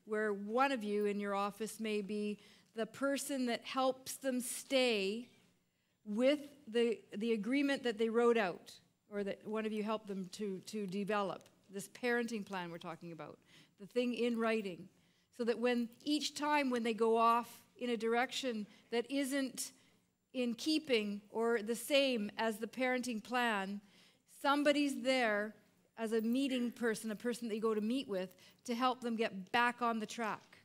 where one of you in your office may be the person that helps them stay with the agreement that they wrote out, or that one of you helped them to develop, this parenting plan we're talking about, the thing in writing, so that when each time when they go off in a direction that isn't in keeping or the same as the parenting plan, somebody's there as a meeting person, a person that you go to meet with, to help them get back on the track.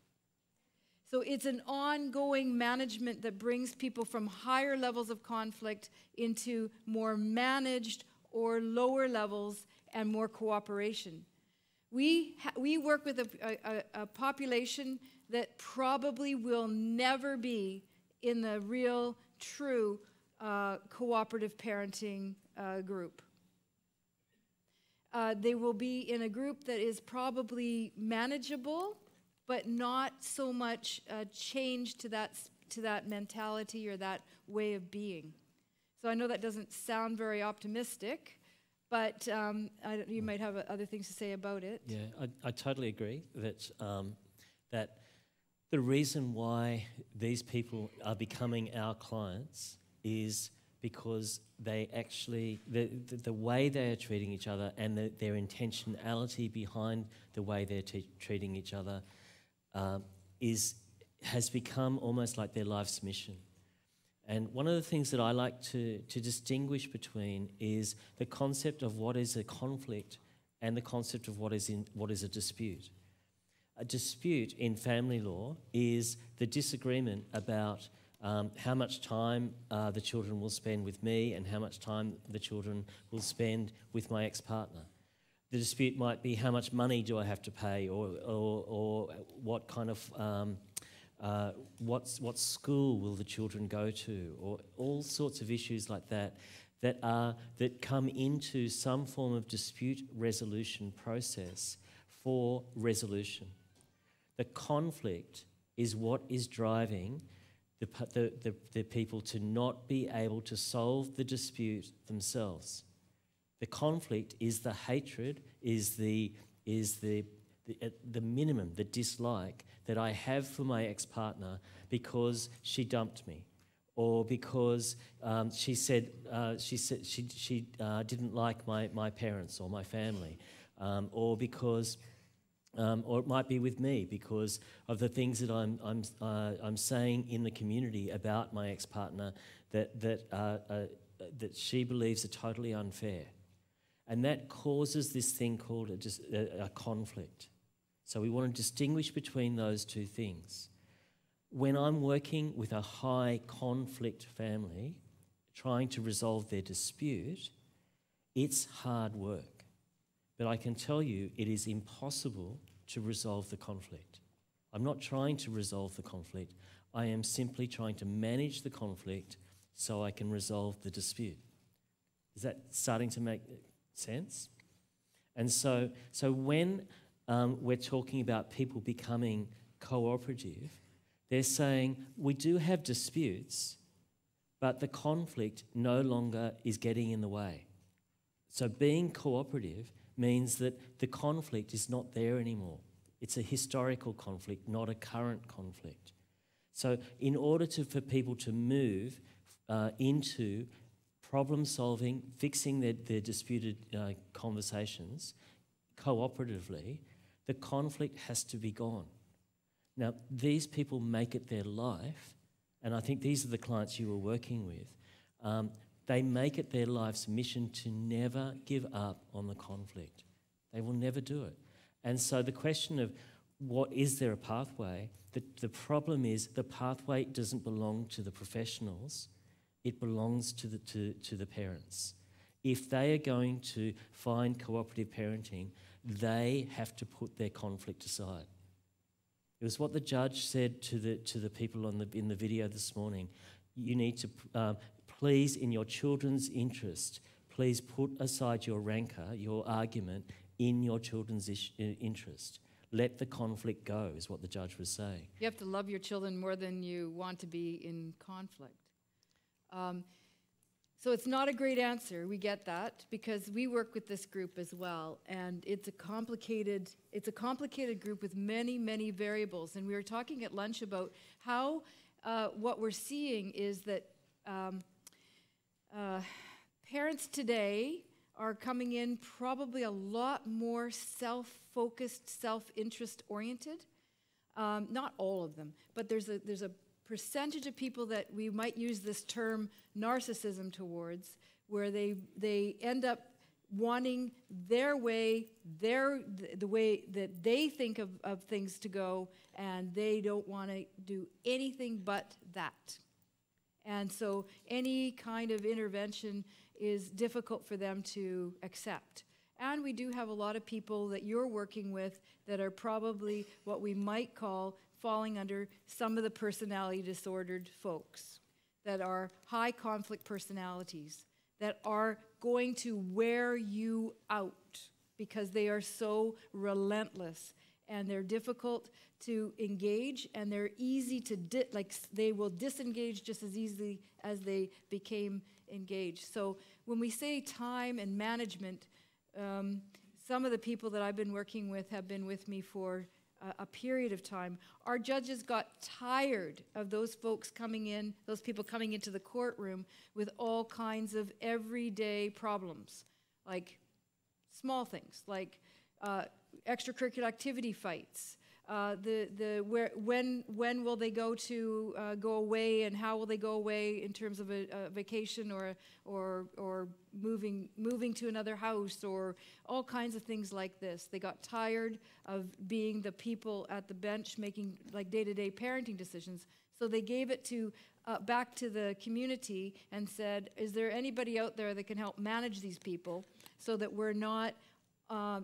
So it's an ongoing management that brings people from higher levels of conflict into more managed or lower levels and more cooperation. We work with a population that probably will never be in the real, true cooperative parenting group. They will be in a group that is probably manageable, but not so much change to that mentality or that way of being. So I know that doesn't sound very optimistic, but you might have other things to say about it. Yeah, I totally agree that that the reason why these people are becoming our clients is because they actually, the way they are treating each other and their intentionality behind the way they're treating each other has become almost like their life's mission. And one of the things that I like to distinguish between is the concept of what is a conflict and the concept of what is a dispute. A dispute in family law is the disagreement about how much time the children will spend with me and how much time the children will spend with my ex-partner. The dispute might be how much money do I have to pay, or what kind of what school will the children go to, or all sorts of issues like that that come into some form of dispute resolution process for resolution. The conflict is what is driving the people to not be able to solve the dispute themselves. The conflict is the hatred, is the minimum, the dislike that I have for my ex-partner because she dumped me, or because she didn't like my parents or my family, or because. Or it might be with me because of the things that I'm saying in the community about my ex-partner that she believes are totally unfair, and that causes this thing called a conflict. So we want to distinguish between those two things. When I'm working with a high conflict family, trying to resolve their dispute, it's hard work. But I can tell you it is impossible to resolve the conflict. I'm not trying to resolve the conflict. I am simply trying to manage the conflict so I can resolve the dispute. Is that starting to make sense? And so when we're talking about people becoming cooperative, they're saying we do have disputes, but the conflict no longer is getting in the way. So being cooperative means that the conflict is not there anymore. It's a historical conflict, not a current conflict. So in order for people to move into problem solving, fixing their disputed conversations cooperatively, the conflict has to be gone. Now, these people make it their life, and I think these are the clients you were working with. They make it their life's mission to never give up on the conflict. They will never do it. And so the question of is there a pathway, the problem is the pathway doesn't belong to the professionals, it belongs to the parents. If they are going to find cooperative parenting, they have to put their conflict aside. It was what the judge said to the people in the video this morning. You need to please, in your children's interest, please put aside your rancor, your argument, in your children's interest. Let the conflict go, is what the judge was saying. You have to love your children more than you want to be in conflict. So it's not a great answer. We get that because we work with this group as well, and it's a complicated group with many, many variables. And we were talking at lunch about how what we're seeing is that parents today are coming in probably a lot more self-focused, self-interest oriented. Not all of them, but there's a percentage of people that we might use this term narcissism towards, where they end up wanting their way, the way that they think of things to go, and they don't want to do anything but that. And so any kind of intervention is difficult for them to accept. And we do have a lot of people that you're working with that are probably what we might call falling under some of the personality disordered folks, that are high conflict personalities, that are going to wear you out because they are so relentless and they're difficult to engage, and they're easy to they will disengage just as easily as they became engaged. So when we say time and management, some of the people that I've been working with have been with me for a period of time. Our judges got tired of those folks coming in, those people coming into the courtroom with all kinds of everyday problems, like small things, like extracurricular activity fights. When will they go away, and how will they go away in terms of a vacation or moving to another house, or all kinds of things like this. They got tired of being the people at the bench making like day-to-day parenting decisions, so they gave it to back to the community and said, is there anybody out there that can help manage these people so that we're not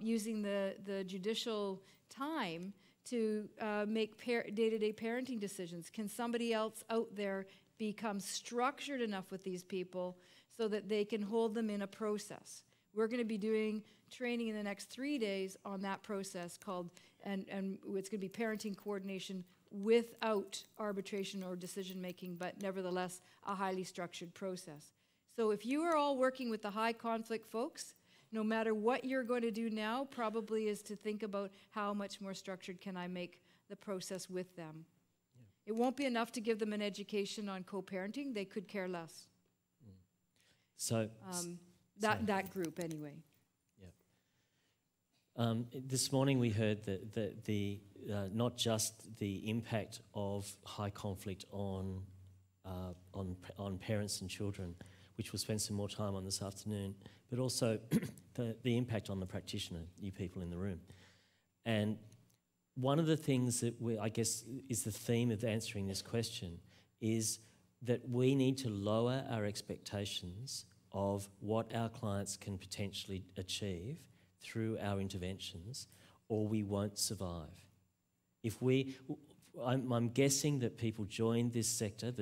using the judicial time to make day-to-day parenting decisions? Can somebody else out there become structured enough with these people so that they can hold them in a process? We're going to be doing training in the next 3 days on that process called, and it's going to be parenting coordination without arbitration or decision-making, but nevertheless a highly structured process. So if you are all working with the high conflict folks, no matter what you're going to do now, probably is to think about how much more structured can I make the process with them. Yeah. It won't be enough to give them an education on co-parenting. They could care less. Mm. So that group anyway. Yeah. This morning we heard that the not just the impact of high conflict on parents and children, which we'll spend some more time on this afternoon, but also the impact on the practitioner, you people in the room. And one of the things that I guess is the theme of answering this question is that we need to lower our expectations of what our clients can potentially achieve through our interventions, or we won't survive. I'm guessing that people join this sector,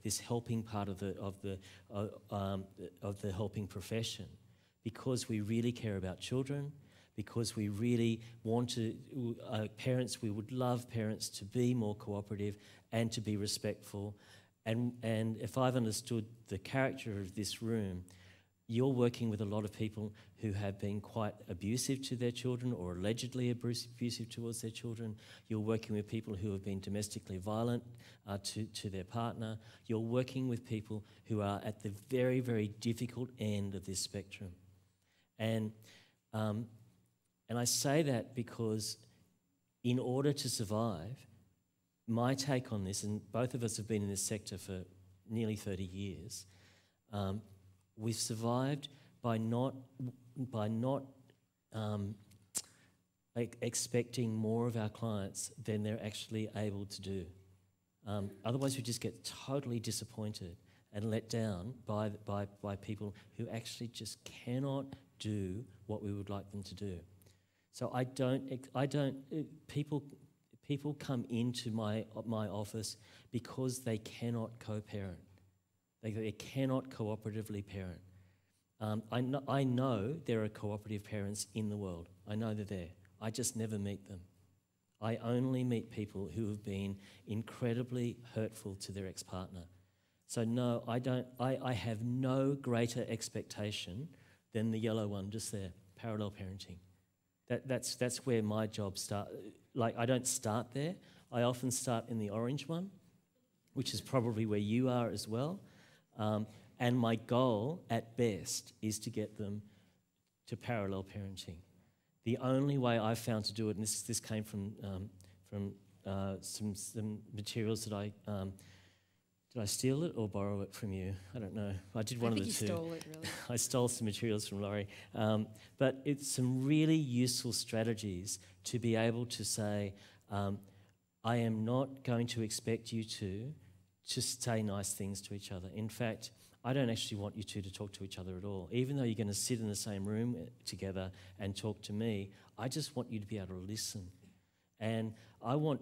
this helping part of the helping profession, because we really care about children, because we really want to parents. We would love parents to be more cooperative and to be respectful. And if I've understood the character of this room, you're working with a lot of people who have been quite abusive to their children or allegedly abusive towards their children. You're working with people who have been domestically violent to their partner. You're working with people who are at the very, very difficult end of this spectrum. And I say that because in order to survive, my take on this, and both of us have been in this sector for nearly 30 years, we've survived by not expecting more of our clients than they're actually able to do. Otherwise, we just get totally disappointed and let down by people who actually just cannot do what we would like them to do. So people come into my office because they cannot co-parent. They cannot cooperatively parent. I know there are cooperative parents in the world. I know they're there. I just never meet them. I only meet people who have been incredibly hurtful to their ex-partner. So no, I don't. I have no greater expectation than the yellow one just there, parallel parenting. That's where my job starts. Like, I don't start there. I often start in the orange one, which is probably where you are as well. And my goal, at best, is to get them to parallel parenting. The only way I've found to do it, and this came from some materials that I did I steal it or borrow it from you? I don't know. I did one of the two. I think you stole it, really. I stole some materials from Laurie. But it's some really useful strategies to be able to say, I am not going to expect you to say nice things to each other. In fact, I don't actually want you two to talk to each other at all. Even though you're going to sit in the same room together and talk to me, I just want you to be able to listen. And I call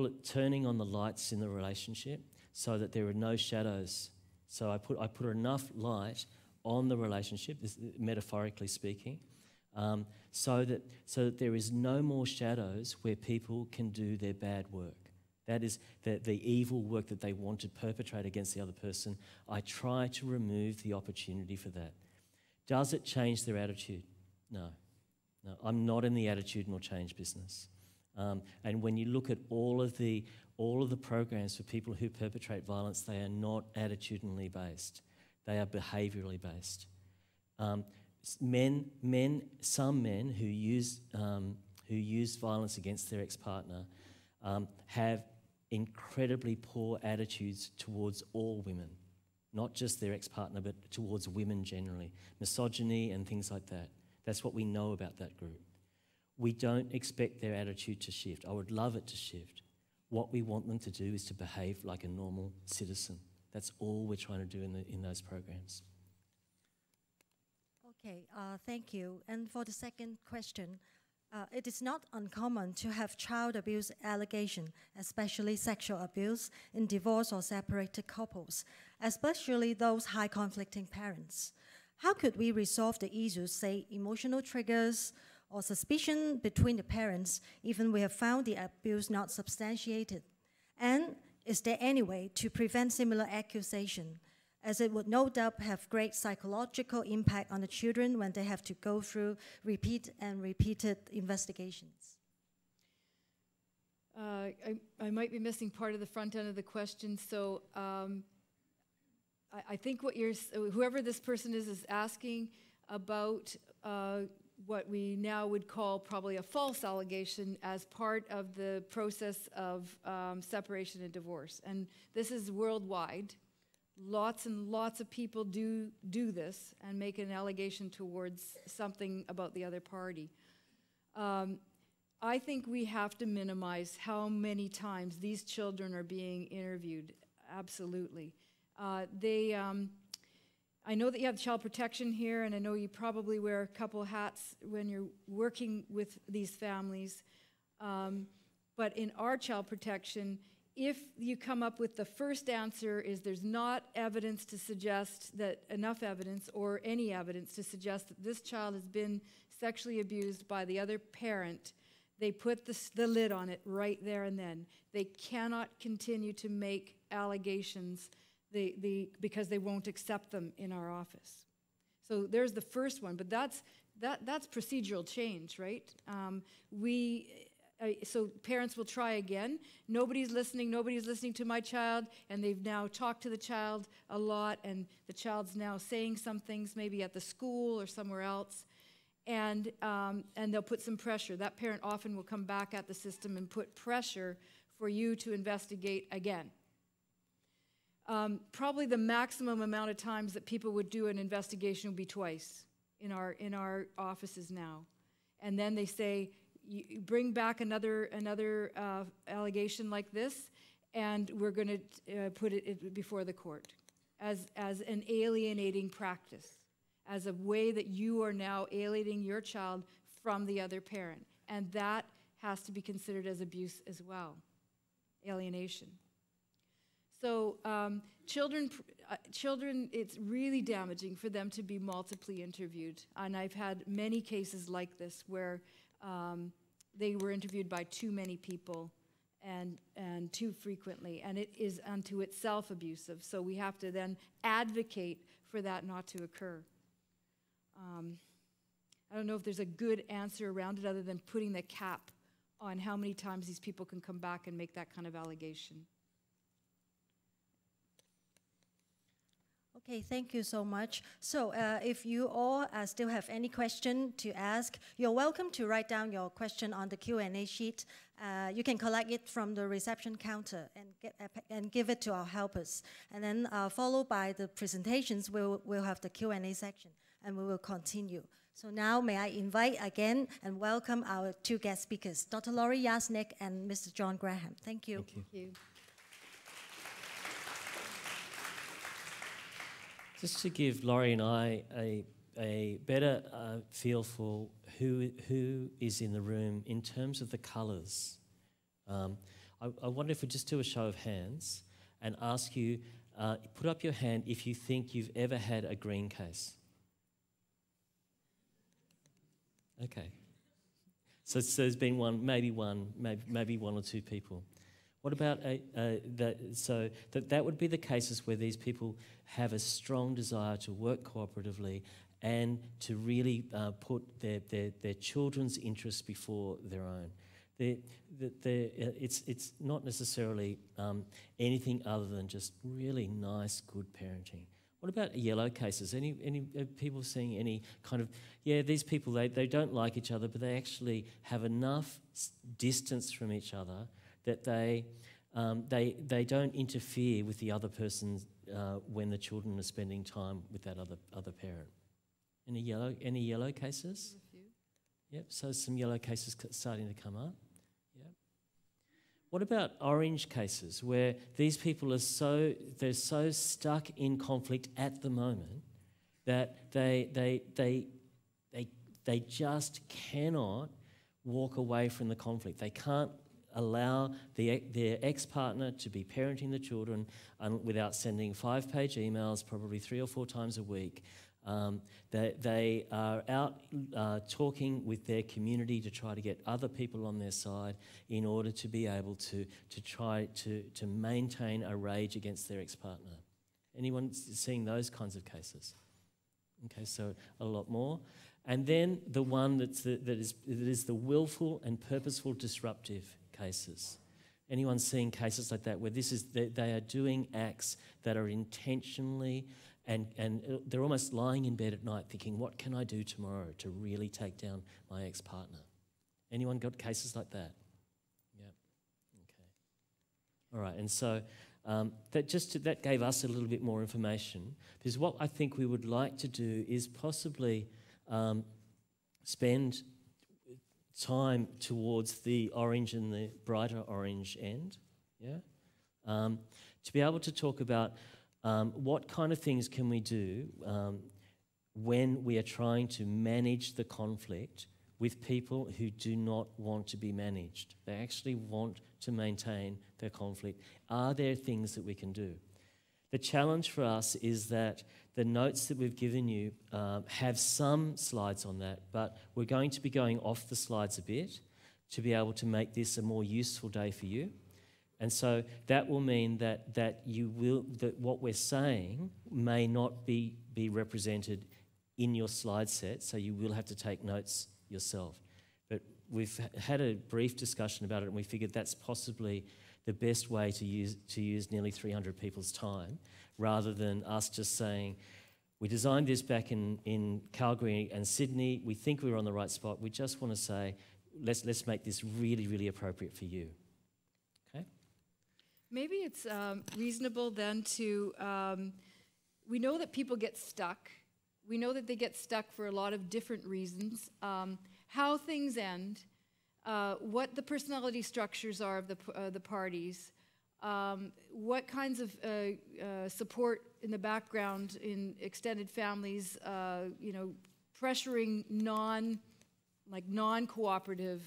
it turning on the lights in the relationship so that there are no shadows. So I put enough light on the relationship, metaphorically speaking, so that there is no more shadows where people can do their bad work. That is the evil work that they want to perpetrate against the other person. I try to remove the opportunity for that. Does it change their attitude? No. No, I'm not in the attitudinal change business. And when you look at all of the programs for people who perpetrate violence, they are not attitudinally based. They are behaviourally based. Some men who use violence against their ex-partner have incredibly poor attitudes towards all women, not just their ex-partner, but towards women generally. Misogyny and things like that. That's what we know about that group. We don't expect their attitude to shift. I would love it to shift. What we want them to do is to behave like a normal citizen. That's all we're trying to do in those programs. Okay, thank you. And for the second question, it is not uncommon to have child abuse allegation, especially sexual abuse, in divorced or separated couples, especially those high conflicting parents. How could we resolve the issues, say emotional triggers or suspicion between the parents, even we have found the abuse not substantiated? And is there any way to prevent similar accusation, as it would no doubt have great psychological impact on the children when they have to go through repeated investigations? I might be missing part of the front end of the question, so I think whoever this person is asking about what we now would call probably a false allegation as part of the process of separation and divorce. And this is worldwide. Lots and lots of people do this and make an allegation towards something about the other party. I think we have to minimize how many times these children are being interviewed. Absolutely. I know that you have child protection here, and I know you probably wear a couple hats when you're working with these families. But in our child protection, if you come up with the first answer is there's not evidence to suggest that, enough evidence or any evidence to suggest that this child has been sexually abused by the other parent, they put the lid on it right there and then. They cannot continue to make allegations because they won't accept them in our office. So there's the first one, but that's procedural change, right? So parents will try again. Nobody's listening to my child, and they've now talked to the child a lot, and the child's now saying some things maybe at the school or somewhere else, and they'll put some pressure. That parent often will come back at the system and put pressure for you to investigate again. Probably the maximum amount of times that people would do an investigation would be twice in our offices now. And then they say, you bring back another allegation like this, and we're going to put it before the court as an alienating practice, as a way that you are now alienating your child from the other parent. And that has to be considered as abuse as well, alienation. So children, it's really damaging for them to be multiply interviewed. And I've had many cases like this where they were interviewed by too many people, and too frequently, and it is unto itself abusive. So we have to then advocate for that not to occur. I don't know if there's a good answer around it other than putting the cap on how many times these people can come back and make that kind of allegation. Okay, thank you so much. So if you all still have any question to ask, you're welcome to write down your question on the Q&A sheet. You can collect it from the reception counter and give it to our helpers. And then followed by the presentations, we'll have the Q&A section, and we will continue. So now may I invite again and welcome our two guest speakers, Dr. Laurie Yasnick and Mr. John Graham. Thank you. Thank you. Thank you. Just to give Laurie and I a better feel for who is in the room in terms of the colours, I wonder if we just do a show of hands and ask you, put up your hand if you think you've ever had a green case. Okay. So there's been maybe one or two people. What about that would be the cases where these people have a strong desire to work cooperatively and to really put their children's interests before their own. It's not necessarily anything other than just really nice, good parenting. What about yellow cases? Any people seeing any kind of, these people, they don't like each other, but they actually have enough distance from each other that they don't interfere with the other person when the children are spending time with that other parent. Any yellow cases? A few. Yep. So some yellow cases starting to come up. Yep. What about orange cases where these people are they're so stuck in conflict at the moment that they just cannot walk away from the conflict. They can't allow their ex-partner to be parenting the children without sending 5-page emails probably 3 or 4 times a week. They are out talking with their community to try to get other people on their side in order to be able to try to maintain a rage against their ex-partner. Anyone seeing those kinds of cases? Okay, so a lot more. And then the one that is the willful and purposeful disruptive cases. Anyone seeing cases like that where they are doing acts that are intentionally and they're almost lying in bed at night thinking, what can I do tomorrow to really take down my ex-partner? Anyone got cases like that? Yep. Okay. All right, and so that gave us a little bit more information, because what I think we would like to do is possibly spend time towards the orange and the brighter orange end, to be able to talk about what kind of things can we do when we are trying to manage the conflict with people who do not want to be managed. They actually want to maintain their conflict. Are there things that we can do? The challenge for us is that the notes that we've given you have some slides on that, but we're going to be going off the slides a bit to be able to make this a more useful day for you. And so that will mean that what we're saying may not be represented in your slide set, so you will have to take notes yourself. But we've had a brief discussion about it, and we figured that's possibly the best way to use nearly 300 people's time, rather than us just saying, we designed this back in Calgary and Sydney, we think we were on the right spot, we just want to say, let's make this really, really appropriate for you. Okay? Maybe it's reasonable then to, we know that people get stuck. We know that they get stuck for a lot of different reasons. How things end, what the personality structures are of the parties, what kinds of support in the background in extended families, pressuring non-cooperative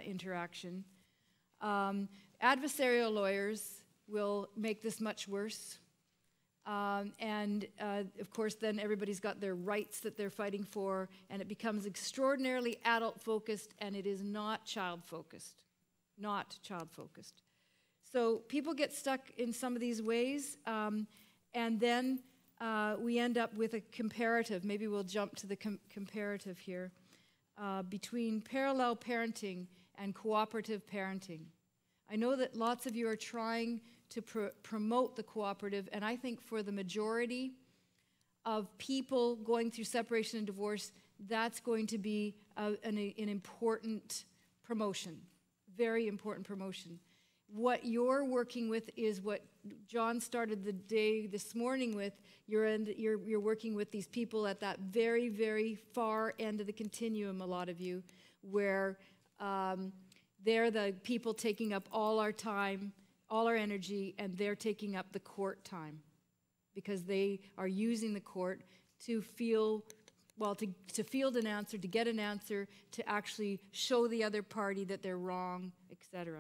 interaction. Adversarial lawyers will make this much worse. And of course, then everybody's got their rights that they're fighting for, and it becomes extraordinarily adult-focused, and it is not child-focused. Not child-focused. So people get stuck in some of these ways, and then we end up with a comparative. Maybe we'll jump to the comparative here between parallel parenting and cooperative parenting. I know that lots of you are trying to promote the cooperative, and I think for the majority of people going through separation and divorce, that's going to be an important promotion, very important promotion. What you're working with is what John started the day this morning with. You're working with these people at that very, very far end of the continuum, a lot of you, where they're the people taking up all our time, all our energy, and they're taking up the court time because they are using the court to field an answer, to get an answer, to actually show the other party that they're wrong, etc.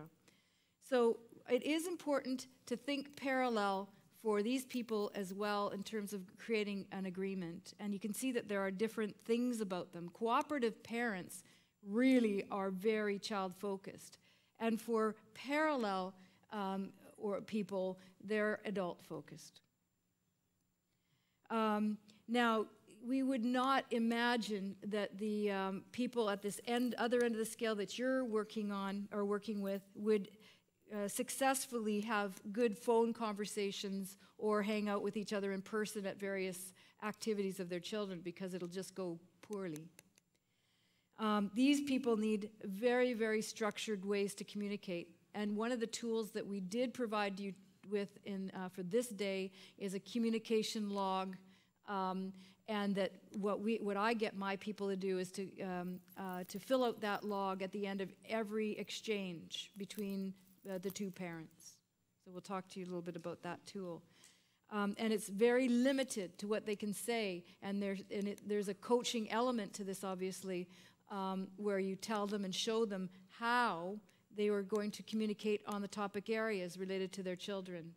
So it is important to think parallel for these people as well in terms of creating an agreement. And you can see that there are different things about them. Cooperative parents really are very child-focused. And for parallel or people, they're adult-focused. Now, we would not imagine that the people at this other end of the scale that you're working on or working with would successfully have good phone conversations or hang out with each other in person at various activities of their children, because it'll just go poorly. These people need very, very structured ways to communicate. And one of the tools that we did provide you with for this day is a communication log. And that what I get my people to do is to fill out that log at the end of every exchange between the two parents. So we'll talk to you a little bit about that tool. And it's very limited to what they can say. And there's a coaching element to this, obviously, where you tell them and show them how they are going to communicate on the topic areas related to their children.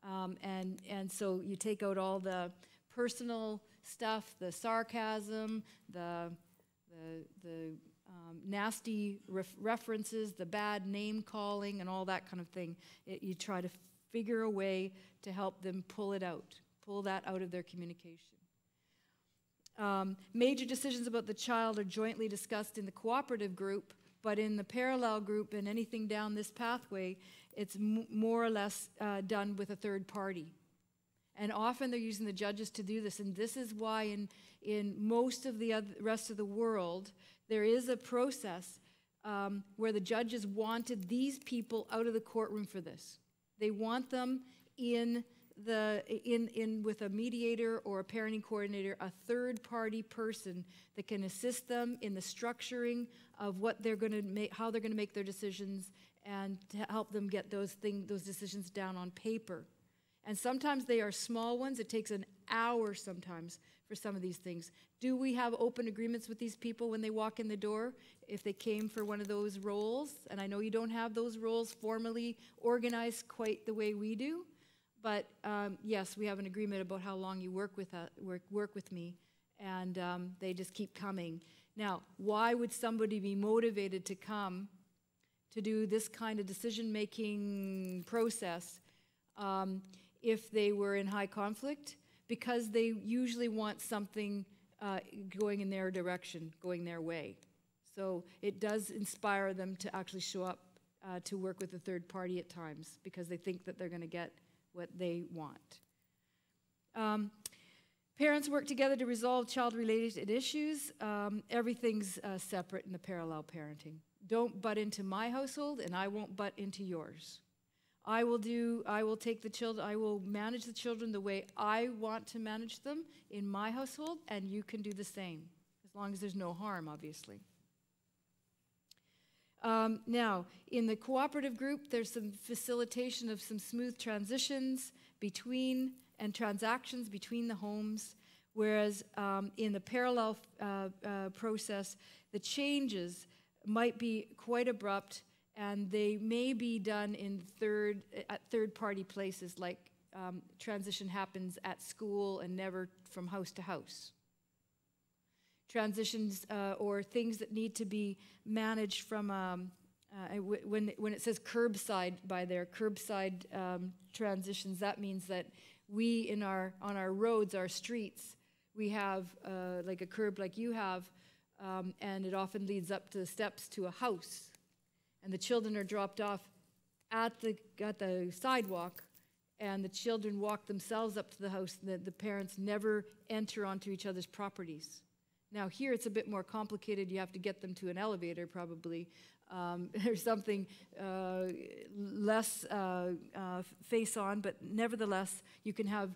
And so you take out all the personal stuff, the sarcasm, the nasty references, the bad name calling, and all that kind of thing. You try to figure a way to help them pull that out of their communication. Major decisions about the child are jointly discussed in the cooperative group, but in the parallel group and anything down this pathway, it's more or less done with a third party. And often they're using the judges to do this, and this is why in most of the rest of the world, there is a process where the judges wanted these people out of the courtroom for this. They want them with a mediator or a parenting coordinator, a third-party person that can assist them in the structuring of what they're going to make, how they're going to make their decisions, and to help them get those decisions down on paper. And sometimes they are small ones. It takes an hour sometimes for some of these things. Do we have open agreements with these people when they walk in the door, if they came for one of those roles? And I know you don't have those roles formally organized quite the way we do, but yes, we have an agreement about how long you work with me, and they just keep coming. Now, why would somebody be motivated to come to do this kind of decision-making process if they were in high conflict? Because they usually want something going in their direction, going their way. So it does inspire them to actually show up to work with a third party at times, because they think that they're going to get what they want. Parents work together to resolve child-related issues. Everything's separate in the parallel parenting. Don't butt into my household, and I won't butt into yours. I will take the children, I will manage the children the way I want to manage them in my household, and you can do the same, as long as there's no harm, obviously. Now, in the cooperative group, there's some facilitation of some smooth transitions and transactions between the homes, whereas in the parallel process, the changes might be quite abrupt, and they may be done at third-party places, like transition happens at school and never from house to house. Transitions or things that need to be managed from When it says curbside by there, curbside transitions, that means that we on our roads, our streets, we have like a curb like you have, and it often leads up to the steps to a house, and the children are dropped off at the sidewalk, and the children walk themselves up to the house. The parents never enter onto each other's properties. Now here it's a bit more complicated. You have to get them to an elevator probably, or something less face on, but nevertheless you can have,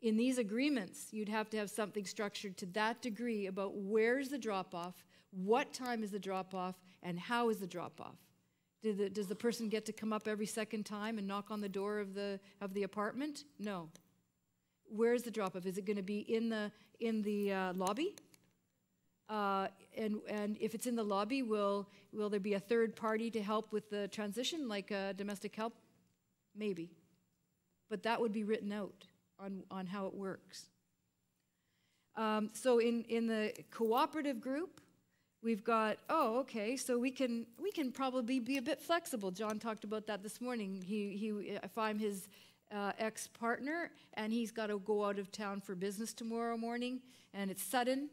in these agreements, you'd have to have something structured to that degree about where's the drop-off, what time is the drop-off, and how is the drop-off. Does the person get to come up every second time and knock on the door of the apartment? No. Where's the drop-off? Is it going to be in the lobby? And if it's in the lobby, will there be a third party to help with the transition, like domestic help? Maybe. But that would be written out on how it works. So in the cooperative group, we've got, okay, so we can probably be a bit flexible. John talked about that this morning. If I'm his ex-partner and he's got to go out of town for business tomorrow morning and it's sudden,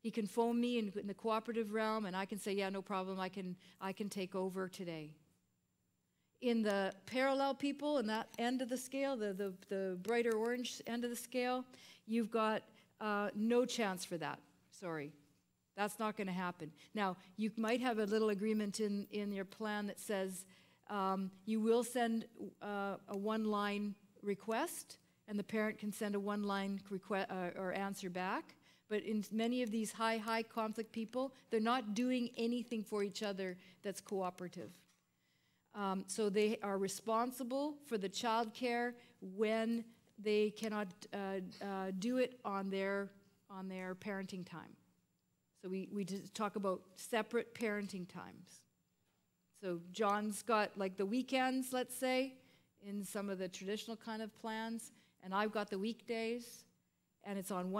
he can phone me in the cooperative realm and I can say, yeah, no problem, I can take over today. In the parallel people, in that end of the scale, the brighter orange end of the scale, you've got no chance for that. Sorry. That's not going to happen. Now, you might have a little agreement in your plan that says you will send a one-line request, and the parent can send a one-line request or answer back. But in many of these high conflict people, they're not doing anything for each other that's cooperative. So they are responsible for the child care when they cannot do it on their parenting time. So we just talk about separate parenting times. So John's got like the weekends, let's say, in some of the traditional kind of plans, and I've got the weekdays, and it's on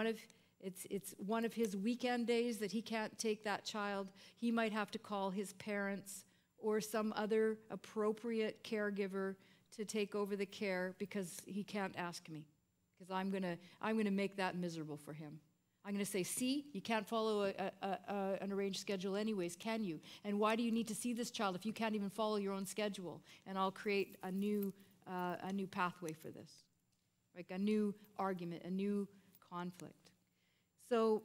it's one of his weekend days that he can't take that child. He might have to call his parents or some other appropriate caregiver to take over the care because he can't ask me, because I'm gonna make that miserable for him. I'm going to say, see, you can't follow an arranged schedule anyways, can you? And why do you need to see this child if you can't even follow your own schedule? And I'll create a new pathway for this, like a new argument, a new conflict. So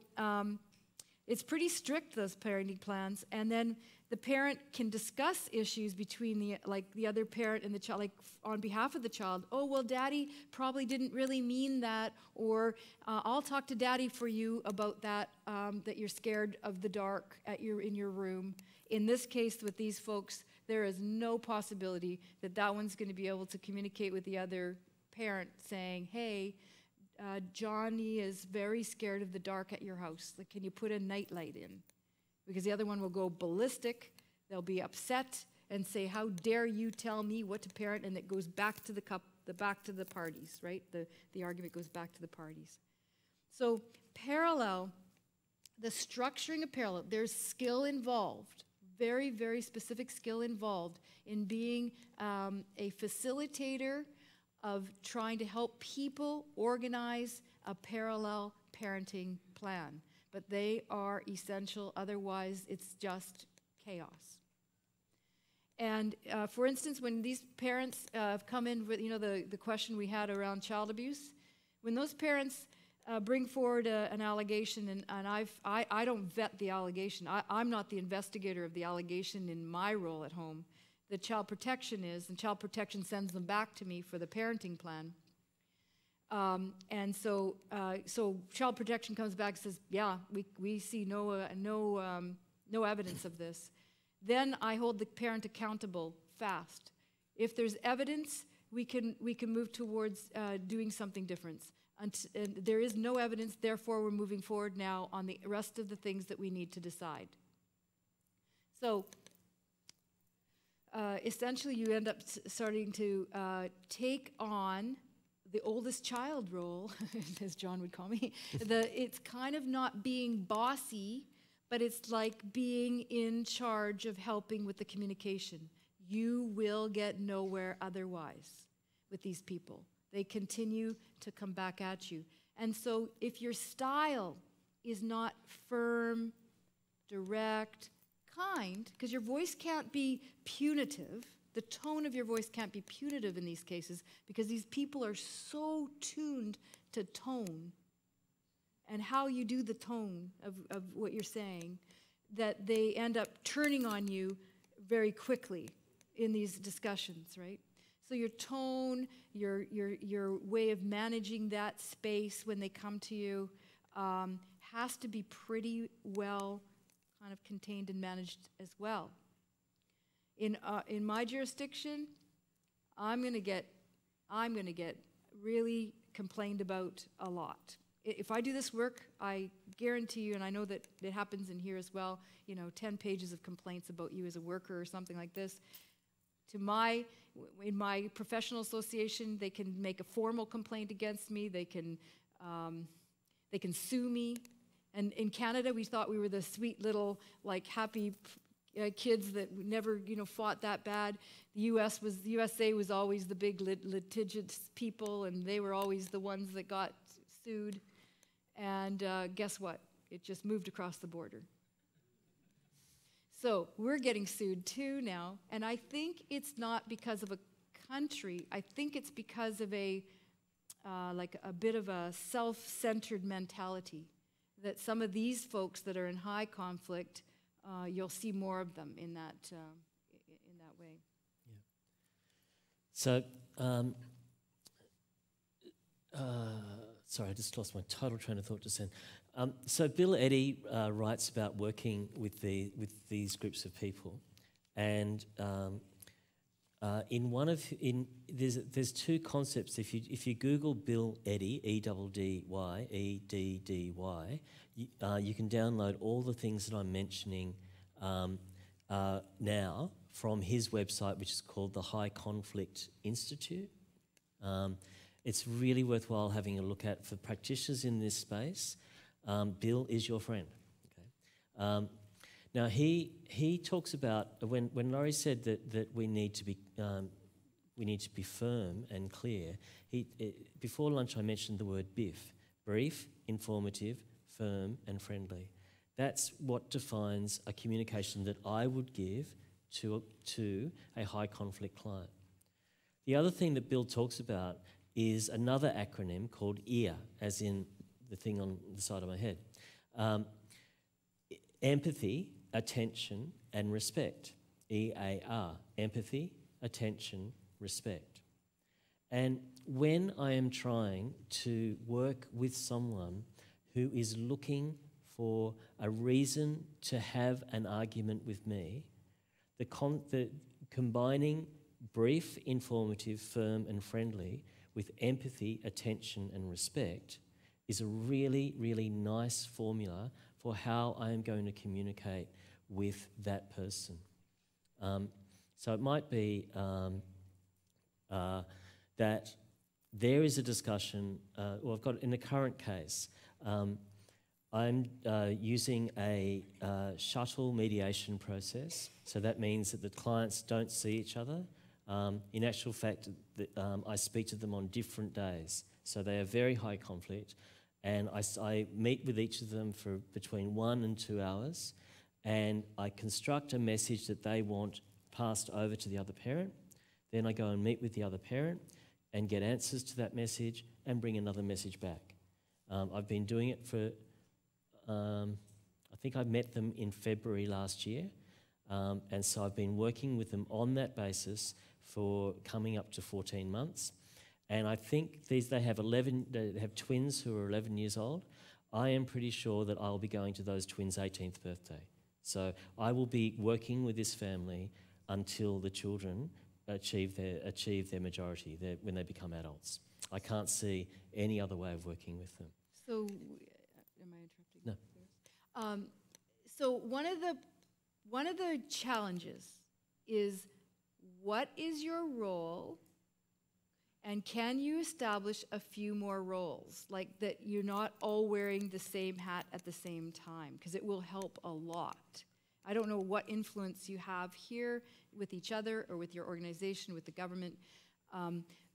it's pretty strict, those parenting plans. And then the parent can discuss issues between the other parent and the child, like on behalf of the child. Oh, well, Daddy probably didn't really mean that, or I'll talk to Daddy for you about that, that you're scared of the dark in your room. In this case, with these folks, there is no possibility that one's going to be able to communicate with the other parent saying, hey, Johnny is very scared of the dark at your house. Like, can you put a nightlight in? Because the other one will go ballistic. They'll be upset and say, how dare you tell me what to parent? And it goes back to back to the parties, right? The argument goes back to the parties. So parallel, the structuring of parallel, there's skill involved, very, very specific skill involved in being a facilitator of trying to help people organize a parallel parenting plan. But they are essential, otherwise it's just chaos. And for instance, when these parents come in with, the question we had around child abuse, when those parents bring forward an allegation, and I don't vet the allegation. I'm not the investigator of the allegation in my role at home. The child protection is, and child protection sends them back to me for the parenting plan. And so child protection comes back and says, yeah, we see no evidence of this. Then I hold the parent accountable fast. If there's evidence, we can move towards doing something different. And there is no evidence, therefore we're moving forward now on the rest of the things that we need to decide. So essentially you end up starting to take on the oldest child role, as John would call me. It's kind of not being bossy, but it's like being in charge of helping with the communication. You will get nowhere otherwise with these people. They continue to come back at you. And so if your style is not firm, direct, kind, because your voice can't be punitive, the tone of your voice can't be punitive in these cases, because these people are so tuned to tone and how you do the tone of what you're saying, that they end up turning on you very quickly in these discussions, right? So your tone, your way of managing that space when they come to you has to be pretty well kind of contained and managed as well. In my jurisdiction, I'm going to get really complained about a lot. If I do this work, I guarantee you, and I know that it happens in here as well, 10 pages of complaints about you as a worker or something like this. In my professional association, they can make a formal complaint against me. They can sue me. And in Canada, we thought we were the sweet little, happy kids that never, fought that bad. The USA was always the big litigious people, and they were always the ones that got sued. And guess what? It just moved across the border. So we're getting sued too now, and I think it's not because of a country. I think it's because of a bit of a self-centered mentality, that some of these folks that are in high conflict, you'll see more of them in that way. Yeah. So, sorry, I just lost my total train of thought just then. So Bill Eddy writes about working with these groups of people, and there's two concepts. If you Google Bill Eddy, E-D-D-Y, E-D-D-Y, you can download all the things that I'm mentioning now from his website, which is called the High Conflict Institute. It's really worthwhile having a look at for practitioners in this space. Bill is your friend. Okay. Now he talks about when Laurie said that we need to be firm and clear. Before lunch I mentioned the word BIF: brief, informative, firm, and friendly. That's what defines a communication that I would give to a high conflict client. The other thing that Bill talks about is another acronym called EAR, as in the thing on the side of my head. Empathy, attention, and respect. EAR. Empathy, attention, respect. And when I am trying to work with someone who is looking for a reason to have an argument with me, the combining brief, informative, firm, and friendly with empathy, attention, and respect is a really, really nice formula for how I am going to communicate with that person. So it might be that there is a discussion, I've got in the current case, I'm using a shuttle mediation process, so that means that the clients don't see each other. In actual fact, I speak to them on different days, so they are very high conflict, and I meet with each of them for between 1 and 2 hours, and I construct a message that they want passed over to the other parent. Then I go and meet with the other parent and get answers to that message and bring another message back. I've been doing it for, I think I met them in February last year, and so I've been working with them on that basis for coming up to 14 months. And I think they have twins who are 11 years old. I am pretty sure that I'll be going to those twins' 18th birthday. So I will be working with this family until the children achieve their majority when they become adults. I can't see any other way of working with them. So, am I interrupting? No. So one of the challenges is, what is your role And can you establish a few more roles, like that you're not all wearing the same hat at the same time, because it will help a lot. I don't know what influence you have here with each other or with your organization, with the government,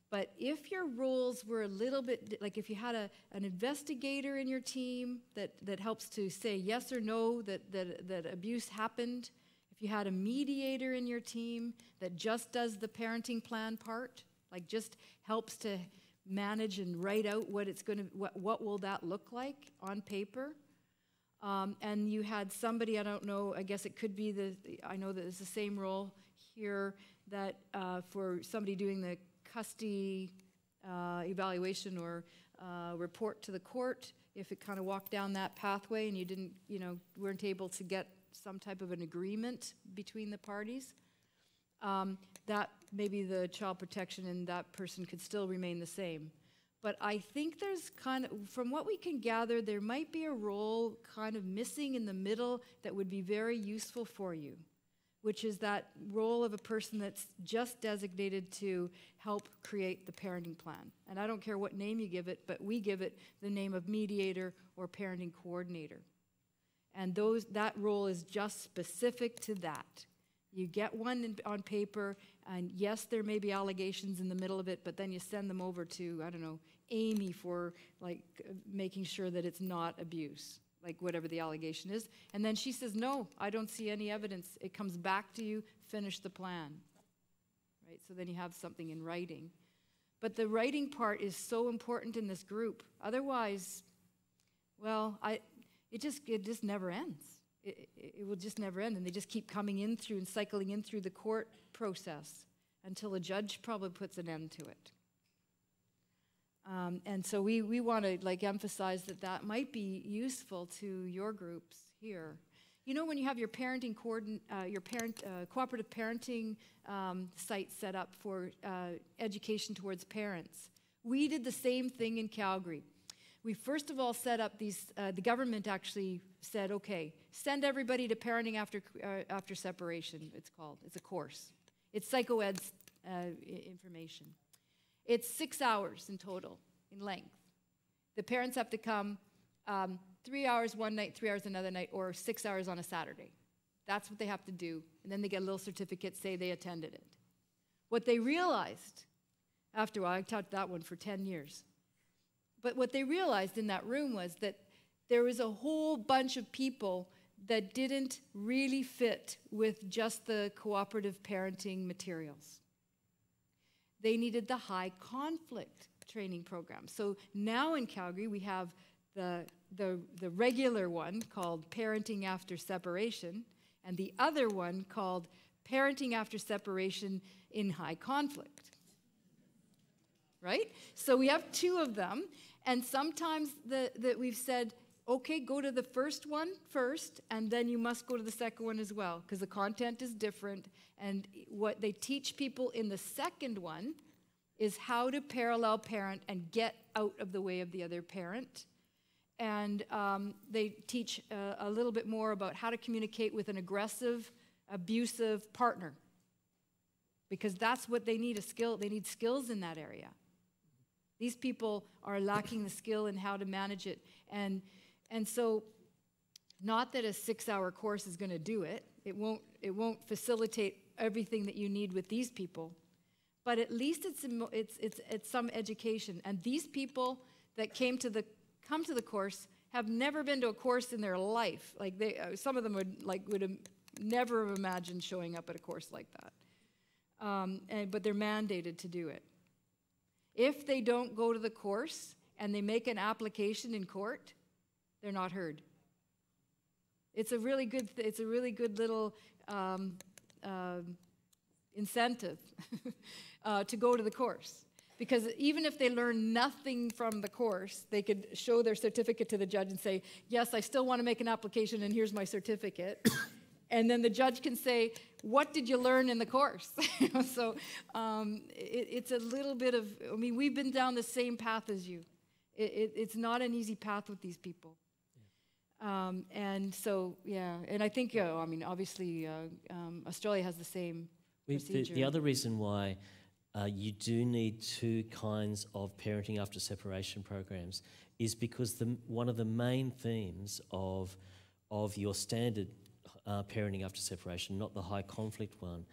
but if your roles were a little bit, like if you had an investigator in your team that helps to say yes or no that abuse happened, if you had a mediator in your team that just does the parenting plan part, like just helps to manage and write out what will that look like on paper, and you had somebody, I don't know, I guess it could be I know that it's the same role here, that for somebody doing the custody evaluation or report to the court, if it kind of walked down that pathway and you didn't, weren't able to get some type of an agreement between the parties, that maybe the child protection and that person could still remain the same. But I think there's from what we can gather, there might be a role kind of missing in the middle that would be very useful for you, which is that role of a person that's just designated to help create the parenting plan. And I don't care what name you give it, but we give it the name of mediator or parenting coordinator. And that role is just specific to that. You get one on paper, and yes, there may be allegations in the middle of it, but then you send them over to, I don't know, Amy for making sure that it's not abuse, like whatever the allegation is. And then she says, no, I don't see any evidence. It comes back to you, finish the plan, right? So then you have something in writing. But the writing part is so important in this group. Otherwise, well, it just never ends. It will just never end, and they just keep coming in through and cycling in through the court process until a judge probably puts an end to it. And so we want to emphasize that might be useful to your groups here. When you have your parenting cooperative parenting site set up for education towards parents, we did the same thing in Calgary. We first of all set up these, the government actually said, okay, send everybody to Parenting After Separation, it's called. It's a course. It's psychoed's information. It's 6 hours in total, in length. The parents have to come 3 hours one night, 3 hours another night, or 6 hours on a Saturday. That's what they have to do. And then they get a little certificate, say they attended it. What they realized after a while, I taught that one for 10 years. But what they realized in that room was that there was a whole bunch of people that didn't really fit with just the cooperative parenting materials. They needed the high conflict training program. So now in Calgary, we have the regular one called Parenting After Separation, and the other one called Parenting After Separation in High Conflict. Right? So we have two of them, and sometimes that we've said, okay, go to the first one first, and then you must go to the second one as well, because the content is different, and what they teach people in the second one is how to parallel parent and get out of the way of the other parent. And they teach a little bit more about how to communicate with an aggressive, abusive partner, because that's what they need, a skill. They need skills in that area. These people are lacking the skill in how to manage it. And so, not that a 6-hour course is going to do it. It won't facilitate everything that you need with these people. But at least it's some education. And these people that come to the course have never been to a course in their life. Like some of them would have never have imagined showing up at a course like that. But they're mandated to do it. If they don't go to the course and they make an application in court, they're not heard. It's a really good little incentive to go to the course. Because even if they learn nothing from the course, they could show their certificate to the judge and say, yes, I still want to make an application and here's my certificate. And then the judge can say, what did you learn in the course? So it's a little bit of, we've been down the same path as you. It's not an easy path with these people. Yeah. And so, yeah, and I think, obviously Australia has the same procedure. The other reason why you do need two kinds of parenting after separation programs, is because one of the main themes of your standard parenting after separation, not the high conflict one,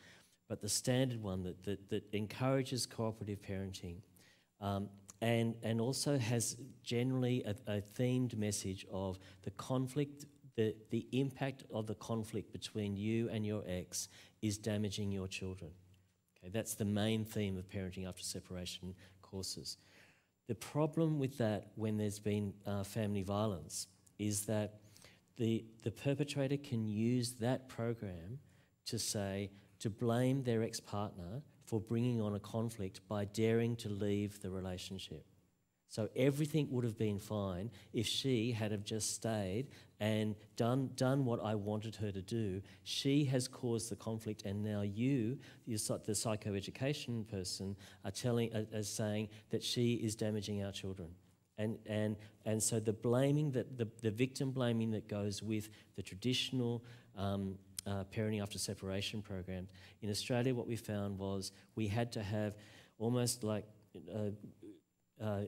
but the standard one that encourages cooperative parenting, and also has generally a themed message of the conflict, the impact of the conflict between you and your ex is damaging your children. Okay, that's the main theme of parenting after separation courses. The problem with that when there's been family violence is that the perpetrator can use that program to blame their ex-partner for bringing on a conflict by daring to leave the relationship. So everything would have been fine if she had have just stayed and done what I wanted her to do. She has caused the conflict, and now the psychoeducation person, are saying that she is damaging our children. And so the blaming, the victim blaming that goes with the traditional parenting after separation program. In Australia, what we found was we had to have almost like,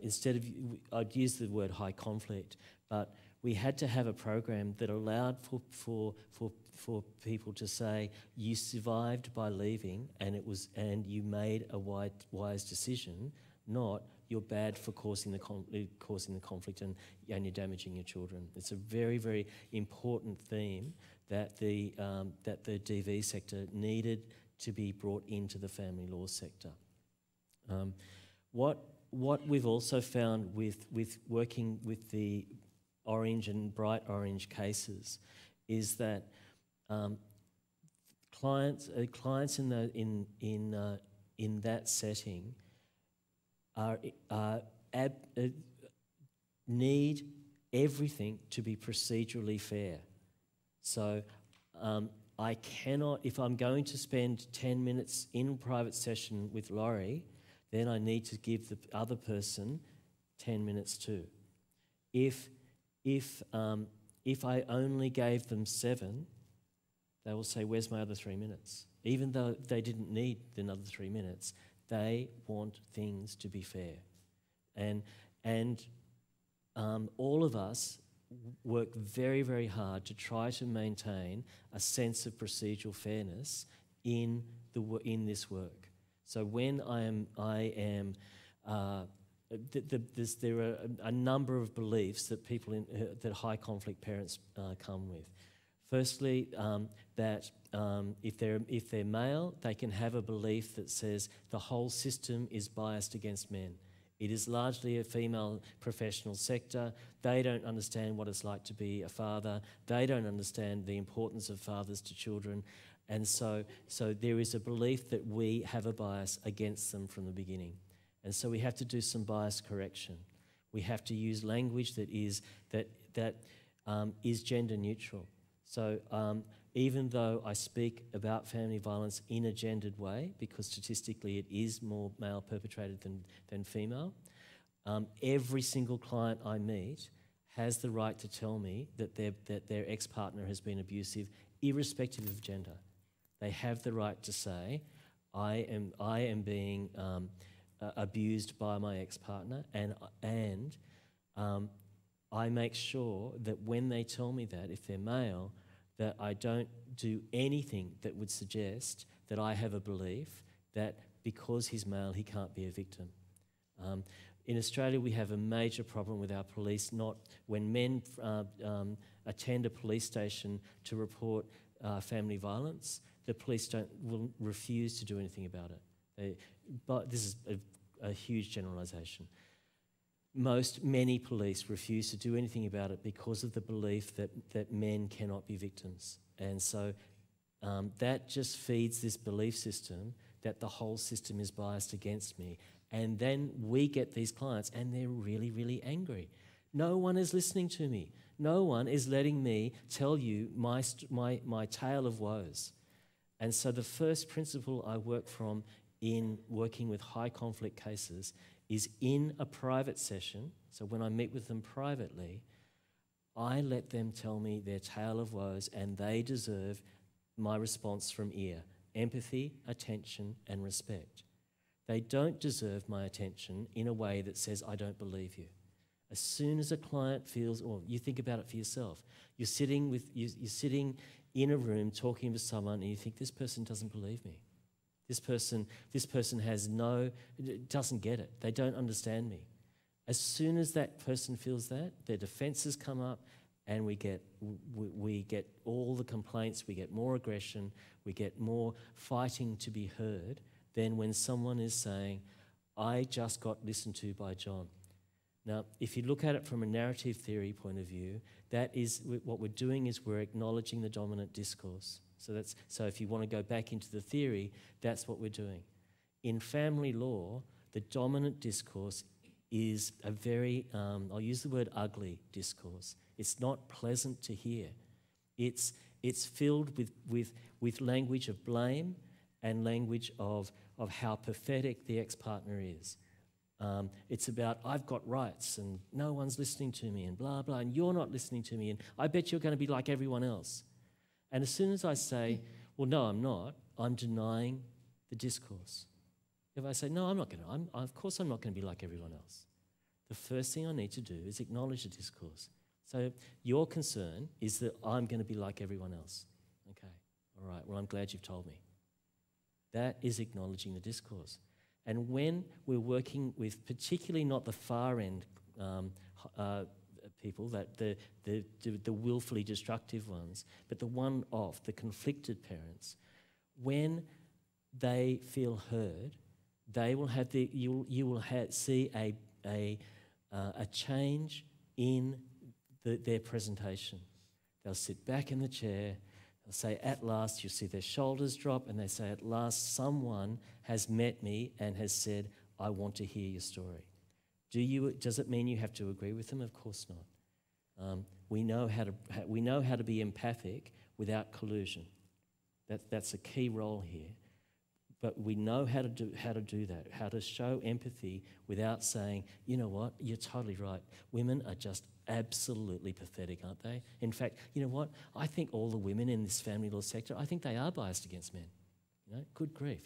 instead of, I'd use the word high conflict, but we had to have a program that allowed for people to say, you survived by leaving and you made a wise decision, not you're bad for causing the conflict and you're damaging your children. It's a very, very important theme that the DV sector needed to be brought into the family law sector. What we've also found with working with the orange and bright orange cases is that clients in that setting need everything to be procedurally fair. So I cannot, if I'm going to spend 10 minutes in private session with Laurie, then I need to give the other person 10 minutes too. If I only gave them 7, they will say, where's my other 3 minutes? Even though they didn't need another 3 minutes, they want things to be fair. And all of us work very, very hard to try to maintain a sense of procedural fairness in this work. So when there are a number of beliefs that that high conflict parents come with. Firstly, that if they're male, they can have a belief that says the whole system is biased against men. It is largely a female professional sector. They don't understand what it's like to be a father. They don't understand the importance of fathers to children. And so there is a belief that we have a bias against them from the beginning. And so we have to do some bias correction. We have to use language that is gender neutral. So even though I speak about family violence in a gendered way, because statistically it is more male perpetrated than female, every single client I meet has the right to tell me that their ex-partner has been abusive, irrespective of gender. They have the right to say, I am being abused by my ex-partner, and I make sure that when they tell me that, if they're male, that I don't do anything that would suggest that I have a belief that because he's male, he can't be a victim. In Australia, we have a major problem with our police. When men attend a police station to report family violence, the police will refuse to do anything about it. But this is a huge generalisation. Many police refuse to do anything about it because of the belief that men cannot be victims. And so that just feeds this belief system that the whole system is biased against me. And then we get these clients and they're really, really angry. No one is listening to me. No one is letting me tell you my tale of woes. And so the first principle I work from in working with high conflict cases is in a private session. So when I meet with them privately, I let them tell me their tale of woes, and they deserve my response from ear: empathy, attention, and respect. They don't deserve my attention in a way that says, I don't believe you. As soon as a client feels, or you think about it for yourself, you're sitting in a room talking to someone and you think, this person doesn't believe me. This person doesn't get it. They don't understand me. As soon as that person feels that, their defences come up and we get all the complaints, we get more aggression, we get more fighting to be heard than when someone is saying, I just got listened to by John. Now, if you look at it from a narrative theory point of view, that is what we're doing is we're acknowledging the dominant discourse. So if you want to go back into the theory, that's what we're doing. In family law, the dominant discourse is a very, I'll use the word ugly discourse. It's not pleasant to hear. It's filled with language of blame and language of how pathetic the ex-partner is. It's about, I've got rights and no one's listening to me and blah, blah, and you're not listening to me and I bet you're going to be like everyone else. And as soon as I say, well, no, I'm not, I'm denying the discourse. If I say, no, of course I'm not going to be like everyone else. The first thing I need to do is acknowledge the discourse. So your concern is that I'm going to be like everyone else. Okay, all right, well, I'm glad you've told me. That is acknowledging the discourse. And when we're working with particularly not the far end people, that the willfully destructive ones, but the one-off, the conflicted parents, when they feel heard, they will have you will see a change in their presentation. They'll sit back in the chair. They'll say, at last, you see their shoulders drop, and they say, at last, someone has met me and has said, I want to hear your story. Does it mean you have to agree with them? Of course not. We know how to be empathic without collusion. That's a key role here. But we know how to do that, how to show empathy without saying, you know what, you're totally right. Women are just absolutely pathetic, aren't they? In fact, you know what, I think all the women in this family law sector, I think they are biased against men. You know, good grief,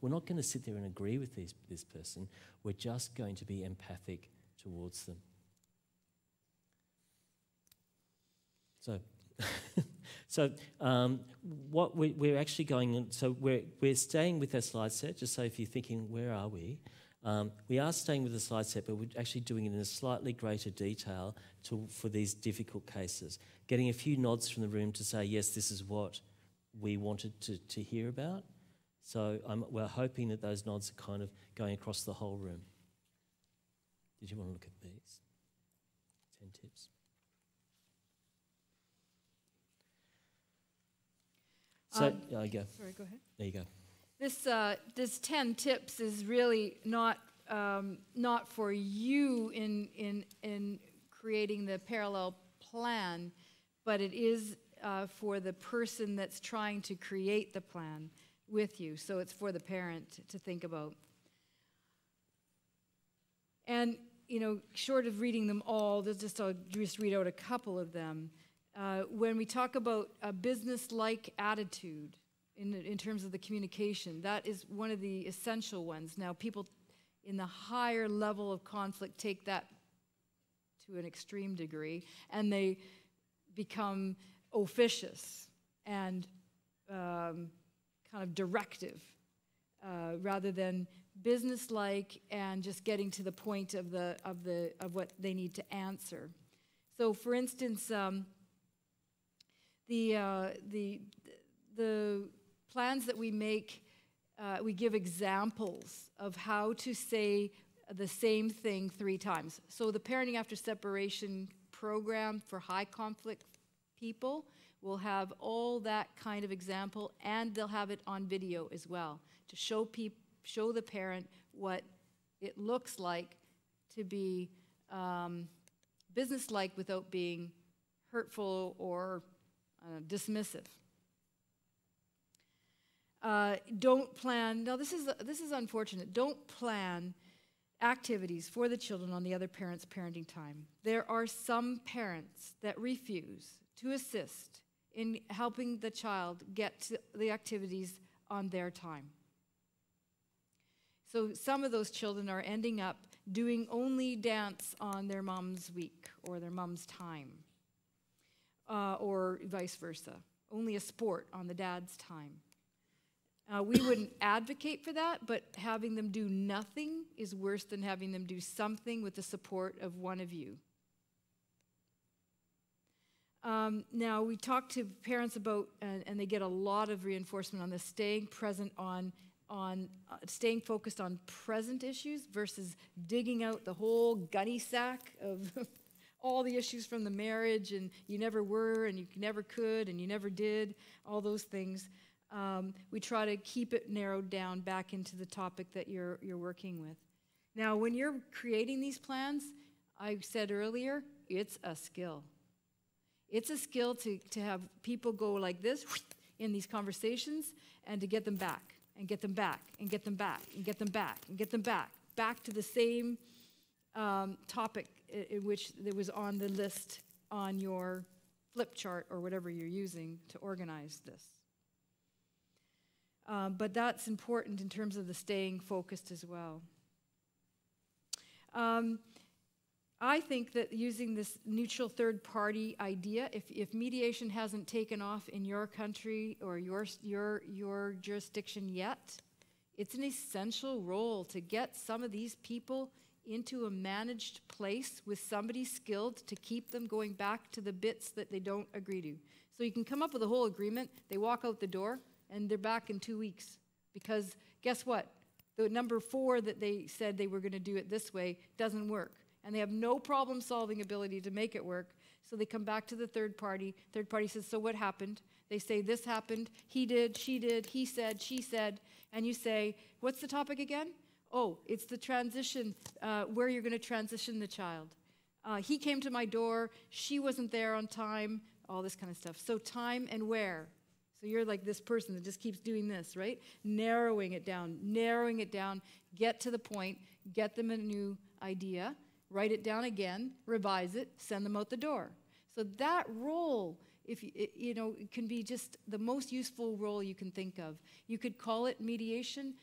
we're not going to sit there and agree with this person. We're just going to be empathic towards them. So, what we're actually going on, so we're staying with our slide set, just so if you're thinking, where are we? We are staying with the slide set, but we're actually doing it in a slightly greater detail for these difficult cases. Getting a few nods from the room to say, yes, this is what we wanted to hear about. So we're hoping that those nods are kind of going across the whole room. Did you want to look at these? 10 tips. So, go. Sorry, go ahead. There you go. This 10 tips is really not for you in creating the parallel plan, but it is for the person that's trying to create the plan with you. So it's for the parent to think about. And short of reading them all, I'll just read out a couple of them. When we talk about a business-like attitude in terms of the communication, that is one of the essential ones. Now, people in the higher level of conflict take that to an extreme degree, and they become officious and kind of directive rather than business-like and just getting to the point of what they need to answer. So, for instance, the plans that we make, we give examples of how to say the same thing 3 times. So the Parenting After Separation program for high conflict people will have all that kind of example, and they'll have it on video as well to show the parent what it looks like to be businesslike without being hurtful or dismissive. Don't plan. Now, this is unfortunate. Don't plan activities for the children on the other parent's parenting time. There are some parents that refuse to assist in helping the child get to the activities on their time. So some of those children are ending up doing only dance on their mom's week or their mom's time, or vice versa. Only a sport on the dad's time. We wouldn't advocate for that, but having them do nothing is worse than having them do something with the support of one of you. Now, we talk to parents about, and they get a lot of reinforcement on this, staying present on staying focused on present issues versus digging out the whole gunny sack of all the issues from the marriage, and you never were, and you never could, and you never did, all those things. We try to keep it narrowed down back into the topic that you're working with. Now, when you're creating these plans, I said earlier, it's a skill. It's a skill to have people go like this in these conversations and to get them back and get them back and get them back and get them back and get them back to the same topic in which it was on the list on your flip chart or whatever you're using to organize this. But that's important in terms of the staying focused as well. I think that using this neutral third party idea, if mediation hasn't taken off in your country or your jurisdiction yet, it's an essential role to get some of these people into a managed place with somebody skilled to keep them going back to the bits that they don't agree to. So you can come up with a whole agreement, they walk out the door, and they're back in 2 weeks. Because guess what? The number 4 that they said they were going to do it this way doesn't work. And they have no problem-solving ability to make it work. So they come back to the third party. Third party says, so what happened? They say, this happened, he did, she did, he said, she said. And you say, what's the topic again? Oh, it's the transition, where you're going to transition the child. He came to my door, she wasn't there on time, all this kind of stuff. So time and where. So you're like this person that just keeps doing this, right? Narrowing it down, get to the point, get them a new idea, write it down again, revise it, send them out the door. So that role, if you know, it can be just the most useful role you can think of. You could call it mediation,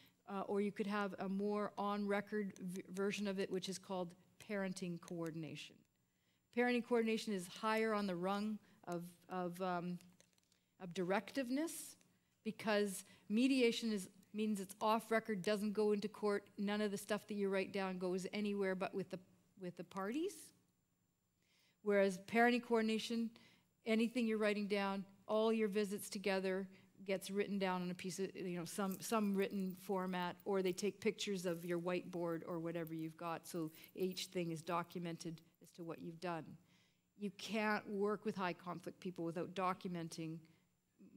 or you could have a more on-record version of it, which is called parenting coordination. Parenting coordination is higher on the rung of directiveness, because mediation means it's off record, doesn't go into court. None of the stuff that you write down goes anywhere but with the parties. Whereas parenting coordination, anything you're writing down, all your visits together gets written down on a piece of, you know, some written format, or they take pictures of your whiteboard or whatever you've got, so each thing is documented as to what you've done. You can't work with high conflict people without documenting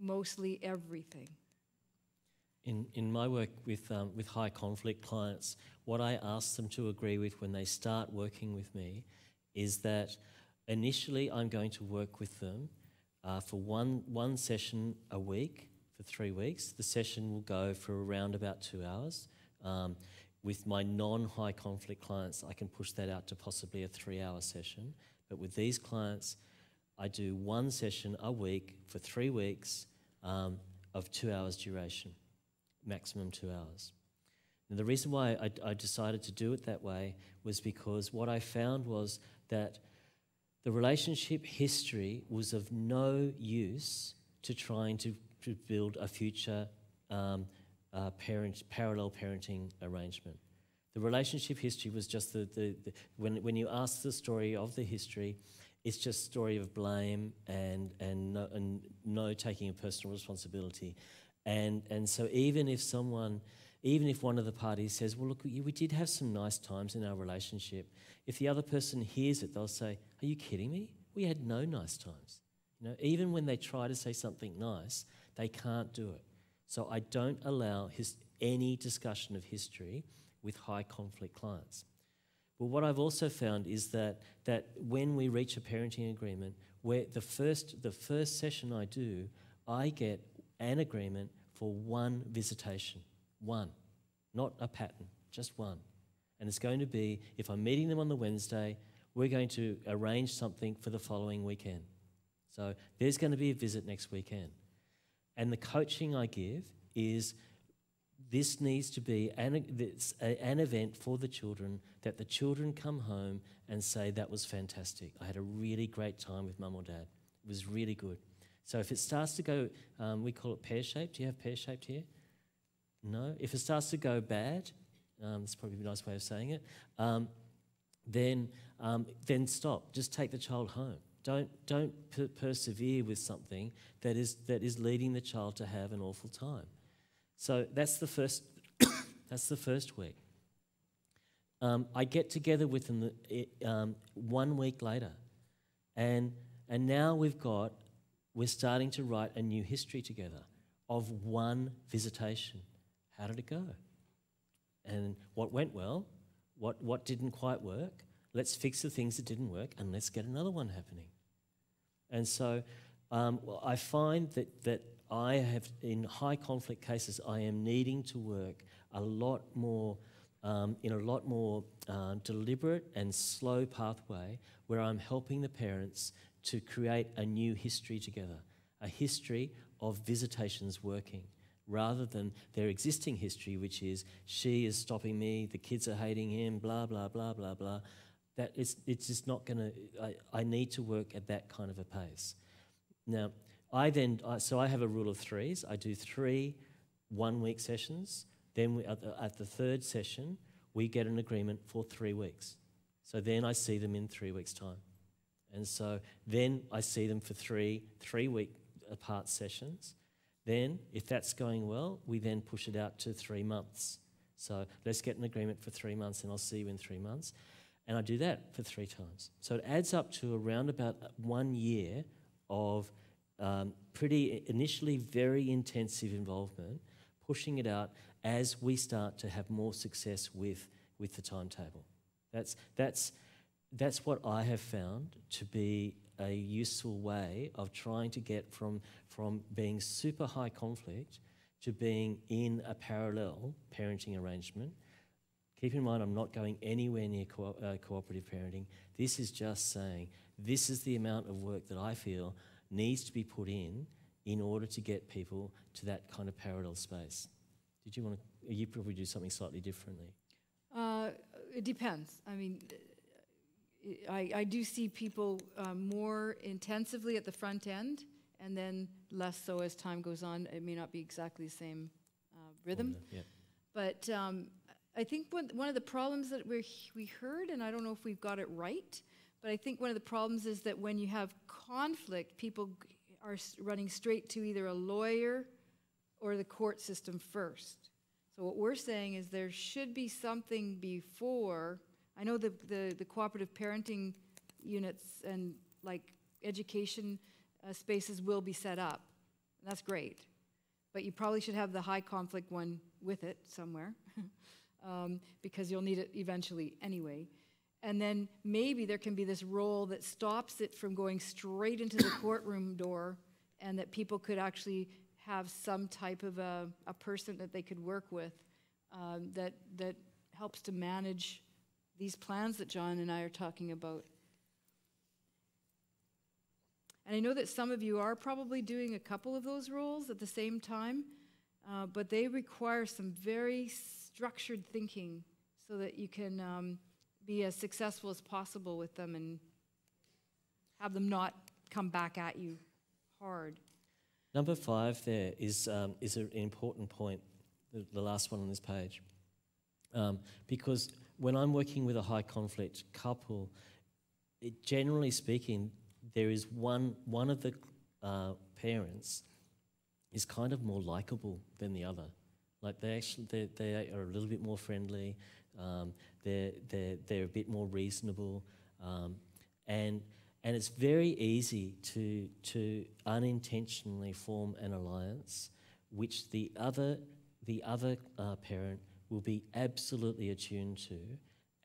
mostly everything. In my work with high conflict clients, what I ask them to agree with when they start working with me is that initially I'm going to work with them for one session a week for 3 weeks. The session will go for around about 2 hours. With my non-high conflict clients, I can push that out to possibly a 3-hour session. But with these clients, I do one session a week for 3 weeks of 2 hours duration, maximum 2 hours. And the reason why I decided to do it that way was because what I found was that the relationship history was of no use to trying to build a future parallel parenting arrangement. The relationship history was just when you ask the story of the history, it's just a story of blame and no taking of personal responsibility. And so even if one of the parties says, well, look, we did have some nice times in our relationship, if the other person hears it, they'll say, are you kidding me? We had no nice times. You know, even when they try to say something nice, they can't do it. So I don't allow any discussion of history with high conflict clients. But what I've also found is that when we reach a parenting agreement, where the first session I do, I get an agreement for one visitation. One, not a pattern, just one. And it's going to be, if I'm meeting them on the Wednesday, we're going to arrange something for the following weekend. So there's going to be a visit next weekend. And the coaching I give is this needs to be an event for the children, that the children come home and say, that was fantastic. I had a really great time with mum or dad. It was really good. So if it starts to go, we call it pear-shaped. Do you have pear-shaped here? No? If it starts to go bad, that's probably a nice way of saying it, then stop. Just take the child home. Don't persevere with something that is leading the child to have an awful time. So that's the first. That's the first week. I get together with them 1 week later, and now we're starting to write a new history together of one visitation. How did it go? And what went well? What didn't quite work? Let's fix the things that didn't work, and let's get another one happening. And so I find that I have, in high conflict cases, I am needing to work a lot more, in a lot more deliberate and slow pathway, where I'm helping the parents to create a new history together, a history of visitations working, rather than their existing history, which is, she is stopping me, the kids are hating him, blah, blah, blah, blah, blah. It's just not going to, I need to work at that kind of a pace. Now, so I have a rule of threes. I do 3 1-week sessions. Then at the third session, we get an agreement for 3 weeks. So then I see them in 3 weeks' time. And so then I see them for 3-week apart sessions. Then, if that's going well, we then push it out to 3 months. So let's get an agreement for 3 months, and I'll see you in 3 months. And I do that for 3 times. So it adds up to around about 1 year of initially very intensive involvement, pushing it out as we start to have more success with the timetable. That's what I have found to be a useful way of trying to get from being super high conflict to being in a parallel parenting arrangement. Keep in mind, I'm not going anywhere near cooperative parenting. This is just saying, this is the amount of work that I feel needs to be put in order to get people to that kind of parallel space. Did you want to, you probably do something slightly differently? It depends. I mean, I do see people more intensively at the front end, and then less so as time goes on. It may not be exactly the same rhythm. Yeah. But I think one of the problems that we heard, and I don't know if we've got it right, but I think one of the problems is that when you have conflict, people are running straight to either a lawyer or the court system first. So what we're saying is there should be something before. I know the cooperative parenting units and like education spaces will be set up. And that's great. But you probably should have the high conflict one with it somewhere because you'll need it eventually anyway. And then maybe there can be this role that stops it from going straight into the courtroom door, and that people could actually have some type of a person that they could work with that helps to manage these plans that John and I are talking about. And I know that some of you are probably doing a couple of those roles at the same time, but they require some very structured thinking so that you can be as successful as possible with them and have them not come back at you hard. Number 5 there is an important point, the last one on this page. Because when I'm working with a high conflict couple, generally speaking, there is one of the parents is kind of more likable than the other. Like they are a little bit more friendly, they're a bit more reasonable, and it's very easy to unintentionally form an alliance which the other parent will be absolutely attuned to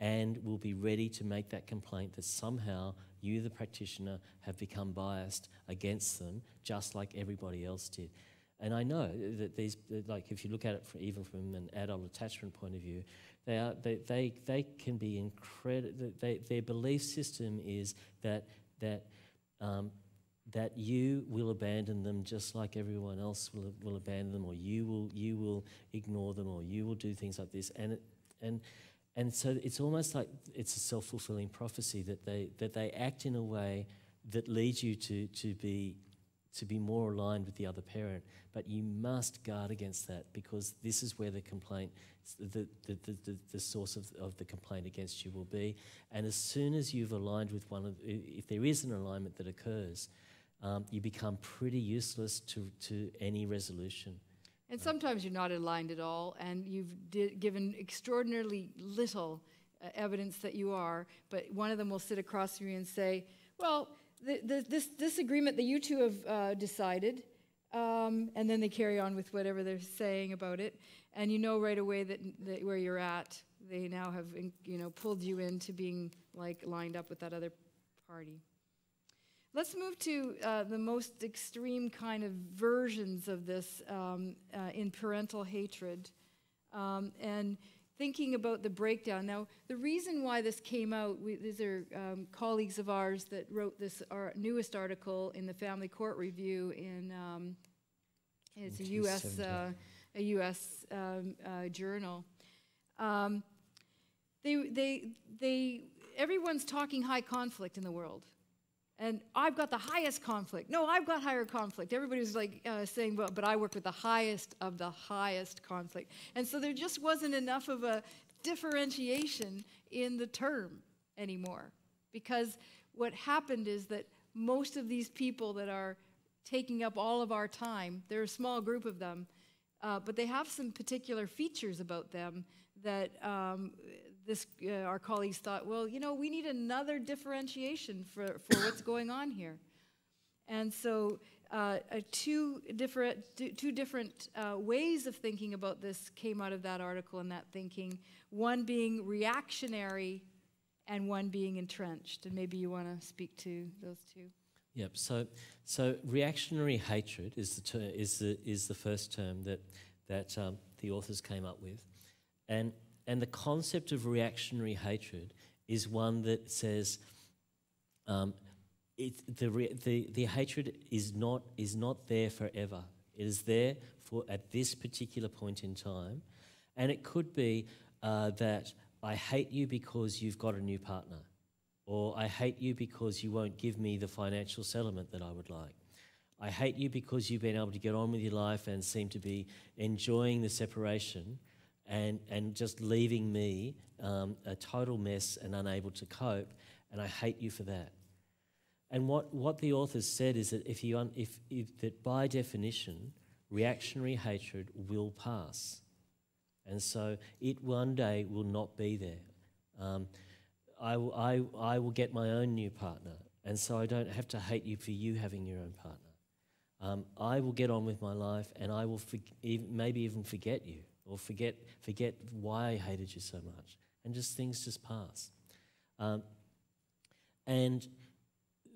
and will be ready to make that complaint that somehow you, the practitioner, have become biased against them, just like everybody else did. And I know that these, like, if you look at it even from an adult attachment point of view, they can be incredible. Their belief system is that that you will abandon them just like everyone else will abandon them, or you will ignore them, or you will do things like this, and so it's almost like it's a self-fulfilling prophecy that they act in a way that leads you to be more aligned with the other parent. But you must guard against that, because this is where the complaint, the source of the complaint against you will be. And as soon as you've aligned with if there is an alignment that occurs, you become pretty useless to any resolution. And sometimes you're not aligned at all, and you've given extraordinarily little evidence that you are, but one of them will sit across from you and say, well, this agreement that you two have decided, and then they carry on with whatever they're saying about it, and you know right away that where you're at, they now have pulled you into being like lined up with that other party. Let's move to the most extreme kind of versions of this in parental hatred, and thinking about the breakdown. Now, the reason why this came out, these are colleagues of ours that wrote this, our newest article in the Family Court Review in it's a U.S. Journal. Everyone's talking high conflict in the world. And I've got the highest conflict. No, I've got higher conflict. Everybody was like saying, but I work with the highest of the highest conflict. And so there just wasn't enough of a differentiation in the term anymore. Because what happened is that most of these people that are taking up all of our time, they're a small group of them, but they have some particular features about them that our colleagues thought, well, we need another differentiation for what's going on here. And so two different ways of thinking about this came out of that article and that thinking, one being reactionary and one being entrenched. And maybe you want to speak to those two. Yep. So reactionary hatred is the first term that the authors came up with, and the concept of reactionary hatred is one that says the hatred is not there forever. It is there at this particular point in time, and it could be that I hate you because you've got a new partner, or I hate you because you won't give me the financial settlement that I would like. I hate you because you've been able to get on with your life and seem to be enjoying the separation and just leaving me a total mess and unable to cope, and I hate you for that. And what the authors said is that that by definition, reactionary hatred will pass, and so it one day will not be there. I will get my own new partner, and so I don't have to hate you for you having your own partner. I will get on with my life, and I will maybe even forget you, or forget why I hated you so much, and things just pass. And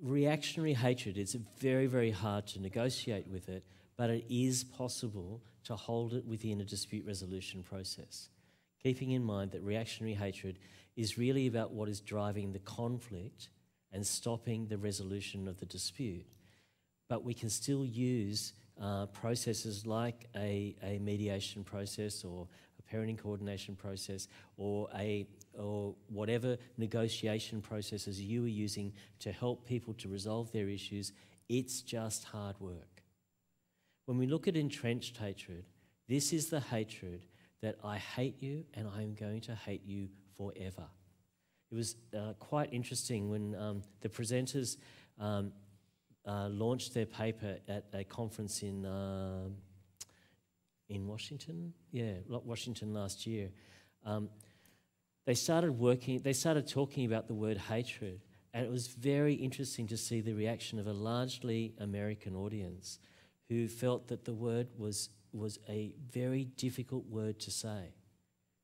reactionary hatred, it's very, very hard to negotiate with it, but it is possible to hold it within a dispute resolution process, keeping in mind that reactionary hatred is really about what is driving the conflict and stopping the resolution of the dispute. But we can still use processes like a mediation process, or a parenting coordination process, or whatever negotiation processes you are using to help people to resolve their issues. It's just hard work. When we look at entrenched hatred, this is the hatred that I hate you and I'm going to hate you forever. It was quite interesting when the presenters launched their paper at a conference in Washington, Washington last year. They started talking about the word hatred, and it was very interesting to see the reaction of a largely American audience who felt that the word was a very difficult word to say,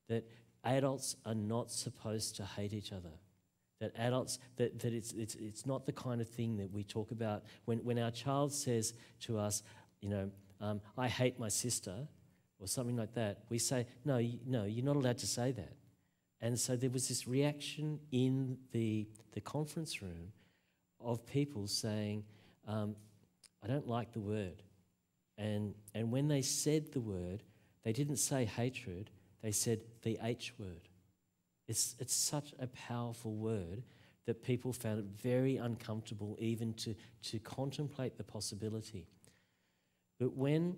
that adults are not supposed to hate each other, that adults, that it's not the kind of thing that we talk about. When our child says to us, I hate my sister, or something like that, we say, no, you're not allowed to say that. And so there was this reaction in the conference room of people saying, I don't like the word. And when they said the word, they didn't say hatred, they said the H word. It's such a powerful word that people found it very uncomfortable even to contemplate the possibility. But when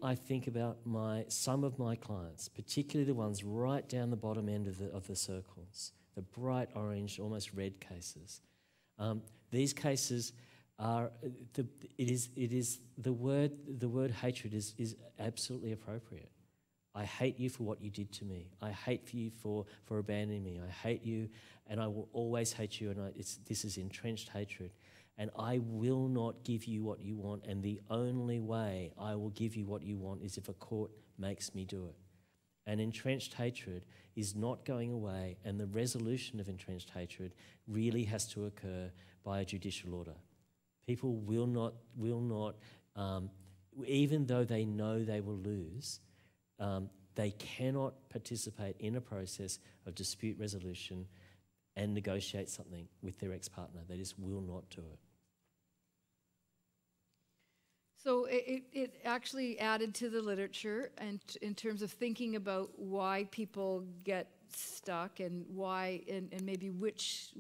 I think about some of my clients, particularly the ones right down the bottom end of the circles, the bright orange, almost red cases, these cases are the word hatred is absolutely appropriate. I hate you for what you did to me. I hate you for abandoning me. I hate you, and I will always hate you. And this is entrenched hatred. And I will not give you what you want. And the only way I will give you what you want is if a court makes me do it. And entrenched hatred is not going away. And the resolution of entrenched hatred really has to occur by a judicial order. People will not, even though they know they will lose, they cannot participate in a process of dispute resolution and negotiate something with their ex-partner. They just will not do it. So it actually added to the literature, and in terms of thinking about why people get stuck and why, and maybe which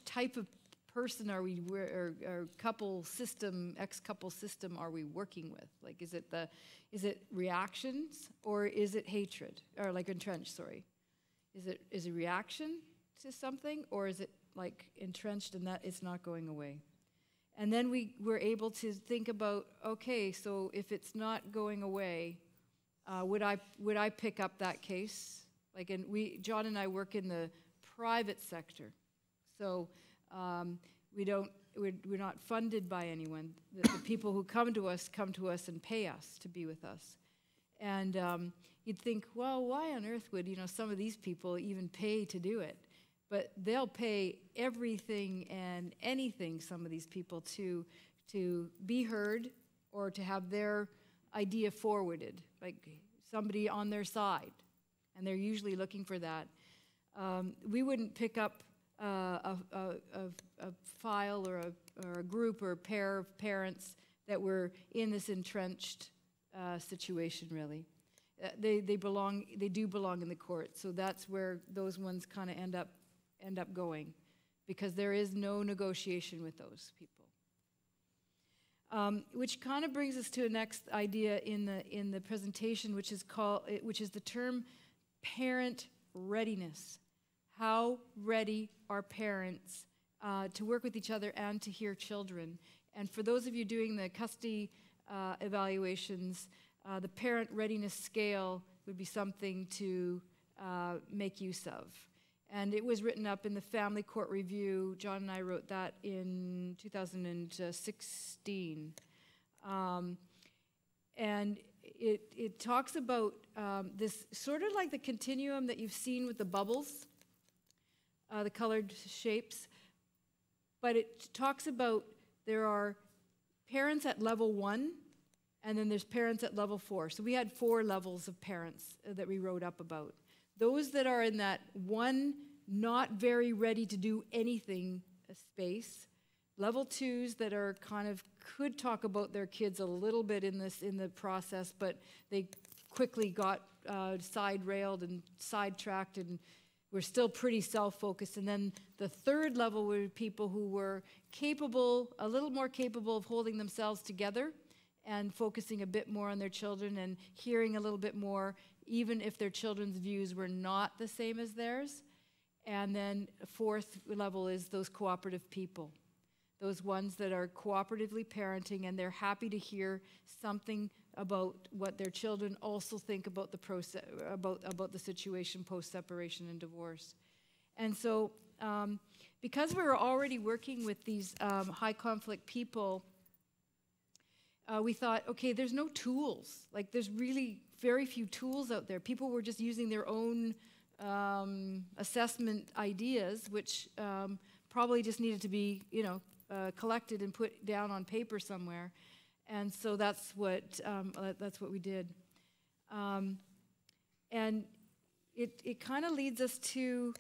type of person are we, or couple system, ex-couple system are we working with? Like, is it reactions or is it hatred, or like entrenched? Sorry, is it reaction to something, or is it like entrenched and that it's not going away? And then we were able to think about, okay, so if it's not going away, would I pick up that case? Like, and John and I work in the private sector, so we're not funded by anyone. The people who come to us and pay us to be with us. And you'd think, well, why on earth would some of these people even pay to do it? But they'll pay everything and anything, some of these people, to be heard or to have their idea forwarded, like somebody on their side. And they're usually looking for that. We wouldn't pick up a file or a group or a pair of parents that were in this entrenched situation, really. They do belong in the court, so that's where those ones kind of end up going, because there is no negotiation with those people. Which kind of brings us to a next idea in the presentation, which is the term parent readiness. How ready are parents to work with each other and to hear children? And for those of you doing the custody evaluations, the parent readiness scale would be something to make use of. And it was written up in the Family Court Review. John and I wrote that in 2016. And it talks about this sort of like the continuum that you've seen with the bubbles, the colored shapes. But it talks about there are parents at level 1, and then there's parents at level 4. So we had 4 levels of parents that we wrote up about. Those that are in that 1, not very ready to do anything space. Level 2s that are kind of could talk about their kids a little bit in the process, but they quickly got side-railed and sidetracked and were still pretty self-focused. And then the 3rd level were people who were capable, a little more capable of holding themselves together and focusing a bit more on their children and hearing a little bit more, even if their children's views were not the same as theirs. And then 4th level is those cooperative people, those ones that are cooperatively parenting, and they're happy to hear something about what their children also think about the process, about the situation post-separation and divorce. And so because we were already working with these high conflict people, we thought, okay, there's no tools. Like, there's really very few tools out there. People were just using their own assessment ideas, which probably just needed to be, collected and put down on paper somewhere. And so that's what we did. And it kind of leads us to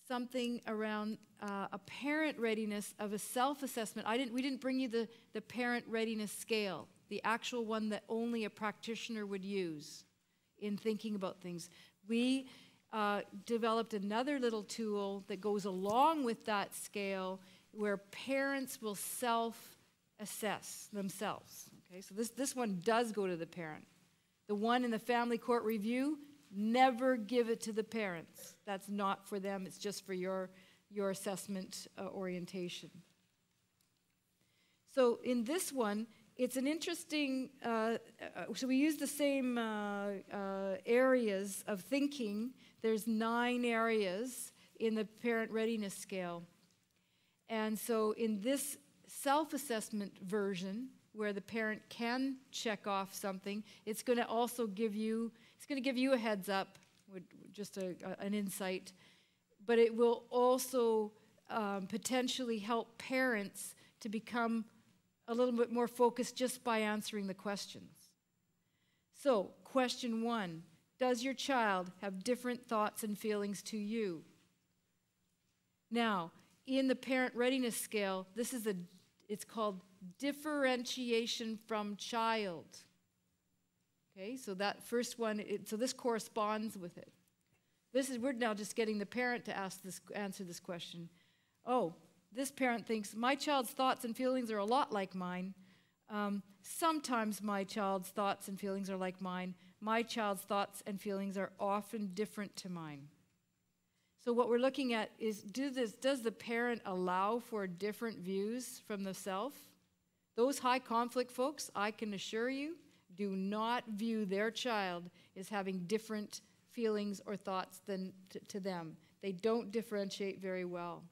something around a parent readiness of a self-assessment. We didn't bring you the parent readiness scale, the actual one that only a practitioner would use in thinking about things. We developed another little tool that goes along with that scale where parents will self-assess themselves. Okay, so this one does go to the parent. The one in the family court review, never give it to the parents. That's not for them. It's just for your assessment orientation. So in this one, it's an interesting, so we use the same areas of thinking. There's 9 areas in the parent readiness scale. And so in this self-assessment version, where the parent can check off something, it's going to also give you, a heads up, just an insight, but it will also potentially help parents to become a little bit more focused just by answering the questions. So, question 1, does your child have different thoughts and feelings to you? Now, in the parent readiness scale, it's called differentiation from child. Okay, so that first one, so this corresponds with it. We're now just getting the parent to answer this question. Oh, this parent thinks, my child's thoughts and feelings are a lot like mine. Sometimes my child's thoughts and feelings are like mine. My child's thoughts and feelings are often different to mine. So what we're looking at is, does the parent allow for different views from the self? Those high conflict folks, I can assure you, do not view their child as having different feelings or thoughts than to them. They don't differentiate very well.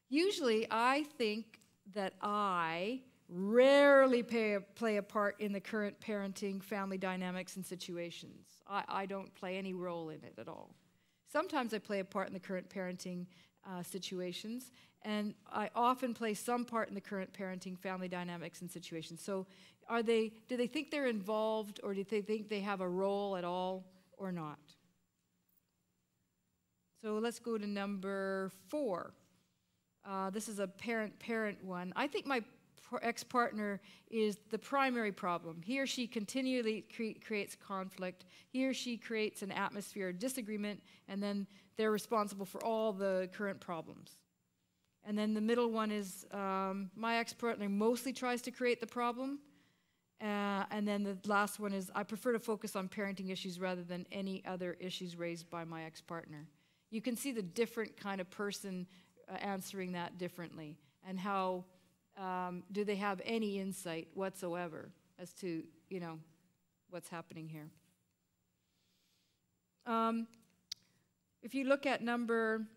Usually, I think that I rarely play a part in the current parenting, family dynamics, and situations. I don't play any role in it at all. Sometimes I play a part in the current parenting situations, and I often play some part in the current parenting, family dynamics, and situations. So do they think they're involved, or do they think they have a role at all, or not? So let's go to number 4. This is a parent-parent one. I think my ex-partner is the primary problem. He or she continually creates conflict. He or she creates an atmosphere of disagreement, and then they're responsible for all the current problems. And then the middle one is my ex-partner mostly tries to create the problem. And then the last one is I prefer to focus on parenting issues rather than any other issues raised by my ex-partner. You can see the different kind of person answering that differently, and how do they have any insight whatsoever as to, what's happening here. If you look at number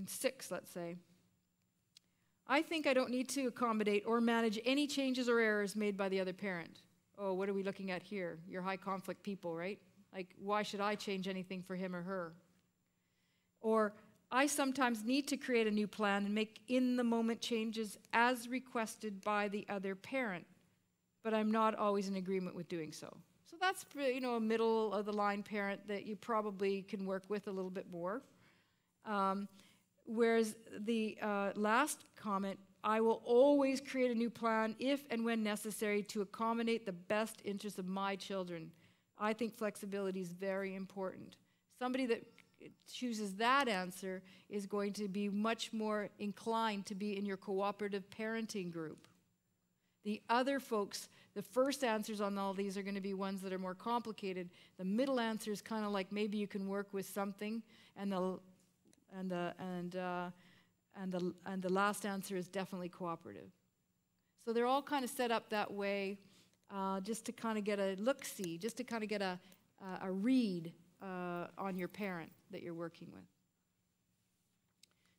6, let's say, I think I don't need to accommodate or manage any changes or errors made by the other parent. Oh, what are we looking at here? You're high conflict people, right? Like, why should I change anything for him or her? Or, I sometimes need to create a new plan and make in-the-moment changes as requested by the other parent, but I'm not always in agreement with doing so. So that's, a middle-of-the-line parent that you probably can work with a little bit more. Whereas the last comment, I will always create a new plan if and when necessary to accommodate the best interests of my children. I think flexibility is very important. Somebody that chooses that answer is going to be much more inclined to be in your cooperative parenting group. The other folks, the first answers on all these are going to be ones that are more complicated. The middle answer is kind of like maybe you can work with something, and the last answer is definitely cooperative. So they're all kind of set up that way, just to kind of get a look-see, just to kind of get a read on your parent that you're working with.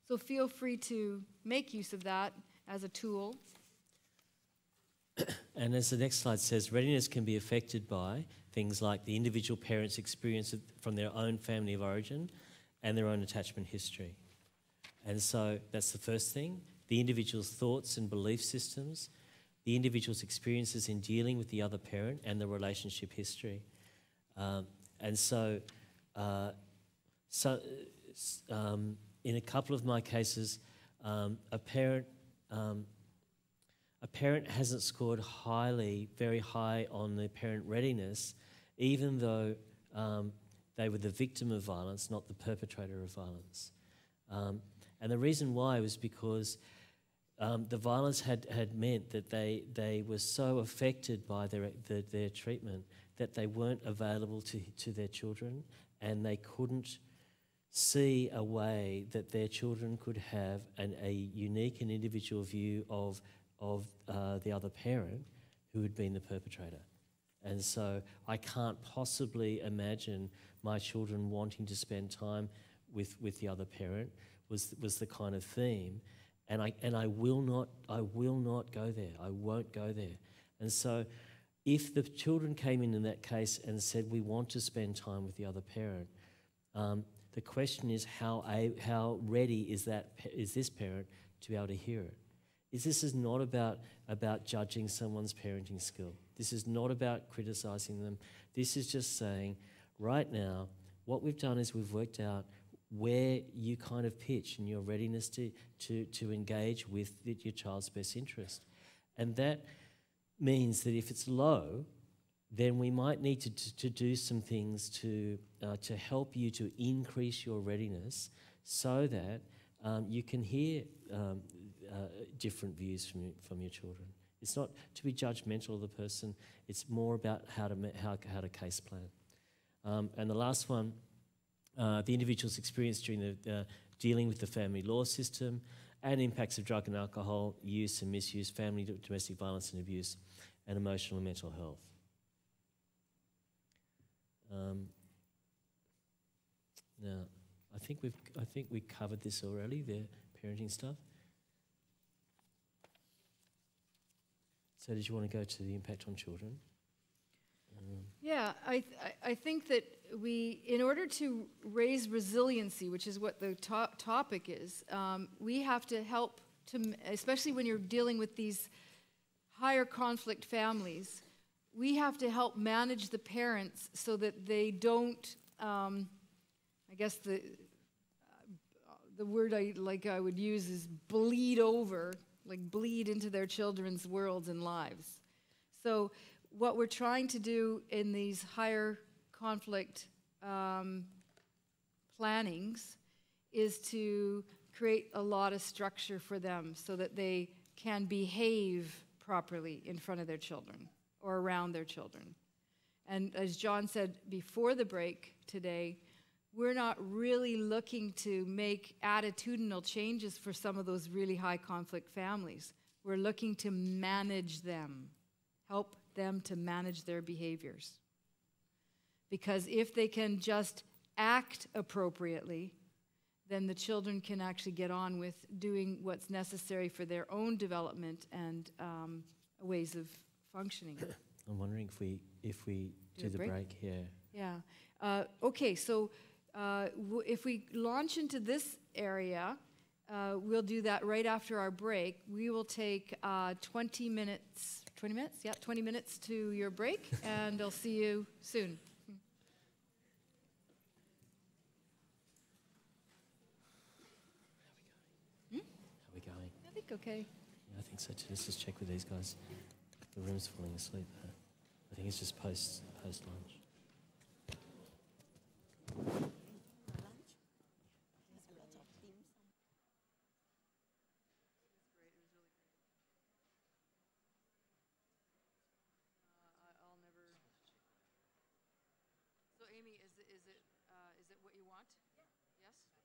So feel free to make use of that as a tool. And as the next slide says, readiness can be affected by things like the individual parent's experience from their own family of origin and their own attachment history. And so that's the first thing, the individual's thoughts and belief systems, the individual's experiences in dealing with the other parent, and the relationship history. And so so, in a couple of my cases, a parent hasn't scored very high on their parent readiness, even though they were the victim of violence, not the perpetrator of violence. And the reason why was because the violence had meant that they were so affected by their treatment that they weren't available to their children, and they couldn't see a way that their children could have a unique and individual view of the other parent who had been the perpetrator. And so I can't possibly imagine my children wanting to spend time with the other parent was the kind of theme. And I will not go there. I won't go there. And so if the children came in that case and said, we want to spend time with the other parent, the question is how ready is this parent to be able to hear it? This is not about judging someone's parenting skill. This is not about criticising them. This is just saying, right now, what we've done is we've worked out where you kind of pitch in your readiness to engage with your child's best interest. And that means that if it's low, then we might need to do some things to help you to increase your readiness so that you can hear different views from your children. It's not to be judgmental of the person. It's more about how to case plan. And the last one, the individual's experience during the dealing with the family law system and impacts of drug and alcohol use and misuse, family domestic violence and abuse, and emotional and mental health. Now, I think we covered this already, the parenting stuff. So did you want to go to the impact on children? Yeah, I think that in order to raise resiliency, which is what the topic is, we have to help especially when you're dealing with these higher conflict families, we have to help manage the parents so that they don't, I guess the word I would use is bleed over, like bleed into their children's worlds and lives. So what we're trying to do in these higher conflict plannings is to create a lot of structure for them so that they can behave properly in front of their children or around their children. And as John said before the break today, we're not really looking to make attitudinal changes for some of those really high conflict families. We're looking to manage them, help them to manage their behaviors. Because if they can just act appropriately, then the children can actually get on with doing what's necessary for their own development and ways of functioning. I'm wondering if we do the break here. Yeah. Okay, so if we launch into this area, we'll do that right after our break. We will take 20 minutes. 20 minutes? Yeah, 20 minutes to your break, and I'll see you soon. How are we going? I think okay. Yeah, I think so too. Let's just check with these guys. The room's falling asleep. I think it's just post lunch. So Amy, is it what you want? Yeah. Yes? Yeah? Yeah.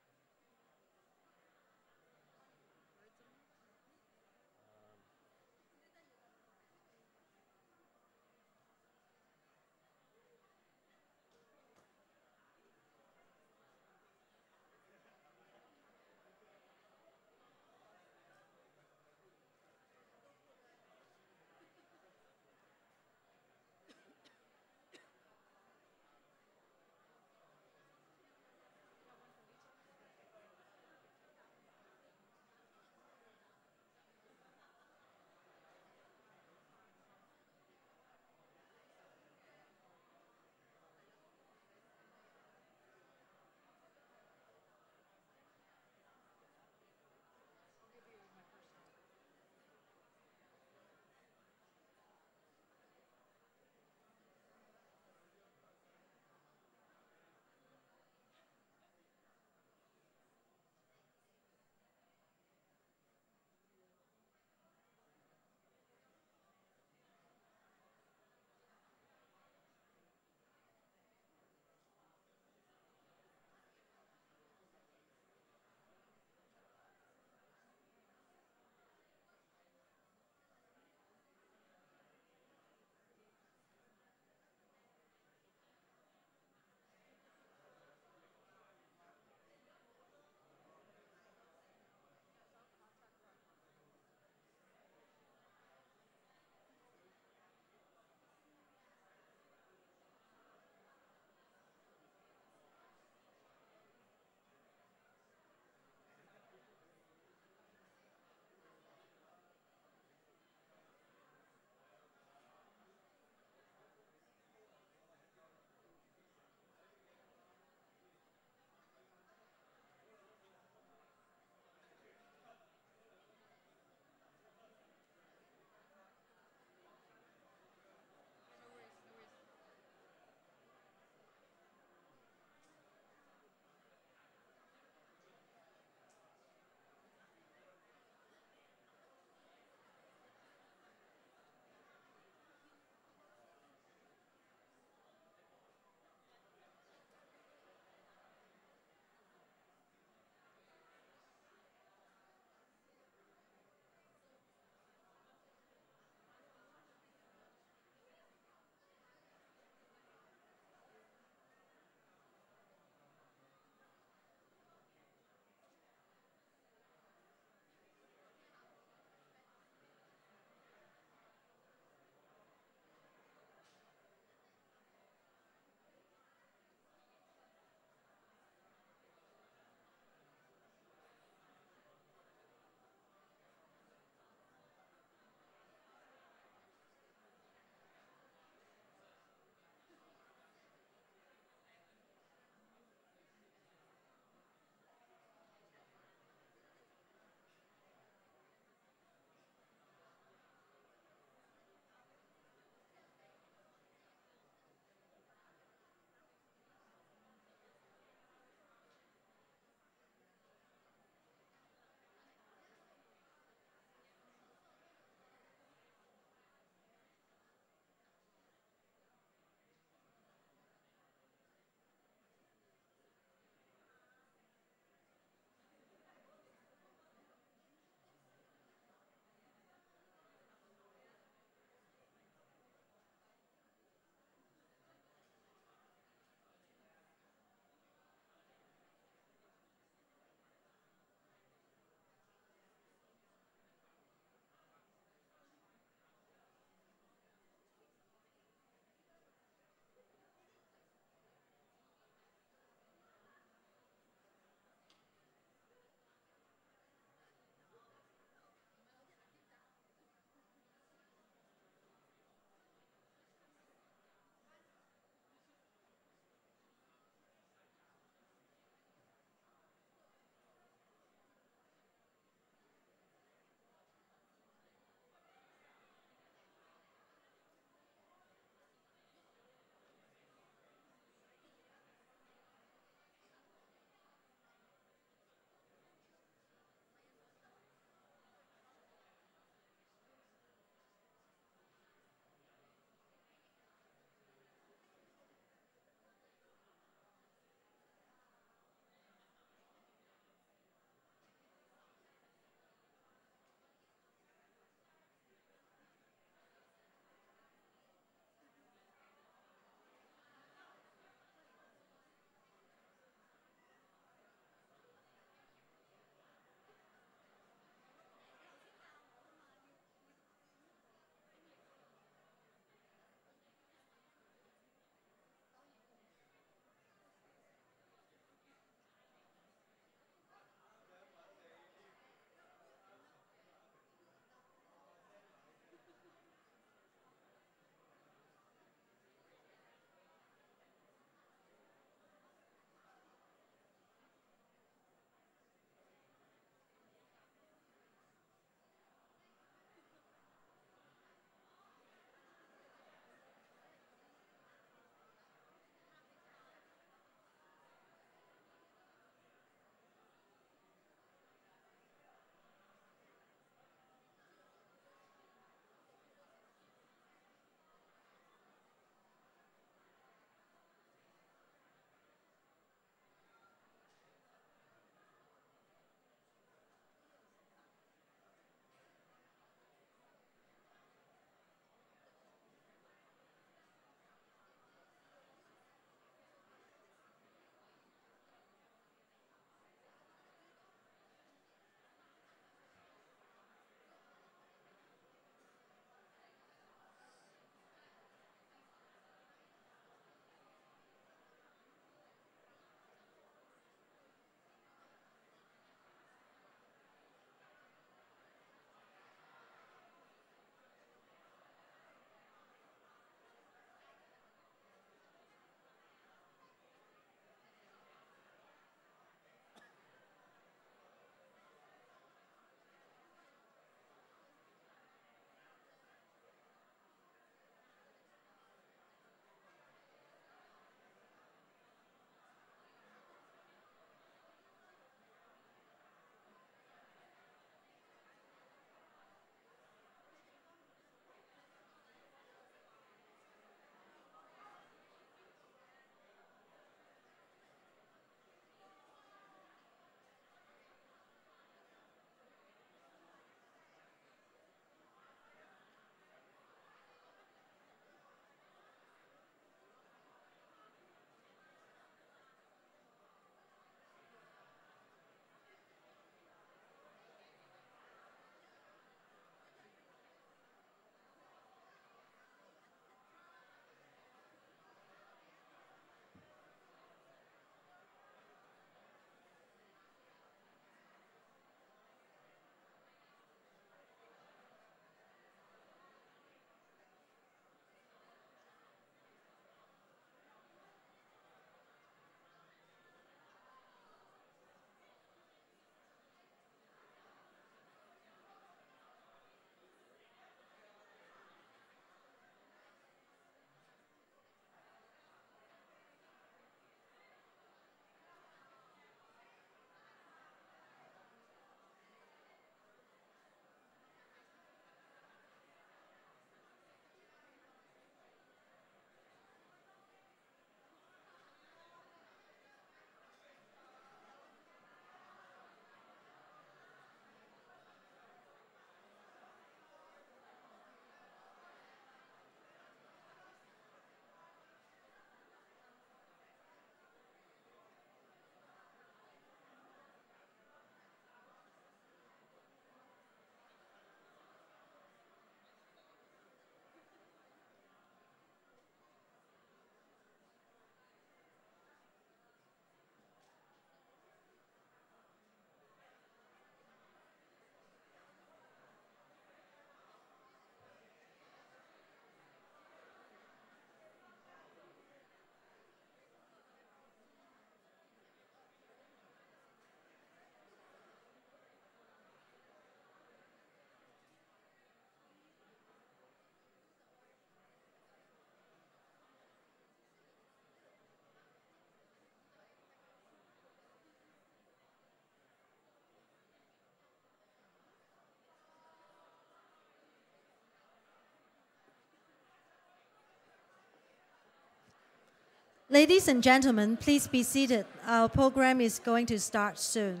Ladies and gentlemen, please be seated. Our program is going to start soon.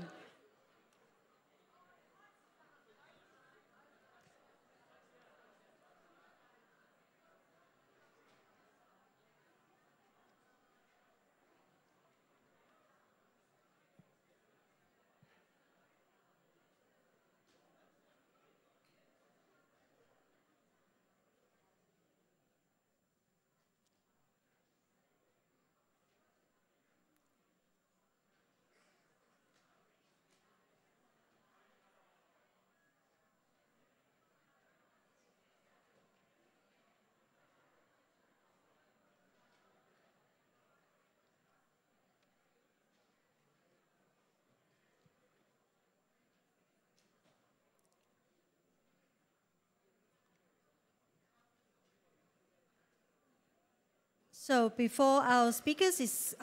So before our speakers is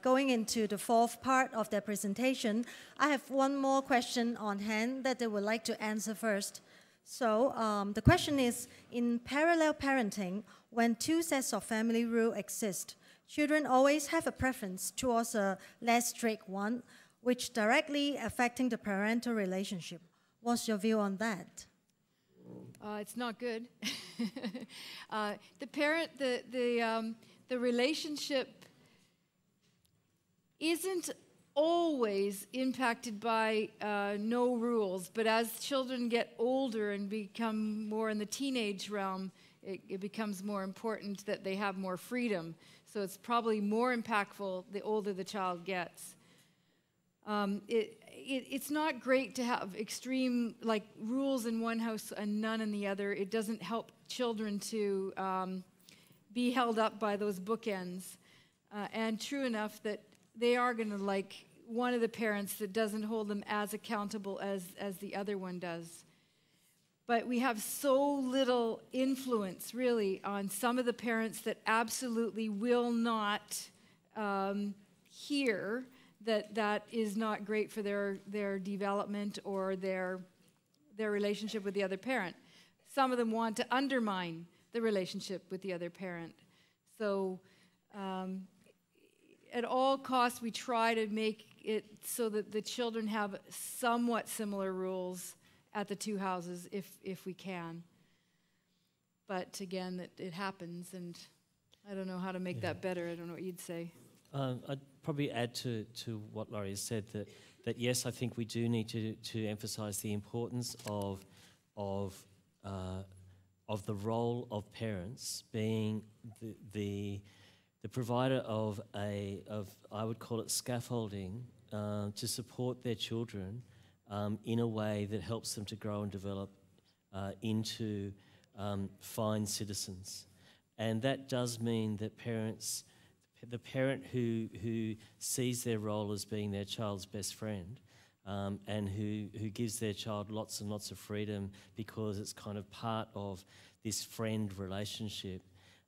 going into the fourth part of their presentation, I have one more question on hand that they would like to answer first. So the question is, in parallel parenting, when two sets of family rule exist, children always have a preference towards a less strict one, which directly affecting the parental relationship. What's your view on that? It's not good. The relationship isn't always impacted by no rules, but as children get older and become more in the teenage realm, it becomes more important that they have more freedom. So it's probably more impactful the older the child gets. It's not great to have extreme like rules in one house and none in the other. It doesn't help children to be held up by those bookends. And true enough that they are going to like one of the parents that doesn't hold them as accountable as the other one does. But we have so little influence really on some of the parents that absolutely will not hear that is not great for their development or their relationship with the other parent. Some of them want to undermine the relationship with the other parent. So at all costs, we try to make it so that the children have somewhat similar rules at the two houses if we can. But again, it happens, and I don't know how to make that better. I don't know what you'd say. I'd probably add to what Laurie has said that yes, I think we do need to emphasise the importance of the role of parents being the provider of I would call it scaffolding to support their children in a way that helps them to grow and develop into fine citizens, and that does mean that the parent who sees their role as being their child's best friend and who gives their child lots and lots of freedom because it's kind of part of this friend relationship,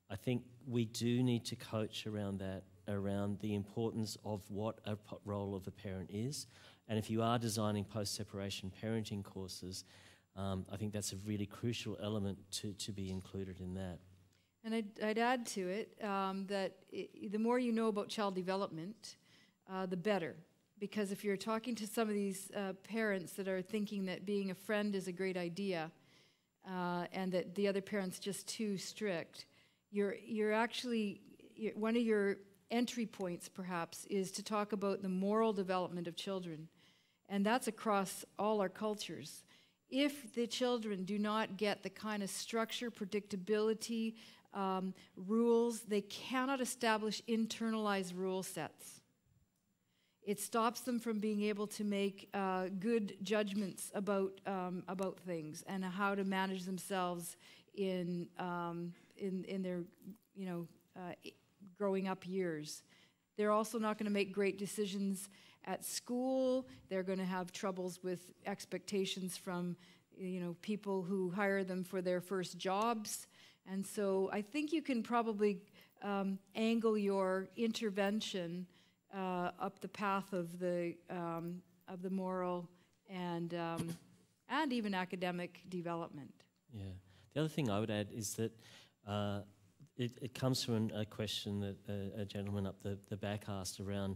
I think we do need to coach around that, around the importance of what a role of a parent is. And if you are designing post-separation parenting courses, I think that's a really crucial element to be included in that. And I'd add to it that the more you know about child development, the better. Because if you're talking to some of these parents that are thinking that being a friend is a great idea and that the other parent's just too strict, you're actually, one of your entry points perhaps is to talk about the moral development of children. And that's across all our cultures. If the children do not get the kind of structure, predictability, rules, they cannot establish internalized rule sets. It stops them from being able to make good judgments about things and how to manage themselves in their growing up years. They're also not going to make great decisions at school. They're going to have troubles with expectations from people who hire them for their first jobs. And so I think you can probably angle your intervention up the path of the moral and even academic development. Yeah. The other thing I would add is that it comes from a question that a gentleman up the back asked around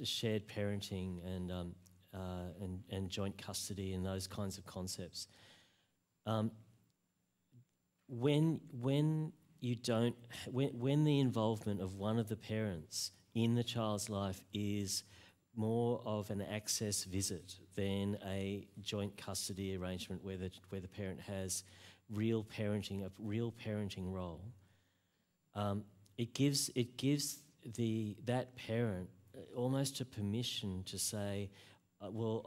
shared parenting and joint custody and those kinds of concepts. When the involvement of one of the parents in the child's life is more of an access visit than a joint custody arrangement where the parent has a real parenting role, it gives that parent almost a permission to say, well,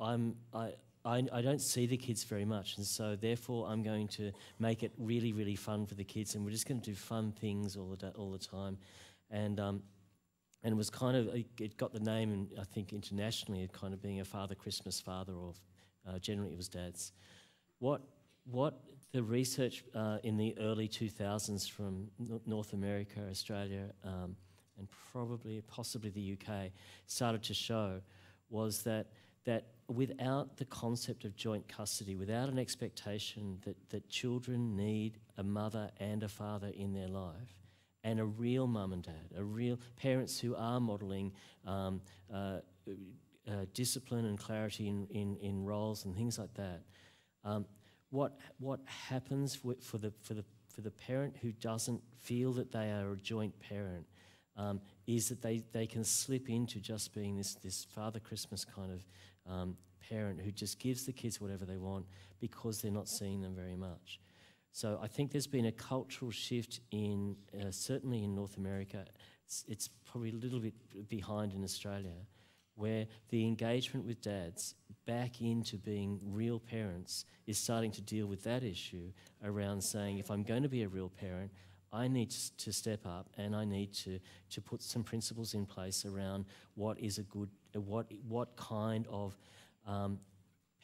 I don't see the kids very much, and so therefore I'm going to make it really, really fun for the kids, and we're just going to do fun things all the time, and it was kind of, it got the name, and I think internationally, it kind of being a Father Christmas father, or generally it was dads. What the research in the early 2000s from North America, Australia, and possibly the UK started to show was that without the concept of joint custody, without an expectation that children need a mother and a father in their life, and a real mum and dad, a real parents who are modelling discipline and clarity in roles and things like that, what happens for the parent who doesn't feel that they are a joint parent is that they can slip into just being this Father Christmas kind of parent who just gives the kids whatever they want because they're not seeing them very much. So I think there's been a cultural shift certainly in North America. It's probably a little bit behind in Australia, where the engagement with dads back into being real parents is starting to deal with that issue around saying, if I'm going to be a real parent, I need to step up and I need to put some principles in place around what is a good, what kind of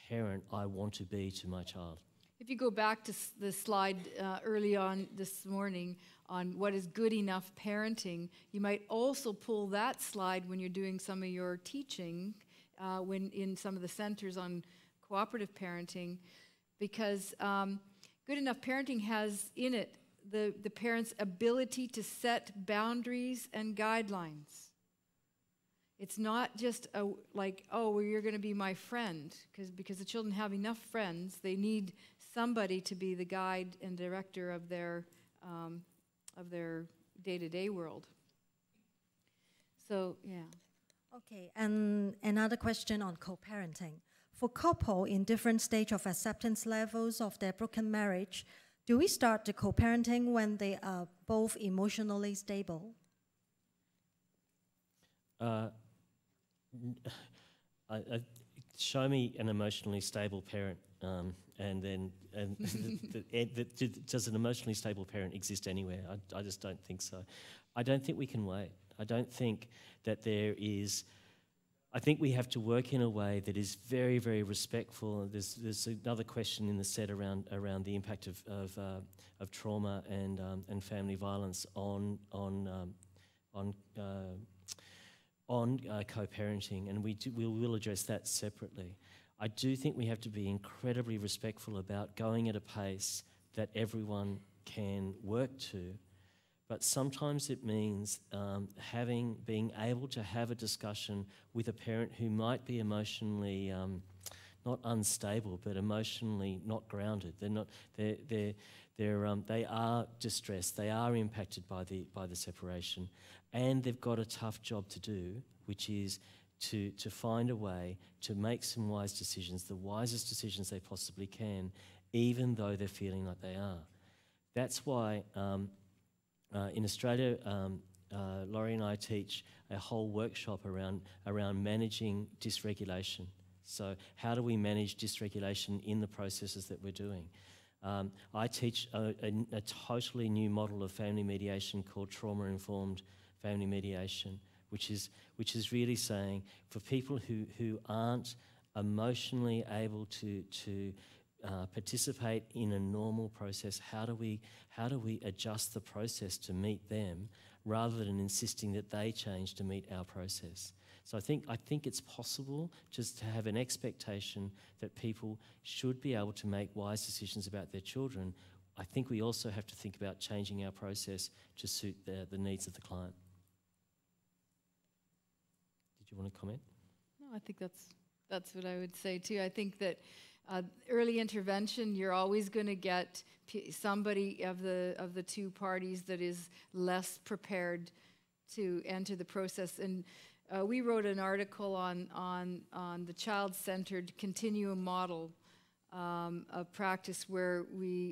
parent I want to be to my child. If you go back to the slide early on this morning on what is good enough parenting, you might also pull that slide when you're doing some of your teaching when in some of the centers on cooperative parenting, because good enough parenting has in it the parent's ability to set boundaries and guidelines. It's not just like, oh, well, you're going to be my friend, because the children have enough friends. They need somebody to be the guide and director of their day-to-day world. So, yeah. Okay, and another question on co-parenting. For couple in different stage of acceptance levels of their broken marriage, do we start the co-parenting when they are both emotionally stable? Show me an emotionally stable parent, does an emotionally stable parent exist anywhere? I just don't think so. I don't think we can wait. I don't think that there is. I think we have to work in a way that is very, very respectful. There's another question in the set around the impact of trauma and family violence on co-parenting, and we will address that separately. I do think we have to be incredibly respectful about going at a pace that everyone can work to, but sometimes it means being able to have a discussion with a parent who might be emotionally not unstable, but emotionally not grounded. They are distressed. They are impacted by the separation, and they've got a tough job to do, which is to find a way to make some wise decisions, the wisest decisions they possibly can, even though they're feeling like they are. That's why in Australia, Laurie and I teach a whole workshop around managing dysregulation. So how do we manage dysregulation in the processes that we're doing? I teach a totally new model of family mediation called trauma-informed family mediation, which is really saying for people who aren't emotionally able to participate in a normal process, how do we adjust the process to meet them rather than insisting that they change to meet our process? So I think it's possible just to have an expectation that people should be able to make wise decisions about their children I think we also have to think about changing our process to suit the needs of the client. Did you want to comment? No, I think that's what I would say too. I think that early intervention, you're always going to get somebody of the two parties that is less prepared to enter the process. And we wrote an article on the child-centered continuum model of practice, where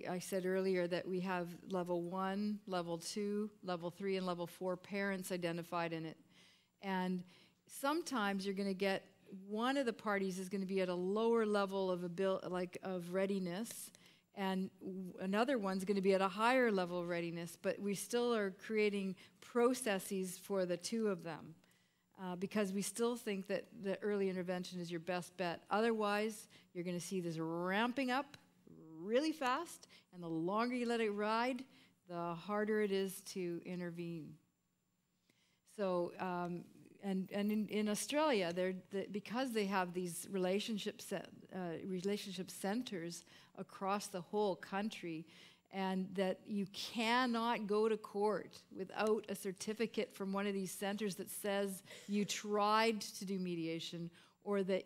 I said earlier that we have level 1, level 2, level 3, and level 4 parents identified in it. And sometimes you're going to get one of the parties is going to be at a lower level of readiness, and another one's going to be at a higher level of readiness, but we still are creating processes for the two of them because we still think that the early intervention is your best bet. Otherwise, you're going to see this ramping up really fast, and the longer you let it ride, the harder it is to intervene. So, and in Australia, because they have these relationship centers across the whole country, and that you cannot go to court without a certificate from one of these centers that says you tried to do mediation, or that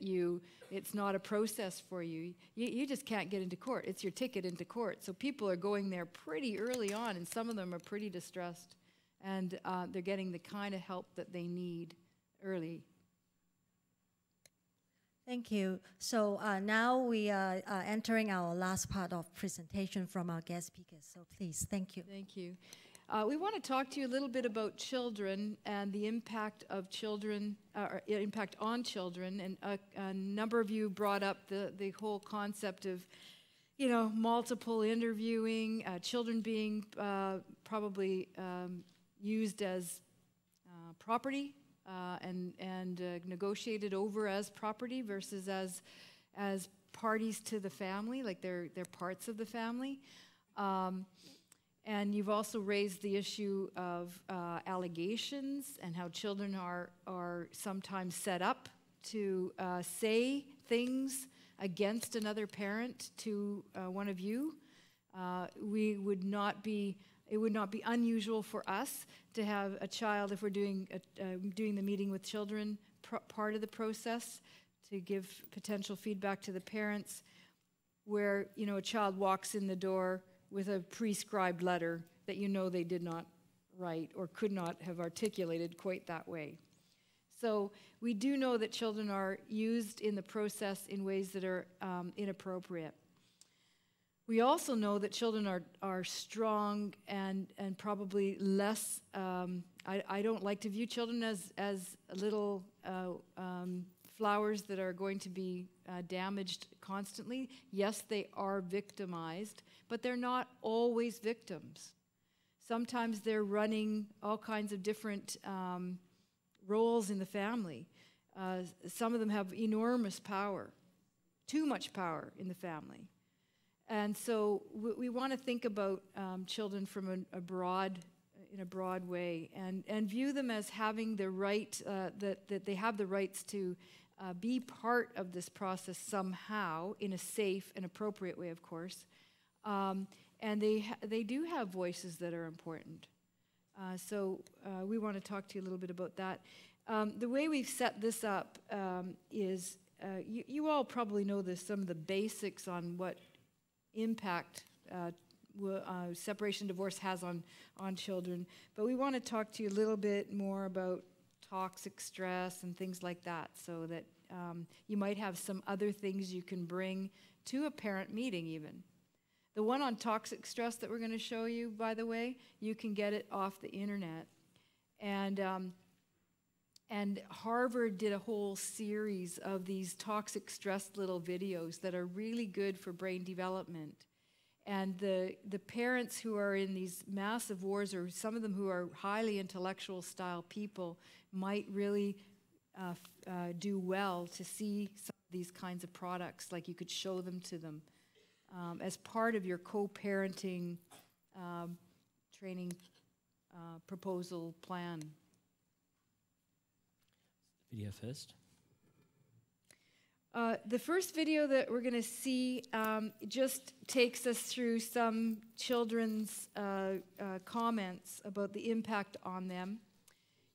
it's not a process for you. You just can't get into court. It's your ticket into court. So people are going there pretty early on, and some of them are pretty distressed, and they're getting the kind of help that they need early. Thank you. So now we are entering our last part of presentation from our guest speakers. So please, thank you. Thank you. We want to talk to you a little bit about children and the impact of children, impact on children. And a number of you brought up the whole concept of, multiple interviewing, children being probably used as property. And negotiated over as property versus as parties to the family, like they're parts of the family. And you've also raised the issue of allegations and how children are sometimes set up to say things against another parent to one of you. It would not be unusual for us to have a child, if we're doing the meeting with children, part of the process, to give potential feedback to the parents, where a child walks in the door with a prescribed letter that they did not write or could not have articulated quite that way. So we do know that children are used in the process in ways that are inappropriate. We also know that children are strong and probably less, I don't like to view children as little flowers that are going to be damaged constantly. Yes, they are victimized, but they're not always victims. Sometimes they're running all kinds of different roles in the family. Some of them have enormous power, too much power in the family. And so we want to think about children from in a broad way, and view them as having the right, that they have the rights to be part of this process somehow, in a safe and appropriate way, of course. And they do have voices that are important. So we want to talk to you a little bit about that. The way we've set this up is, you all probably know some of the basics on what impact separation divorce has on children, but we want to talk to you a little bit more about toxic stress and things like that, so that you might have some other things you can bring to a parent meeting even. The one on toxic stress that we're going to show you, by the way, you can get it off the internet. And Harvard did a whole series of these toxic stress little videos that are really good for brain development. And the parents who are in these massive wars, or some of them who are highly intellectual style people, might really do well to see some of these kinds of products. Like, you could show them to them as part of your co-parenting training proposal plan. Video first. The first video that we're going to see just takes us through some children's comments about the impact on them.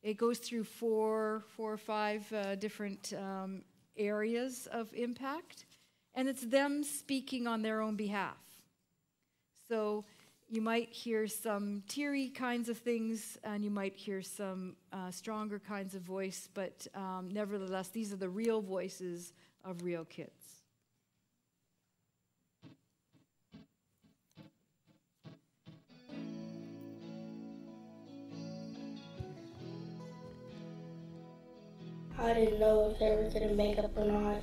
It goes through four or five different areas of impact, and it's them speaking on their own behalf. So you might hear some teary kinds of things, and you might hear some stronger kinds of voice, but nevertheless, these are the real voices of real kids. I didn't know if they were going to make up or not.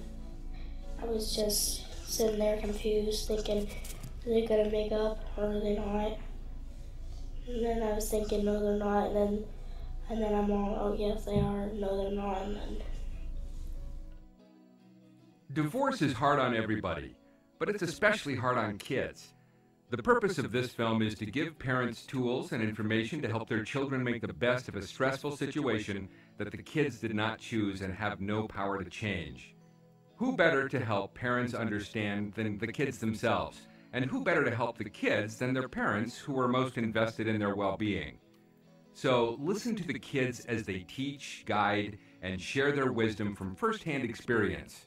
I was just sitting there confused, thinking, are they going to make up or are they not? And then I was thinking, no, they're not. And then I'm all, oh, yes, they are. No, they're not. And then Divorce is hard on everybody, but it's especially hard on kids. The purpose of this film is to give parents tools and information to help their children make the best of a stressful situation that the kids did not choose and have no power to change. Who better to help parents understand than the kids themselves? And who better to help the kids than their parents who are most invested in their well-being? So listen to the kids as they teach, guide, and share their wisdom from firsthand experience.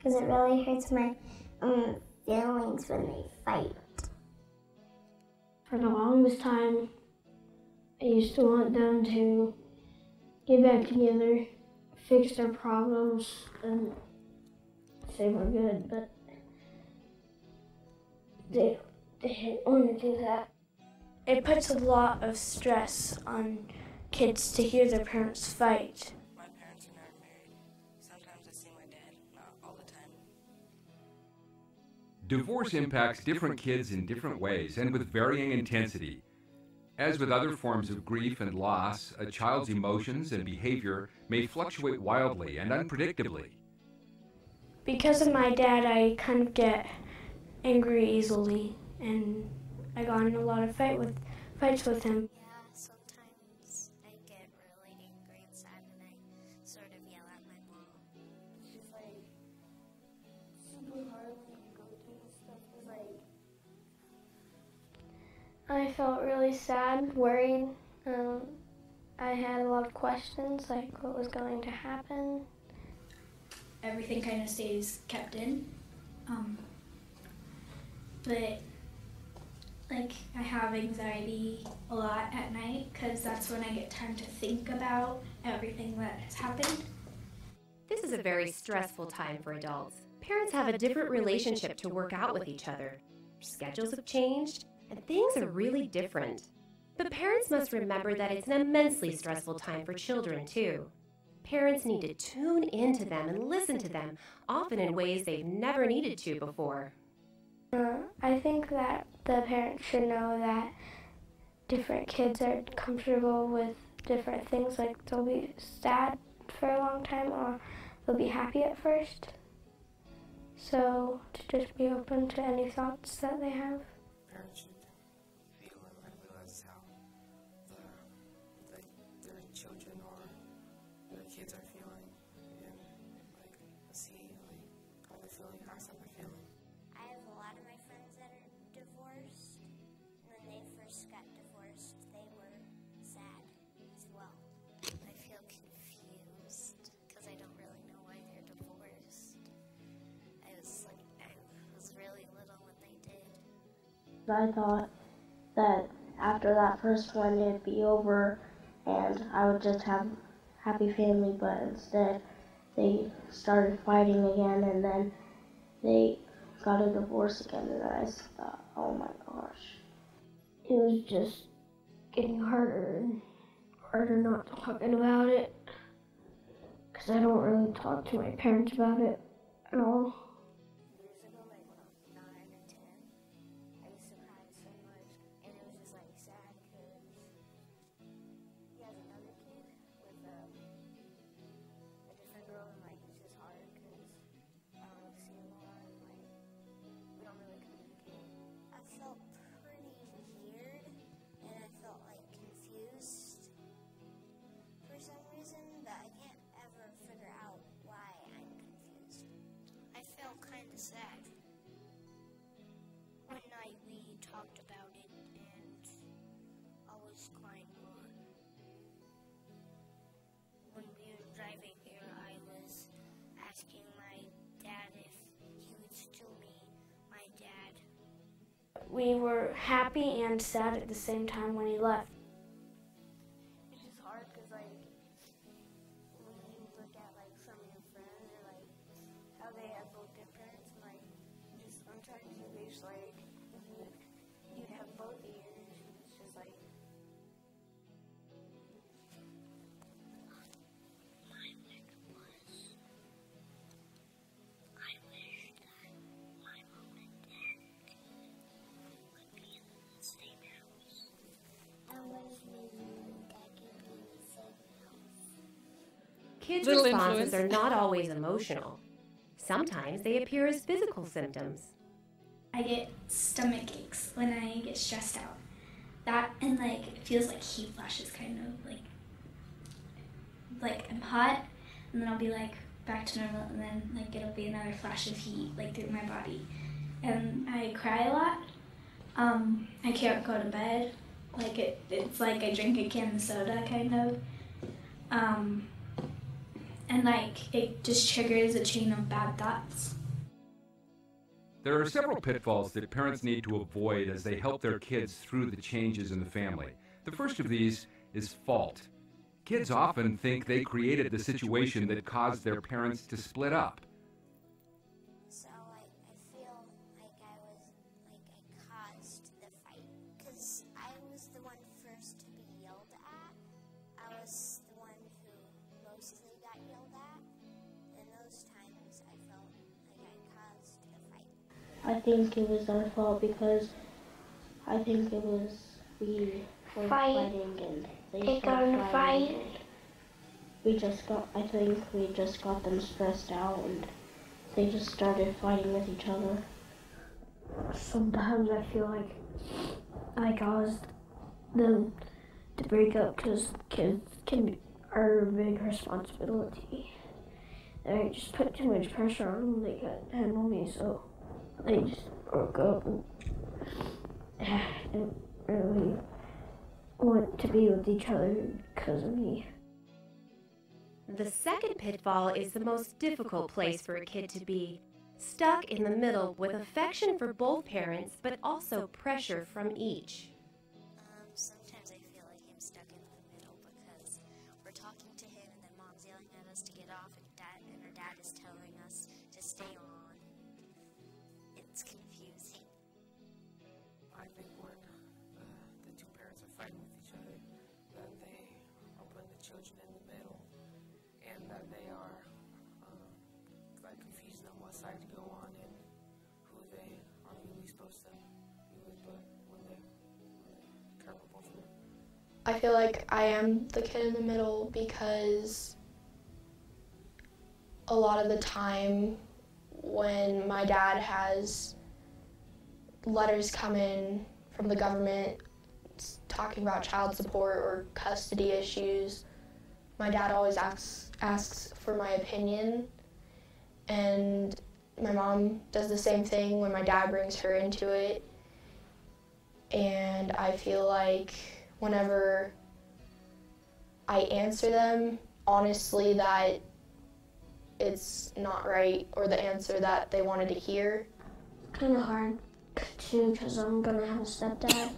Because it really hurts my feelings when they fight. for the longest time, I used to want them to get back together, fix their problems, and say we're good, but they didn't want to do that. It puts a lot of stress on kids to hear their parents fight. My parents are never married. Sometimes I see my dad, not all the time. Divorce impacts different kids in different ways and with varying intensity. As with other forms of grief and loss, a child's emotions and behavior may fluctuate wildly and unpredictably. Because of my dad, I kind of get angry easily, and I got in a lot of fights with him. Yeah, sometimes I get really angry and sad and I sort of yell at my mom. She's like super hard when you go through stuff. I felt really sad, worried. I had a lot of questions, like what was going to happen. Everything kind of stays kept in. But like I have anxiety a lot at night because that's when I get time to think about everything that has happened. This is a very stressful time for adults. Parents have a different relationship to work out with each other. Schedules have changed, and things are really different. But parents must remember that it's an immensely stressful time for children, too. Parents need to tune into them and listen to them, often in ways they've never needed to before. I think that the parents should know that different kids are comfortable with different things, like they'll be sad for a long time or they'll be happy at first. So to just be open to any thoughts that they have. Parents should feel and realize how their children or their kids are feeling, and see how they're feeling, how some are feeling. I have a lot of my friends that are divorced. When they first got divorced, they were sad as well. I feel confused because I don't really know why they're divorced. I was really little when they did. I thought that after that first one it'd be over and I would just have a happy family, but instead they started fighting again and then they got a divorce again, and I thought, oh my gosh. It was just getting harder and harder not talking about it, because I don't really talk to my parents about it at all. Years ago, like when I was 9 or 10, I used to cry so much, and it was just like sad because he has another kid with a different girl, and like it's just hard because I don't really see him a lot. felt pretty weird, and I felt like confused for some reason, but I can't ever figure out why I'm confused. I felt kind of sad. One night we talked about it, and I was crying a lot. When we were driving here, I was asking my dad if he would still be my dad. We were happy and sad at the same time when he left. It's just hard because, like, when you look at, like, some of your friends or, like, how they have both their parents, and, like, just sometimes you wish, like, you have both of yours. It's just, like, Kids' Little responses influence. are not always emotional. Sometimes they appear as physical symptoms. I get stomach aches when I get stressed out. That and like it feels like heat flashes, kind of like I'm hot, and then I'll be like back to normal, and then like it'll be another flash of heat like through my body, and I cry a lot. I can't go to bed. Like it's like I drink a can of soda, kind of. And like it just triggers a chain of bad thoughts. There are several pitfalls that parents need to avoid as they help their kids through the changes in the family. The first of these is fault. Kids often think they created the situation that caused their parents to split up. So I feel like I caused the fight because I was the one first to be yelled at. I was the one who mostly got yelled at. And those times I felt like I caused the fight. I think it was our fault because I think it was we were fighting and they got in a fight. I think we just got them stressed out and they just started fighting with each other. Sometimes I feel like I caused them to break up because kids are a big responsibility. And I just put too much pressure on them, they couldn't handle me, so they just broke up and didn't really want to be with each other because of me. The second pitfall is the most difficult place for a kid to be, stuck in the middle with affection for both parents, but also pressure from each. Sometimes I feel like I'm stuck in the middle because we're talking to him and then mom's yelling at us to get off and our dad is telling us to stay on. It's confusing. I think when the two parents are fighting with each other, that they are putting the children in the middle, and that they are like confusing on what side to go on and who they are really supposed to be with, but when they care about both of them. I feel like I am the kid in the middle because a lot of the time when my dad has letters come in from the government talking about child support or custody issues, my dad always asks for my opinion, and my mom does the same thing when my dad brings her into it. And I feel like whenever I answer them honestly that it's not right or the answer that they wanted to hear. Kind of hard too because I'm gonna have a stepdad,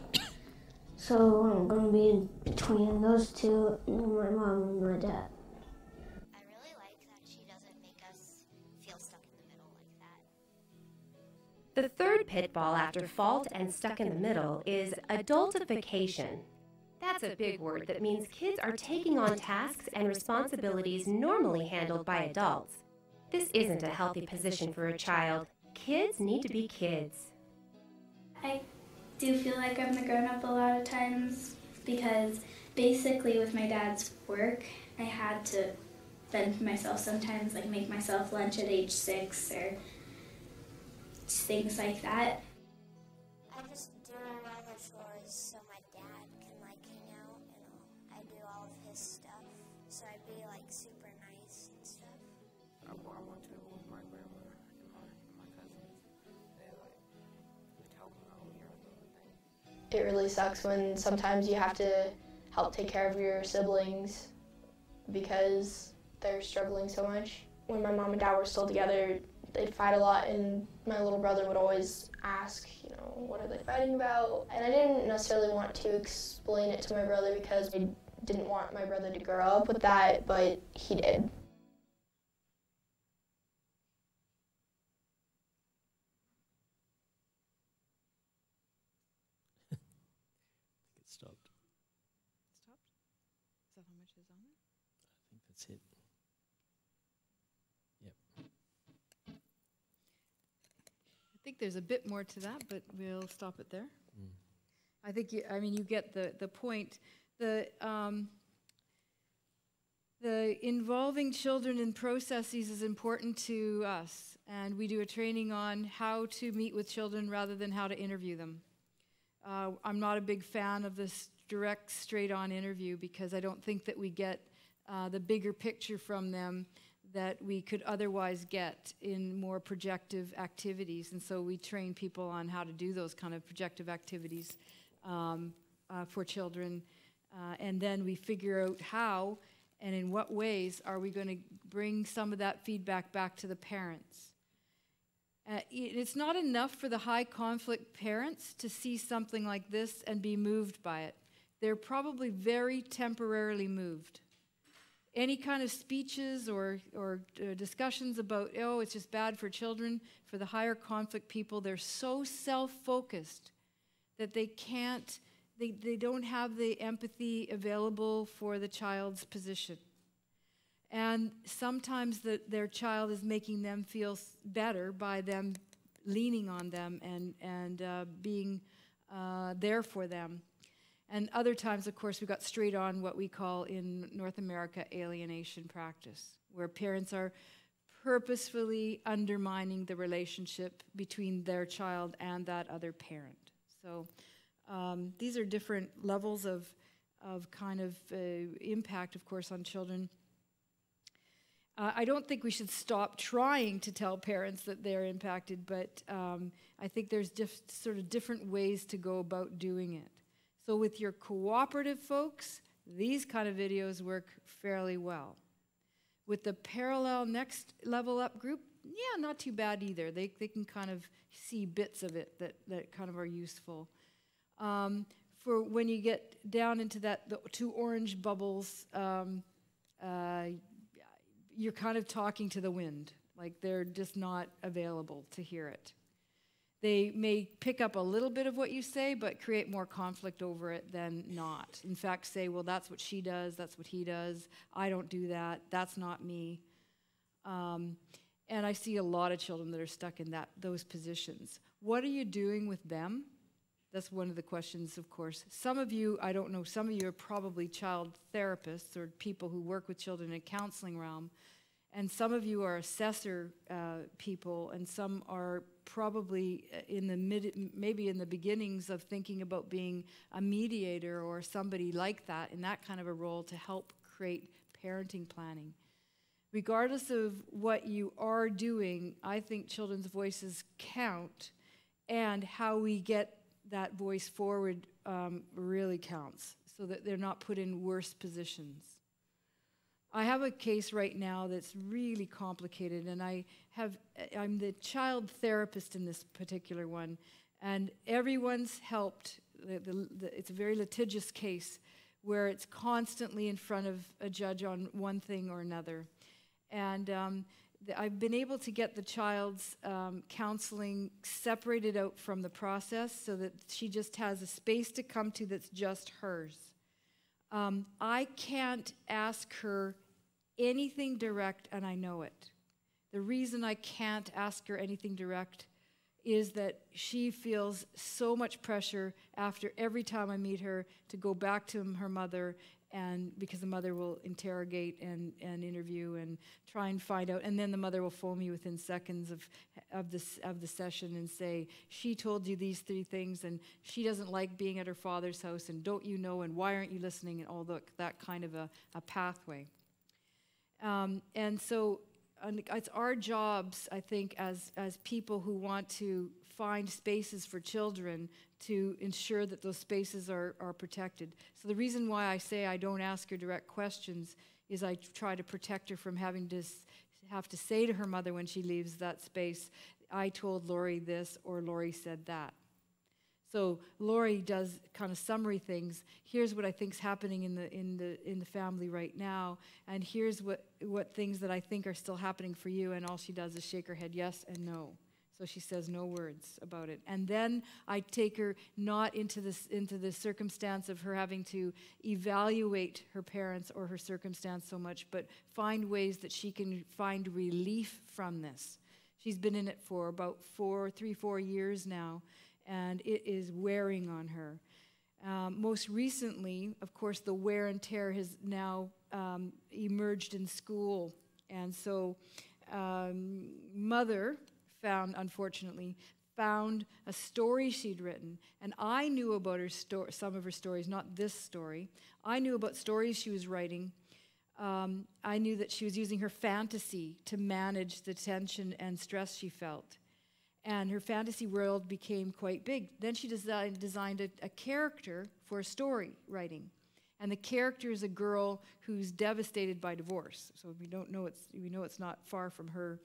so I'm gonna be in between those two, my mom and my dad. I really like that she doesn't make us feel stuck in the middle like that. The third pitfall after fault and stuck in the middle is adultification. That's a big word that means kids are taking on tasks and responsibilities normally handled by adults. This isn't a healthy position for a child. Kids need to be kids. I do feel like I'm the grown-up a lot of times because basically with my dad's work, I had to fend for myself sometimes, like make myself lunch at age 6 or things like that. I just so my dad can like hang out and I do all of his stuff. So I'd be like super nice and stuff. I went to with my grandma and my cousins. They like would help me out here and everything. It really sucks when sometimes you have to help take care of your siblings because they're struggling so much. When my mom and dad were still together, they'd fight a lot, and my little brother would always ask, you know, what are they fighting about? And I didn't necessarily want to explain it to my brother because I didn't want my brother to grow up with that, but he did. It stopped. Stopped? Is that how much is on it? I think that's it. Yep. I think there's a bit more to that, but we'll stop it there. Mm. I think you get the point. The involving children in processes is important to us, and we do a training on how to meet with children rather than how to interview them. I'm not a big fan of this direct, straight-on interview because I don't think that we get the bigger picture from them that we could otherwise get in more projective activities. And so we train people on how to do those kind of projective activities for children. And then we figure out how and in what ways are we going to bring some of that feedback back to the parents. It's not enough for the high conflict parents to see something like this and be moved by it. They're probably very temporarily moved. Any kind of speeches or discussions about, oh, it's just bad for children, for the higher conflict people, they're so self-focused that they can't, they don't have the empathy available for the child's position. And sometimes their child is making them feel better by them leaning on them and being there for them. And other times, of course, we got straight on what we call in North America alienation practice, where parents are purposefully undermining the relationship between their child and that other parent. So these are different levels of kind of impact, of course, on children. I don't think we should stop trying to tell parents that they're impacted, but I think there's sort of different ways to go about doing it. So with your cooperative folks, these kind of videos work fairly well. With the parallel next level up group, yeah, not too bad either. They can kind of see bits of it that kind of are useful. For when you get down into the two orange bubbles, you're kind of talking to the wind. Like they're just not available to hear it. They may pick up a little bit of what you say, but create more conflict over it than not. In fact, say, well, that's what she does, that's what he does, I don't do that, that's not me. And I see a lot of children that are stuck in those positions. What are you doing with them? That's one of the questions, of course. Some of you, I don't know, some of you are probably child therapists or people who work with children in a counseling realm. And some of you are assessor people, and some are probably maybe in the beginnings of thinking about being a mediator or somebody like that in that kind of a role to help create parenting planning. Regardless of what you are doing, I think children's voices count, and how we get that voice forward really counts, so that they're not put in worse positions. I have a case right now that's really complicated, and I'm the child therapist in this particular one, and everyone's helped. It's a very litigious case where it's constantly in front of a judge on one thing or another. And I've been able to get the child's counseling separated out from the process so that she just has a space to come to that's just hers. I can't ask her anything direct, and I know it. The reason I can't ask her anything direct is that she feels so much pressure after every time I meet her to go back to her mother, and because the mother will interrogate and interview and try and find out, and then the mother will phone me within seconds of the session and say, she told you these 3 things, and she doesn't like being at her father's house, and don't you know, and why aren't you listening, and all that kind of a pathway. And so it's our jobs, I think, as people who want to find spaces for children to ensure that those spaces are protected. So the reason why I say I don't ask her direct questions is I try to protect her from having to have to say to her mother when she leaves that space, I told Lori this, or Lori said that. So Lori does kind of summary things. Here's what I think's happening in the family right now, and here's what things that I think are still happening for you. And all she does is shake her head yes and no. So she says no words about it. And then I take her not into the circumstance of her having to evaluate her parents or her circumstance so much, but find ways that she can find relief from this. She's been in it for about 4 years now, and it is wearing on her. Most recently, of course, the wear and tear has now emerged in school. And so mother unfortunately found a story she'd written. And I knew about her some of her stories, not this story. I knew about stories she was writing. I knew that she was using her fantasy to manage the tension and stress she felt. And her fantasy world became quite big. Then she designed a character for a story writing. And the character is a girl who's devastated by divorce. So we know it's not far from her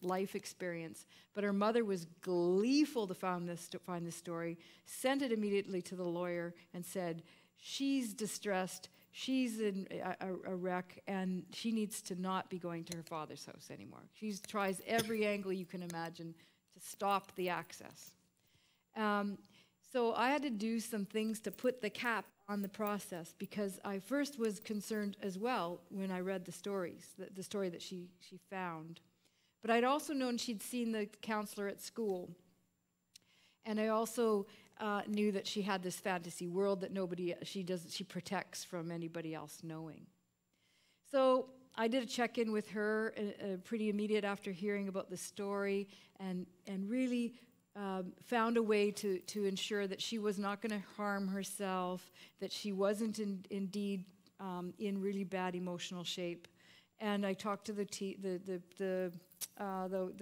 life experience. But her mother was gleeful to find this story, sent it immediately to the lawyer and said, she's distressed, she's in a wreck, and she needs to not be going to her father's house anymore. She tries every angle you can imagine to stop the access. So I had to do some things to put the cap on the process, because I first was concerned as well when I read the stories, the story that she found. But I'd also known she'd seen the counselor at school. And I also knew that she had this fantasy world that she protects from anybody else knowing. So I did a check-in with her pretty immediate after hearing about the story, and really found a way to ensure that she was not going to harm herself, that she wasn't indeed in really bad emotional shape. And I talked to the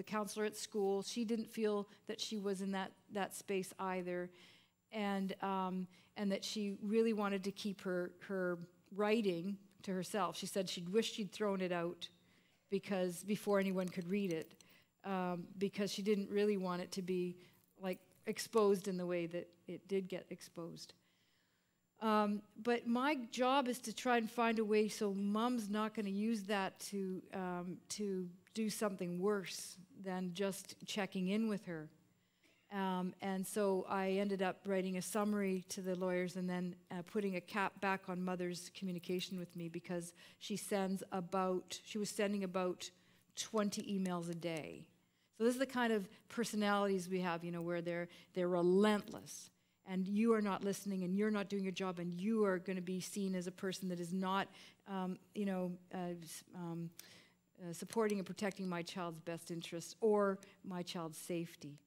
counselor at school. She didn't feel that she was in that space either, and that she really wanted to keep her writing to herself. She said she'd wished she'd thrown it out before anyone could read it, because she didn't really want it to be like exposed in the way that it did get exposed. But my job is to try and find a way so mom's not going to use that to do something worse than just checking in with her. And so I ended up writing a summary to the lawyers and then putting a cap back on mother's communication with me, because she was sending about 20 emails a day. So this is the kind of personalities we have, where they're relentless. And you are not listening, and you're not doing your job, and you are going to be seen as a person that is not, supporting and protecting my child's best interests or my child's safety.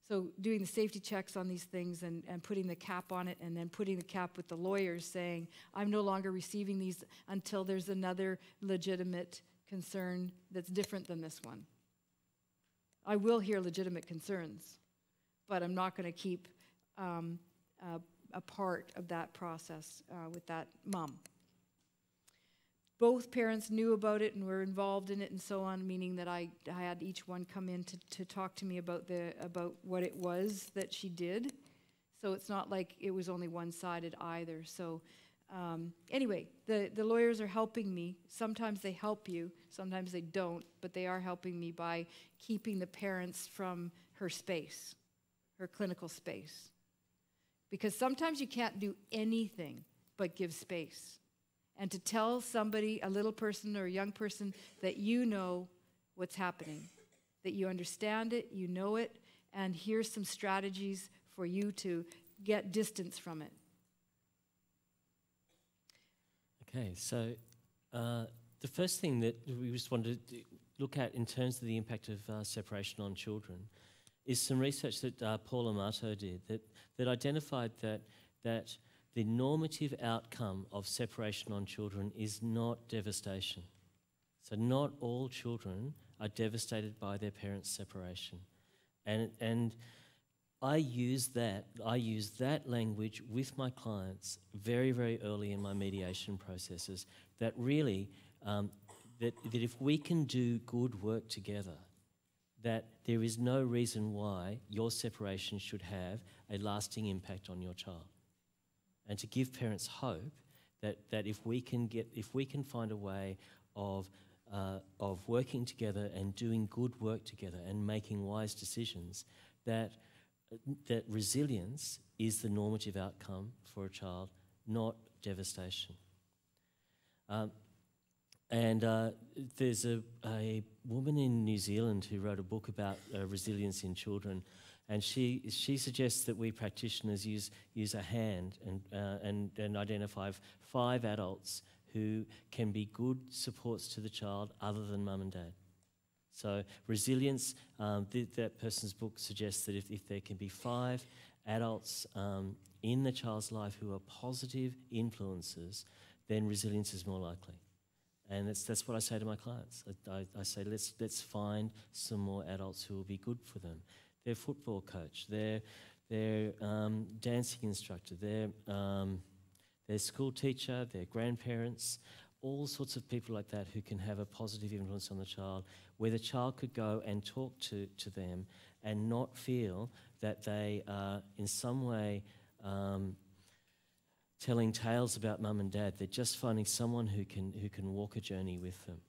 So doing the safety checks on these things and putting the cap on it, and then putting the cap with the lawyers saying, I'm no longer receiving these until there's another legitimate concern that's different than this one. I will hear legitimate concerns, but I'm not going to keep a part of that process with that mom. Both parents knew about it and were involved in it and so on, meaning that I had each one come in to talk to me about what it was that she did. So it's not like it was only one-sided either. So anyway, the lawyers are helping me. Sometimes they help you, sometimes they don't, but they are helping me by keeping the parents from her space, her clinical space. Because sometimes you can't do anything but give space. And to tell somebody, a little person or a young person, that you know what's happening, that you understand it, you know it, and here's some strategies for you to get distance from it. Okay, so the first thing that we just wanted to look at in terms of the impact of separation on children is some research that Paul Amato did that identified that the normative outcome of separation on children is not devastation. So not all children are devastated by their parents' separation. And I use that language with my clients very, very early in my mediation processes, that really, that if we can do good work together, that there is no reason why your separation should have a lasting impact on your child. And to give parents hope that if we can find a way of working together and doing good work together and making wise decisions, that resilience is the normative outcome for a child, not devastation. There's a woman in New Zealand who wrote a book about resilience in children, and she suggests that we practitioners use a hand and identify 5 adults who can be good supports to the child other than mum and dad. So resilience, that person's book suggests that if there can be 5 adults in the child's life who are positive influences, then resilience is more likely. And that's what I say to my clients. I say, let's find some more adults who will be good for them. Their football coach, their dancing instructor, their school teacher, their grandparents, all sorts of people like that who can have a positive influence on the child, where the child could go and talk to them and not feel that they are in some way telling tales about mum and dad. They're just finding someone who can walk a journey with them.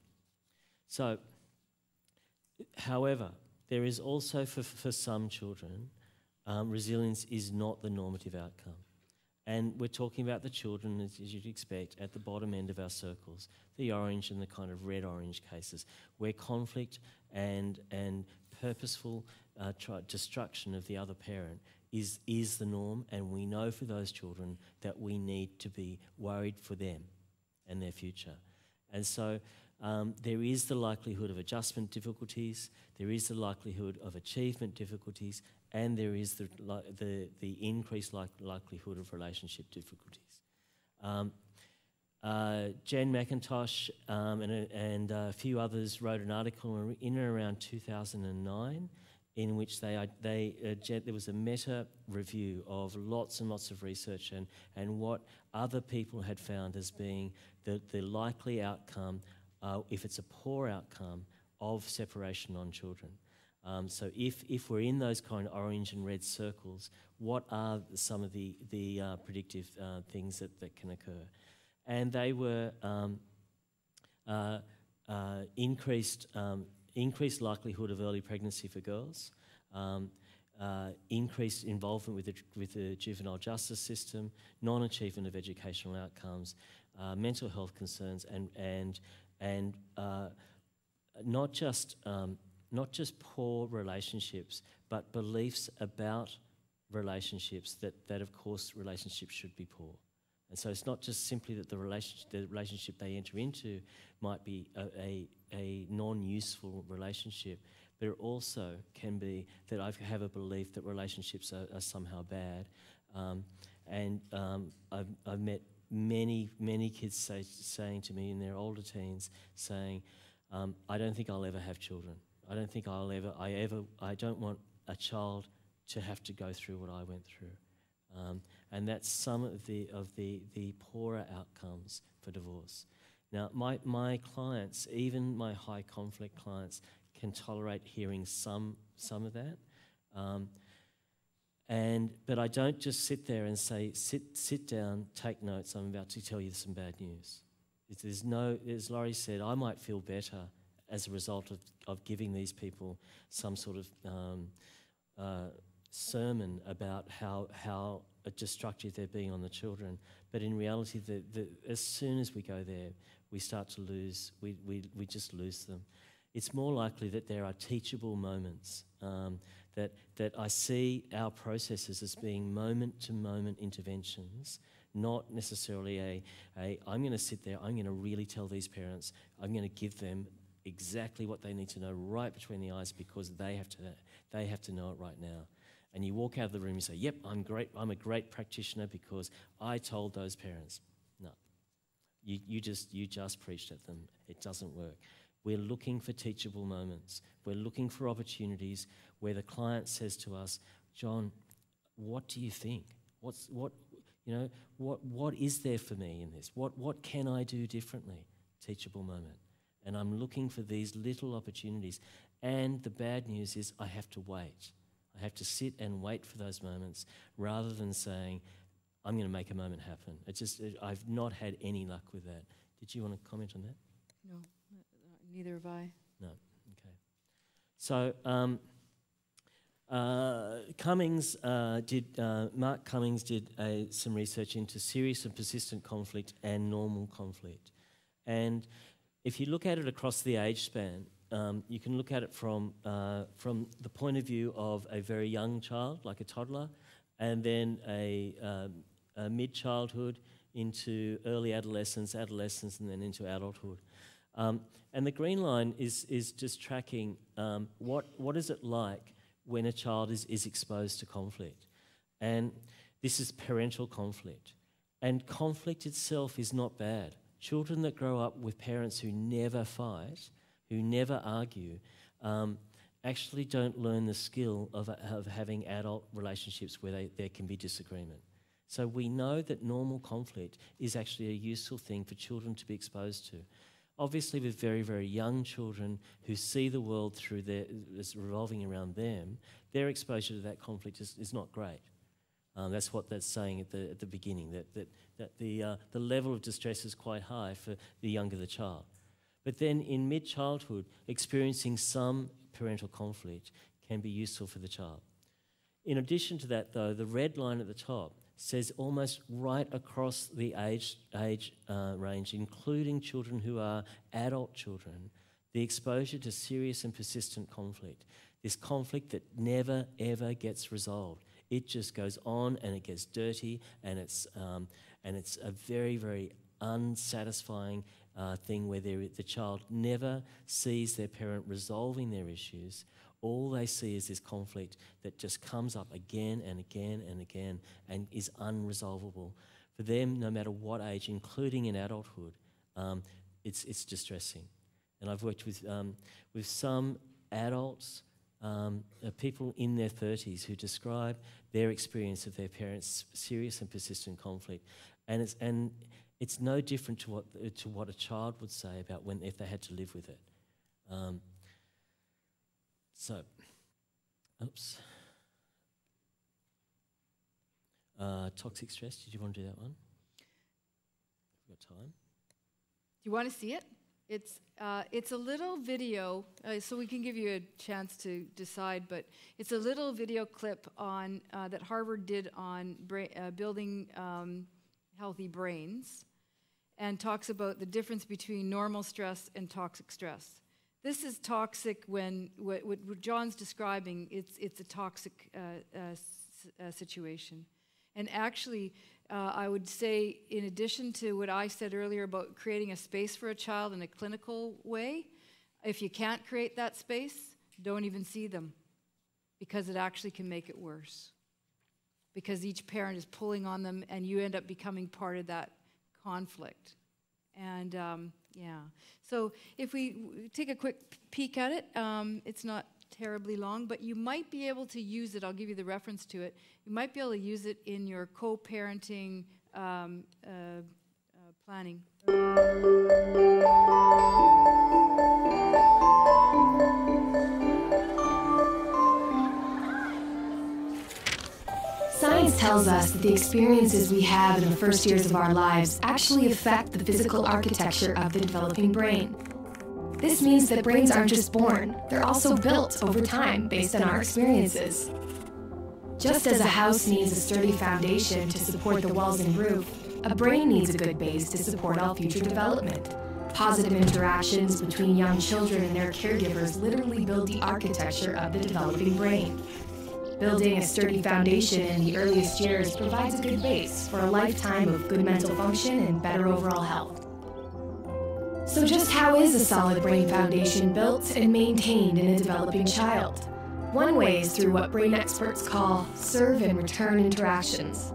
So, however, there is also for some children, resilience is not the normative outcome. And we're talking about the children, as you'd expect, at the bottom end of our circles, the orange and the kind of red-orange cases, where conflict and purposeful destruction of the other parent is the norm, and we know for those children that we need to be worried for them and their future. And so there is the likelihood of adjustment difficulties, there is the likelihood of achievement difficulties, and there is the increased likelihood of relationship difficulties. Jen McIntosh and a few others wrote an article in and around 2009 in which there was a meta-review of lots and lots of research and what other people had found as being the likely outcome, if it's a poor outcome, of separation on children. So if we're in those kind of orange and red circles, what are some of the predictive things that can occur? And they were increased likelihood of early pregnancy for girls, increased involvement with the juvenile justice system, non-achievement of educational outcomes, mental health concerns, and not just poor relationships, but beliefs about relationships that of course relationships should be poor. And so it's not just simply that the relationship they enter into might be a non-useful relationship, but it also can be that I have a belief that relationships are somehow bad. I've met many kids saying to me in their older teens, saying, I don't think I'll ever have children. I don't think I don't want a child to have to go through what I went through. And that's some of the poorer outcomes for divorce. Now, my clients, even my high conflict clients, can tolerate hearing some of that. But I don't just sit there and say, sit down, take notes, I'm about to tell you some bad news. As Laurie said, I might feel better as a result of giving these people some sort of sermon about how destructive they're being on the children. But in reality, as soon as we go there, we start to lose, we just lose them. it's more likely that there are teachable moments, that I see our processes as being moment-to-moment interventions, not necessarily I'm going to sit there, I'm going to really tell these parents, I'm going to give them exactly what they need to know right between the eyes, because they have to know it right now. And you walk out of the room and say, yep, I'm a great practitioner because I told those parents. No, you just preached at them. It doesn't work. We're looking for teachable moments. We're looking for opportunities where the client says to us, John, what do you think? What is there for me in this? What can I do differently? Teachable moment. And I'm looking for these little opportunities. And the bad news is I have to wait. I have to sit and wait for those moments rather than saying, I'm going to make a moment happen. I've not had any luck with that. Did you want to comment on that? No, neither have I. No, okay. So Mark Cummings did some research into serious and persistent conflict and normal conflict. And if you look at it across the age span, you can look at it from the point of view of a very young child, like a toddler, and then a mid-childhood into early adolescence, and then into adulthood. And the green line is just tracking what is it like when a child is exposed to conflict. And this is parental conflict. And conflict itself is not bad. Children that grow up with parents who never fight, who never argue, actually don't learn the skill of having adult relationships where there can be disagreement. So we know that normal conflict is actually a useful thing for children to be exposed to. Obviously, with very, very young children who see the world through as revolving around them, their exposure to that conflict is not great. That's what that's saying at the beginning, that the level of distress is quite high for the younger the child. But then in mid-childhood, experiencing some parental conflict can be useful for the child. In addition to that, though, the red line at the top says almost right across the age range, including children who are adult children, the exposure to serious and persistent conflict, this conflict that never, ever gets resolved. It just goes on and it gets dirty, and it's a very, very unsatisfying thing where the child never sees their parent resolving their issues. All they see is this conflict that just comes up again and again and again and is unresolvable. For them, no matter what age, including in adulthood, it's distressing. And I've worked with some adults, people in their 30s who describe their experience of their parents' serious and persistent conflict, and it's no different to what a child would say about if they had to live with it. Toxic stress. Did you want to do that one? We've got time. Do you want to see it? It's a little video, so we can give you a chance to decide, but it's a little video clip on that Harvard did on building healthy brains, and talks about the difference between normal stress and toxic stress. This is toxic when what John's describing, it's a toxic situation. And actually, I would say, in addition to what I said earlier about creating a space for a child in a clinical way, if you can't create that space, don't even see them, because it actually can make it worse. Because each parent is pulling on them, and you end up becoming part of that conflict. And yeah, so if we take a quick peek at it, it's not terribly long, but you might be able to use it. I'll give you the reference to it. You might be able to use it in your co-parenting planning. Science tells us that the experiences we have in the first years of our lives actually affect the physical architecture of the developing brain. This means that brains aren't just born, they're also built over time based on our experiences. Just as a house needs a sturdy foundation to support the walls and roof, a brain needs a good base to support all future development. Positive interactions between young children and their caregivers literally build the architecture of the developing brain. Building a sturdy foundation in the earliest years provides a good base for a lifetime of good mental function and better overall health. So just how is a solid brain foundation built and maintained in a developing child? One way is through what brain experts call serve and return interactions.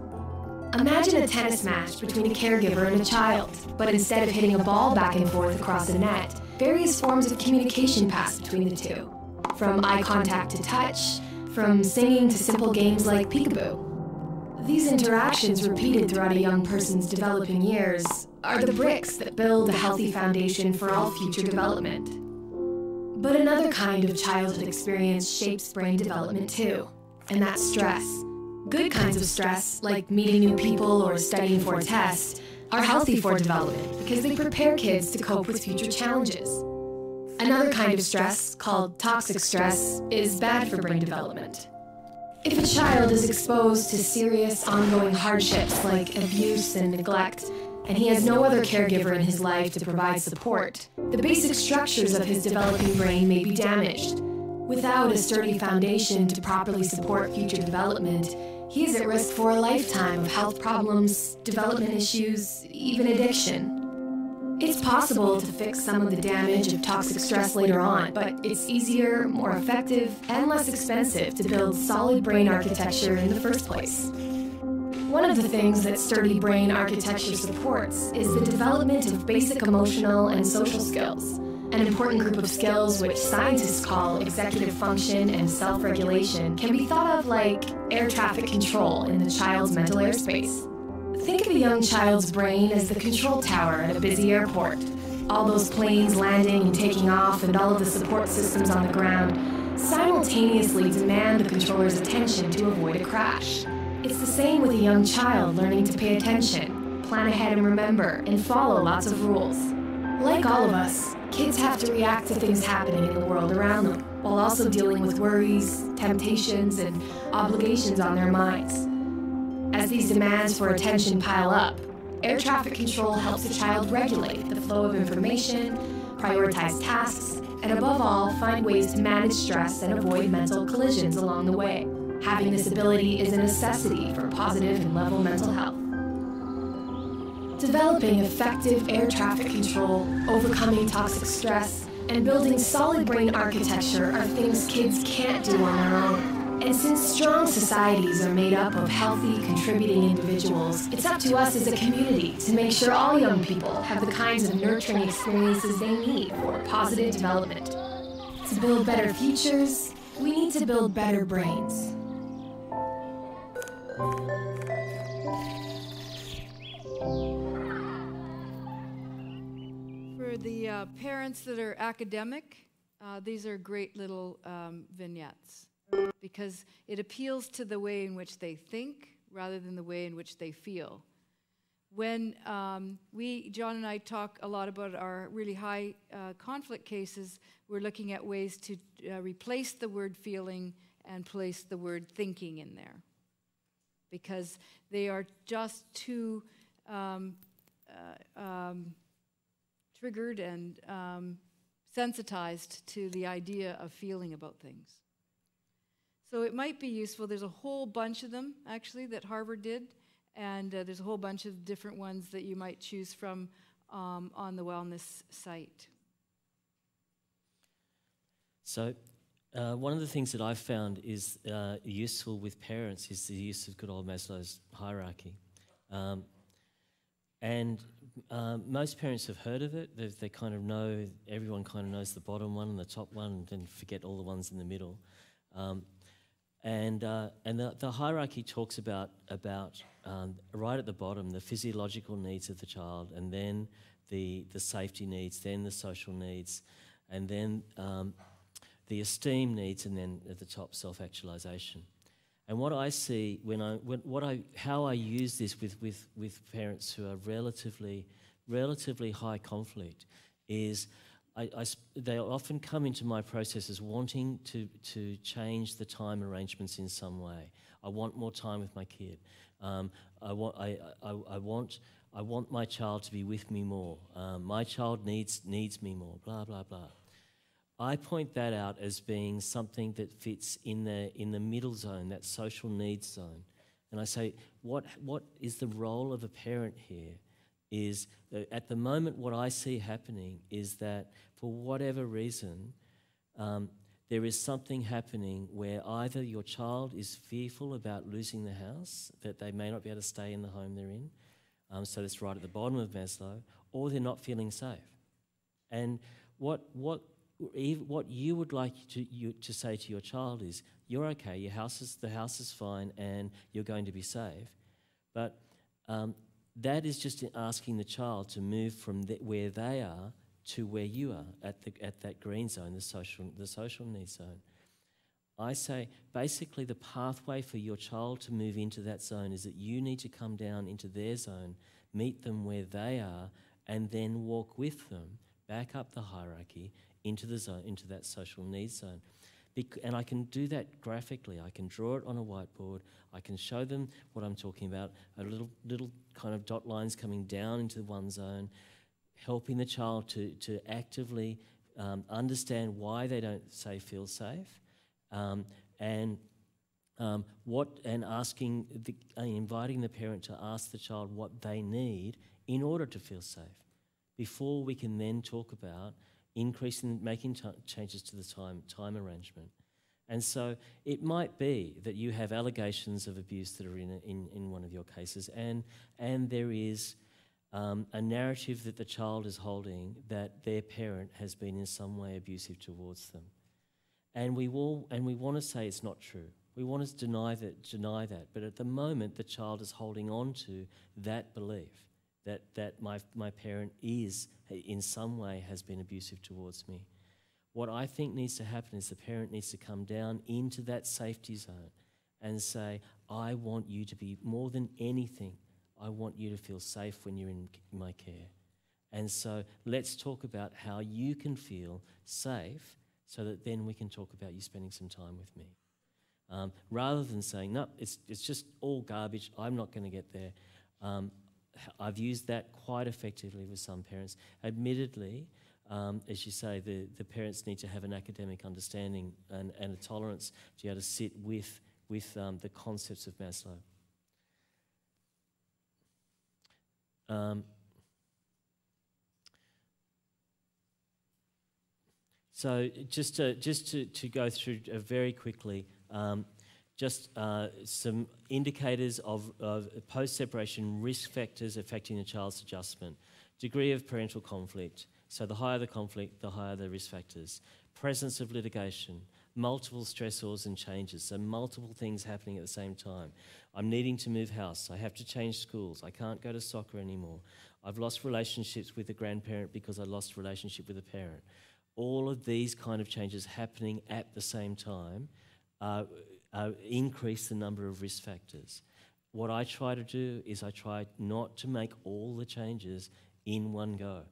Imagine a tennis match between a caregiver and a child, but instead of hitting a ball back and forth across a net, various forms of communication pass between the two. From eye contact to touch, from singing to simple games like peekaboo. These interactions, repeated throughout a young person's developing years, are the bricks that build a healthy foundation for all future development. But another kind of childhood experience shapes brain development too, and that's stress. Good kinds of stress, like meeting new people or studying for a test, are healthy for development because they prepare kids to cope with future challenges. Another kind of stress, called toxic stress, is bad for brain development. If a child is exposed to serious ongoing hardships like abuse and neglect, and he has no other caregiver in his life to provide support, the basic structures of his developing brain may be damaged. Without a sturdy foundation to properly support future development, he is at risk for a lifetime of health problems, development issues, even addiction. It's possible to fix some of the damage of toxic stress later on, but it's easier, more effective, and less expensive to build solid brain architecture in the first place. One of the things that sturdy brain architecture supports is the development of basic emotional and social skills, an important group of skills which scientists call executive function and self-regulation can be thought of like air traffic control in the child's mental airspace. Think of a young child's brain as the control tower at a busy airport. All those planes landing and taking off and all of the support systems on the ground simultaneously demand the controller's attention to avoid a crash. It's the same with a young child learning to pay attention, plan ahead and remember, and follow lots of rules. Like all of us, kids have to react to things happening in the world around them, while also dealing with worries, temptations, and obligations on their minds. As these demands for attention pile up, air traffic control helps a child regulate the flow of information, prioritize tasks, and above all, find ways to manage stress and avoid mental collisions along the way. Having this ability is a necessity for positive and level mental health. Developing effective air traffic control, overcoming toxic stress, and building solid brain architecture are things kids can't do on their own. And since strong societies are made up of healthy, contributing individuals, it's up to us as a community to make sure all young people have the kinds of nurturing experiences they need for positive development. To build better futures, we need to build better brains. For the parents that are academic, these are great little vignettes because it appeals to the way in which they think rather than the way in which they feel. When John and I talk a lot about our really high conflict cases, we're looking at ways to replace the word feeling and place the word thinking in there, because they are just too triggered and sensitized to the idea of feeling about things. So it might be useful. There's a whole bunch of them, actually, that Harvard did, and there's a whole bunch of different ones that you might choose from on the wellness site. So one of the things that I've found is useful with parents is the use of good old Maslow's hierarchy. And most parents have heard of it. They kind of know, everyone kind of knows the bottom one and the top one, and then forget all the ones in the middle. And the hierarchy talks about right at the bottom, the physiological needs of the child, and then the safety needs, then the social needs, and then the esteem needs, and then at the top, self-actualization. And what I see how I use this with parents who are relatively high conflict is they often come into my processes wanting to change the time arrangements in some way. I want more time with my kid. I I want my child to be with me more. My child needs me more, blah, blah, blah. I point that out as being something that fits in the middle zone, that social needs zone. And I say, what is the role of a parent here? Is that at the moment what I see happening is that for whatever reason, there is something happening where either your child is fearful about losing the house, that they may not be able to stay in the home they're in, so that's right at the bottom of Maslow, or they're not feeling safe. And what you would like to say to your child is, you're okay, the house is fine, and you're going to be safe. But that is just asking the child to move from where they are to where you are at that green zone, the social needs zone. I say basically the pathway for your child to move into that zone is that you need to come down into their zone, meet them where they are, and then walk with them back up the hierarchy into the zone, into that social needs zone. And I can do that graphically. I can draw it on a whiteboard. I can show them what I'm talking about, a little kind of dot lines coming down into one zone, helping the child to actively understand why they don't feel safe, and inviting the parent to ask the child what they need in order to feel safe, before we can then talk about making changes to the time arrangement. And so it might be that you have allegations of abuse that are in one of your cases, and there is a narrative that the child is holding that their parent has been in some way abusive towards them. And we want to say it's not true. We want to deny that. But at the moment, the child is holding on to that belief that my parent is, in some way, has been abusive towards me. What I think needs to happen is the parent needs to come down into that safety zone and say, I want you to be, more than anything, I want you to feel safe when you're in my care. And so let's talk about how you can feel safe, so that then we can talk about you spending some time with me. Rather than saying, no, it's just all garbage, I'm not going to get there. I've used that quite effectively with some parents. Admittedly, as you say, the parents need to have an academic understanding and a tolerance to be able to sit with the concepts of Maslow. So just to go through very quickly, some indicators of post-separation risk factors affecting the child's adjustment. Degree of parental conflict. So the higher the conflict, the higher the risk factors. Presence of litigation. Multiple stressors and changes, so multiple things happening at the same time. I'm needing to move house. I have to change schools. I can't go to soccer anymore. I've lost relationships with a grandparent because I lost relationship with a parent. All of these kind of changes happening at the same time increase the number of risk factors. What I try to do is I try not to make all the changes in one go.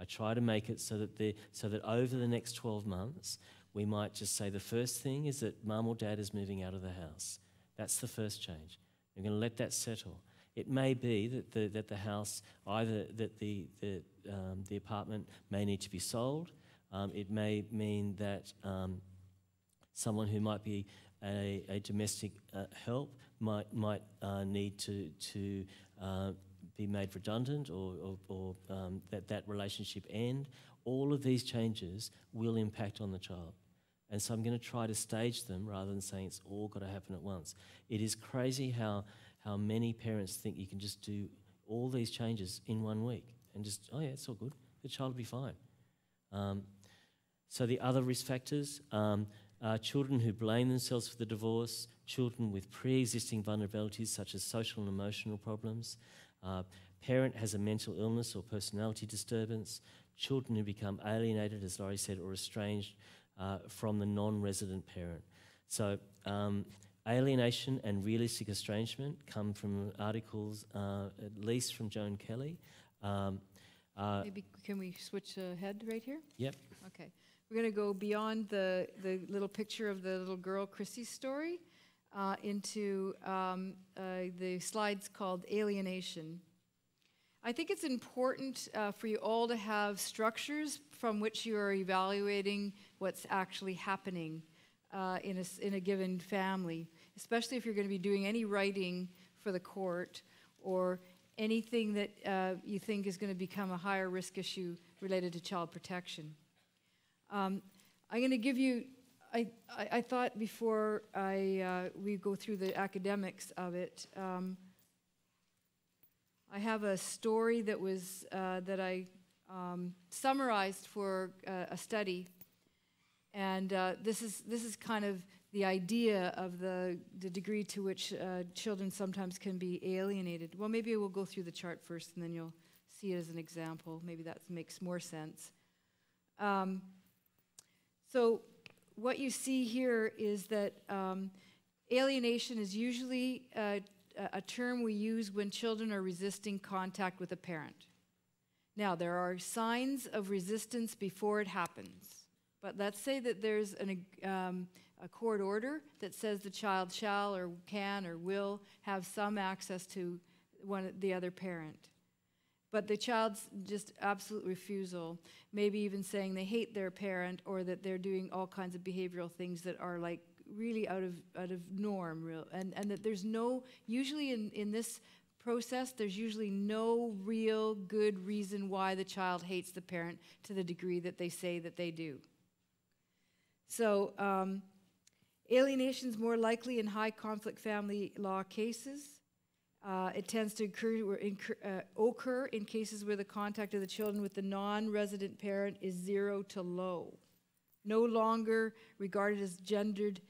I try to make it so that over the next 12 months, we might just say the first thing is that mum or dad is moving out of the house. That's the first change. We're going to let that settle. It may be that the house, either that the apartment may need to be sold. It may mean that someone who might be a domestic help might need to be made redundant, or that relationship end. All of these changes will impact on the child. And so I'm going to try to stage them rather than saying it's all got to happen at once. It is crazy how many parents think you can just do all these changes in 1 week and just, oh yeah, it's all good. The child will be fine. So the other risk factors, children who blame themselves for the divorce, children with pre-existing vulnerabilities such as social and emotional problems, parent has a mental illness or personality disturbance, children who become alienated, as Laurie said, or estranged from the non-resident parent. So alienation and realistic estrangement come from articles, at least from Joan Kelly. Maybe can we switch ahead right here? Yep. Okay. We're going to go beyond the little picture of the little girl Chrissy's story into the slides called alienation. I think it's important for you all to have structures from which you are evaluating what's actually happening in a given family, especially if you're going to be doing any writing for the court or anything that you think is going to become a higher risk issue related to child protection. I'm going to give you, I thought before we go through the academics of it, I have a story that was that I summarized for a study, and this is kind of the idea of the degree to which children sometimes can be alienated. Well, maybe we'll go through the chart first, and then you'll see it as an example. Maybe that makes more sense. So what you see here is that alienation is usually a term we use when children are resisting contact with a parent. Now, there are signs of resistance before it happens, but let's say that there's a court order that says the child shall or can or will have some access to the other parent. But the child's just absolute refusal, maybe even saying they hate their parent or that they're doing all kinds of behavioral things that are like really out of norm, and that there's no, usually in this process, there's usually no real good reason why the child hates the parent to the degree that they say that they do. So alienation is more likely in high conflict family law cases. It tends to occur in cases where the contact of the children with the non-resident parent is 0 to low. No longer regarded as gendered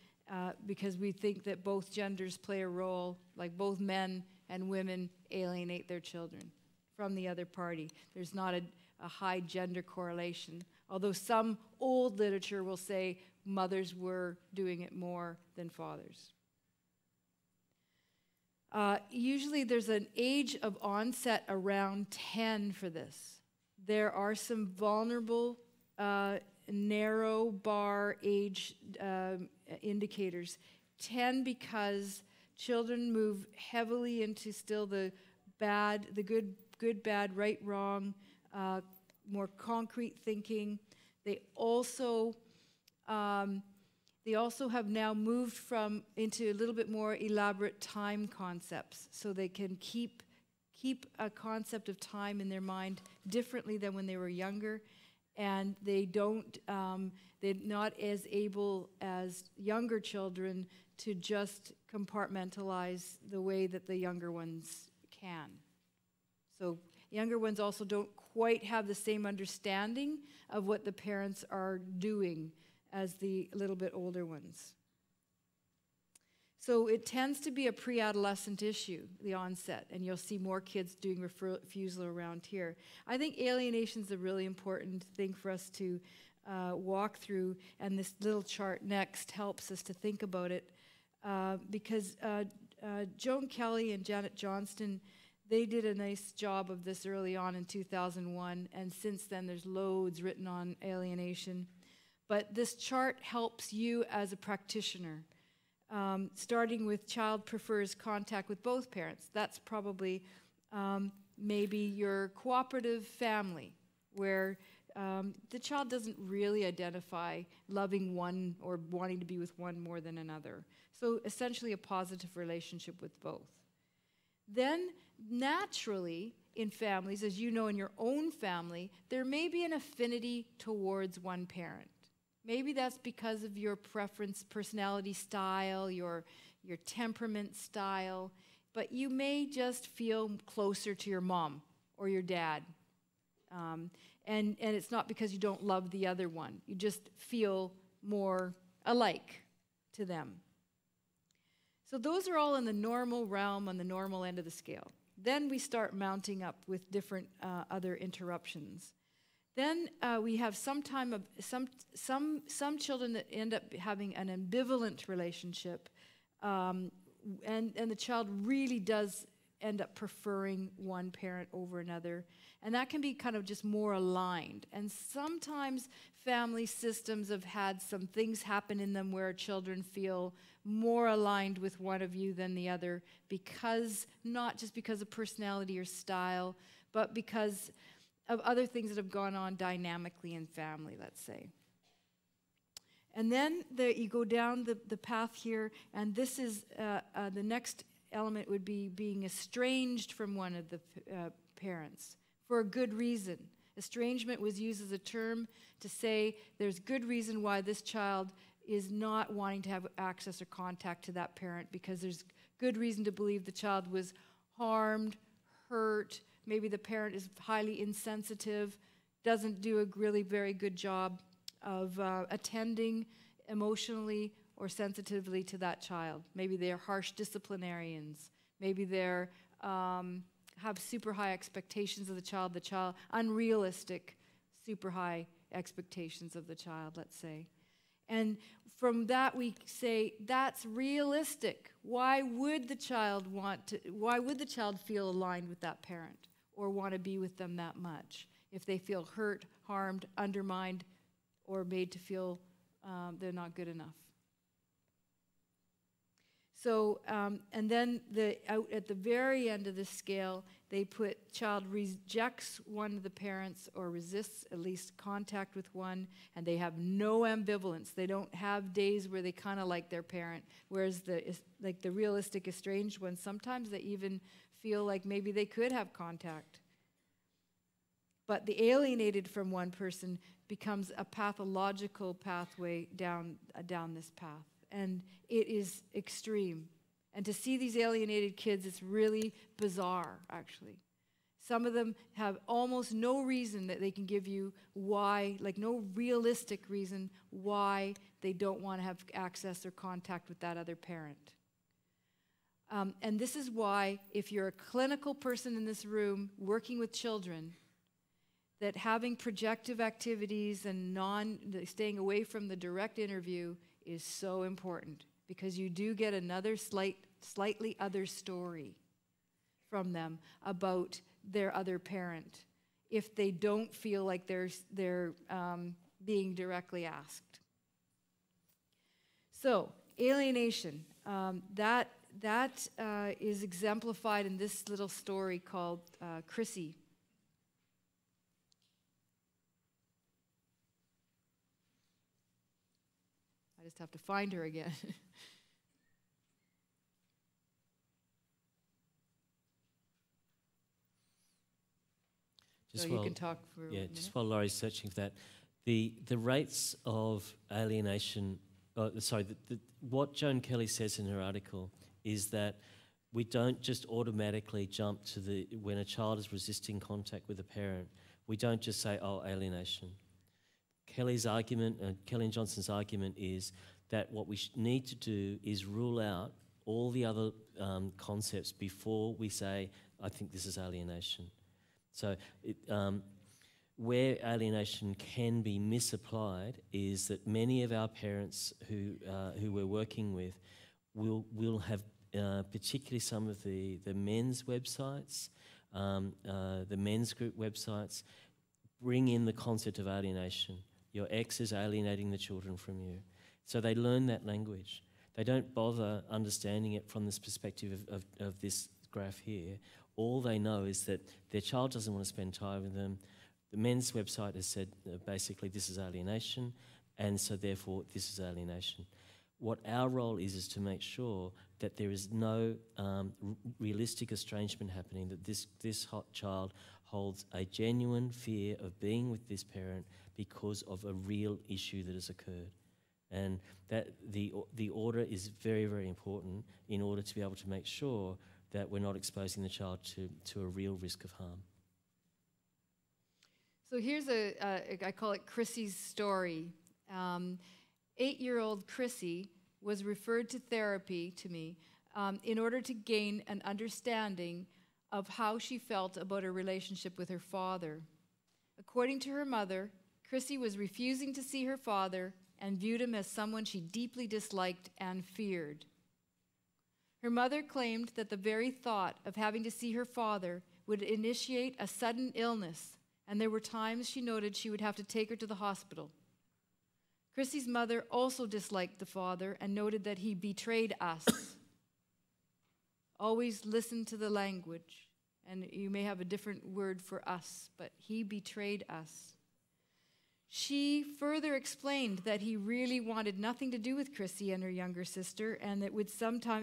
because we think that both genders play a role, like both men and women alienate their children from the other party. There's not a high gender correlation, although some old literature will say mothers were doing it more than fathers. Usually there's an age of onset around 10 for this. There are some vulnerable narrow bar age indicators. 10 because children move heavily into still the bad, the good, bad, right, wrong, more concrete thinking. They also have now moved into a little bit more elaborate time concepts, so they can keep a concept of time in their mind differently than when they were younger, and they're not as able as younger children to just compartmentalize the way that the younger ones can. So younger ones also don't quite have the same understanding of what the parents are doing as the little bit older ones. So it tends to be a pre-adolescent issue, the onset, and you'll see more kids doing refusal around here. I think alienation is a really important thing for us to walk through, and this little chart next helps us to think about it, because Joan Kelly and Janet Johnston, they did a nice job of this early on in 2001, and since then there's loads written on alienation. But this chart helps you as a practitioner, starting with child prefers contact with both parents. That's probably maybe your cooperative family, where the child doesn't really identify loving one or wanting to be with one more than another. So essentially a positive relationship with both. Then naturally in families, as you know in your own family, there may be an affinity towards one parent. Maybe that's because of your preference, personality style, your temperament style, but you may just feel closer to your mom or your dad. And it's not because you don't love the other one. You just feel more alike to them. So those are all in the normal realm, on the normal end of the scale. Then we start mounting up with different other interruptions. Then we have some children that end up having an ambivalent relationship, and the child really does end up preferring one parent over another, and that can be kind of just more aligned. And sometimes family systems have had some things happen in them where children feel more aligned with one of you than the other, because not just because of personality or style, but because of other things that have gone on dynamically in family, let's say. And then you go down the path here, and this is the next element would be being estranged from one of the parents for a good reason. Estrangement was used as a term to say there's good reason why this child is not wanting to have access or contact to that parent, because there's good reason to believe the child was harmed, hurt, maybe the parent is highly insensitive, doesn't do a really very good job of attending emotionally or sensitively to that child. Maybe they're harsh disciplinarians. Maybe they're have super high expectations of the child, unrealistic, super high expectations of the child, let's say. And from that we say, that's realistic. Why would the child feel aligned with that parent or want to be with them that much if they feel hurt, harmed, undermined, or made to feel they're not good enough? So, and then out at the very end of the scale, they put child rejects one of the parents or resists at least contact with one, and they have no ambivalence. They don't have days where they kind of like their parent, whereas the realistic estranged ones, sometimes they even feel like maybe they could have contact. But the alienated from one person becomes a pathological pathway down this path. And it is extreme. And to see these alienated kids, it's really bizarre, actually. Some of them have almost no reason that they can give you why, like no realistic reason why they don't want to have access or contact with that other parent. And this is why, if you're a clinical person in this room working with children, that having projective activities and staying away from the direct interview is so important, because you do get another slightly other story from them about their other parent if they don't feel like they're being directly asked. So alienation, that is exemplified in this little story called Chrissy. I just have to find her again. So you can talk for a minute. Just while Laurie's searching for that, the rates of alienation, what Joan Kelly says in her article is that we don't just automatically jump to when a child is resisting contact with a parent, we don't just say, oh, alienation. Kelly's argument, Kelly and Johnson's argument is that what we need to do is rule out all the other concepts before we say, I think this is alienation. So where alienation can be misapplied is that many of our parents who we're working with will have particularly some of the men's websites, the men's group websites, bring in the concept of alienation. Your ex is alienating the children from you. So they learn that language. They don't bother understanding it from this perspective of this graph here. All they know is that their child doesn't want to spend time with them. The men's website has said basically this is alienation, and so therefore this is alienation. What our role is to make sure that there is no realistic estrangement happening, that this child holds a genuine fear of being with this parent because of a real issue that has occurred. And that the order is very, very important in order to be able to make sure that we're not exposing the child to a real risk of harm. So here's I call it Chrissy's story. 8-year-old Chrissy was referred to therapy to me in order to gain an understanding of how she felt about her relationship with her father. According to her mother, Chrissy was refusing to see her father and viewed him as someone she deeply disliked and feared. Her mother claimed that the very thought of having to see her father would initiate a sudden illness, and there were times she noted she would have to take her to the hospital. Chrissy's mother also disliked the father and noted that he betrayed us. Always listened to the language. And you may have a different word for us, but he betrayed us. She further explained that he really wanted nothing to do with Chrissy and her younger sister, and that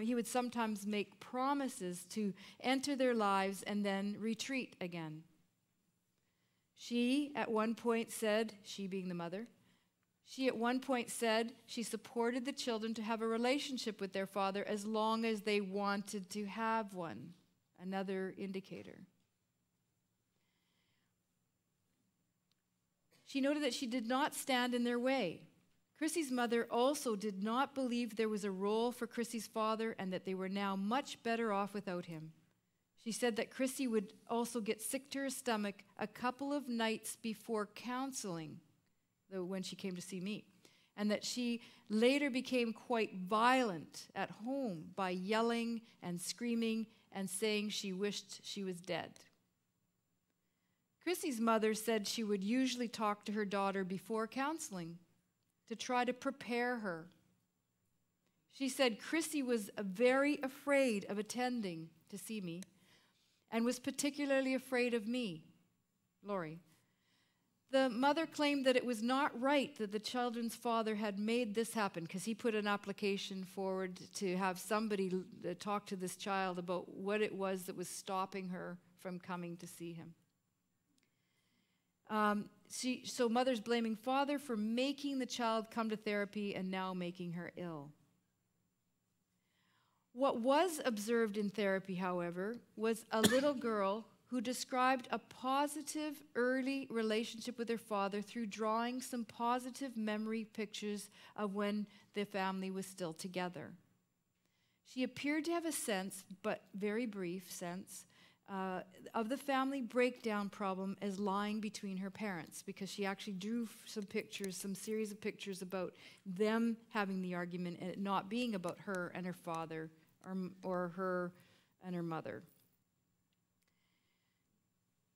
he would sometimes make promises to enter their lives and then retreat again. She at one point said, she being the mother, she at one point said she supported the children to have a relationship with their father as long as they wanted to have one. Another indicator. She noted that she did not stand in their way. Chrissy's mother also did not believe there was a role for Chrissy's father and that they were now much better off without him. She said that Chrissy would also get sick to her stomach a couple of nights before counseling, when she came to see me, and that she later became quite violent at home by yelling and screaming and saying she wished she was dead. Chrissy's mother said she would usually talk to her daughter before counseling to try to prepare her. She said Chrissy was very afraid of attending to see me and was particularly afraid of me, Lori. The mother claimed that it was not right that the children's father had made this happen, because he put an application forward to have somebody talk to this child about what it was that was stopping her from coming to see him. So mother's blaming father for making the child come to therapy and now making her ill. What was observed in therapy, however, was a little girl who described a positive early relationship with her father through drawing some positive memory pictures of when the family was still together. She appeared to have a sense, but very brief sense, of the family breakdown problem as lying between her parents, because she actually drew some pictures, some series of pictures about them having the argument and it not being about her and her father or her and her mother.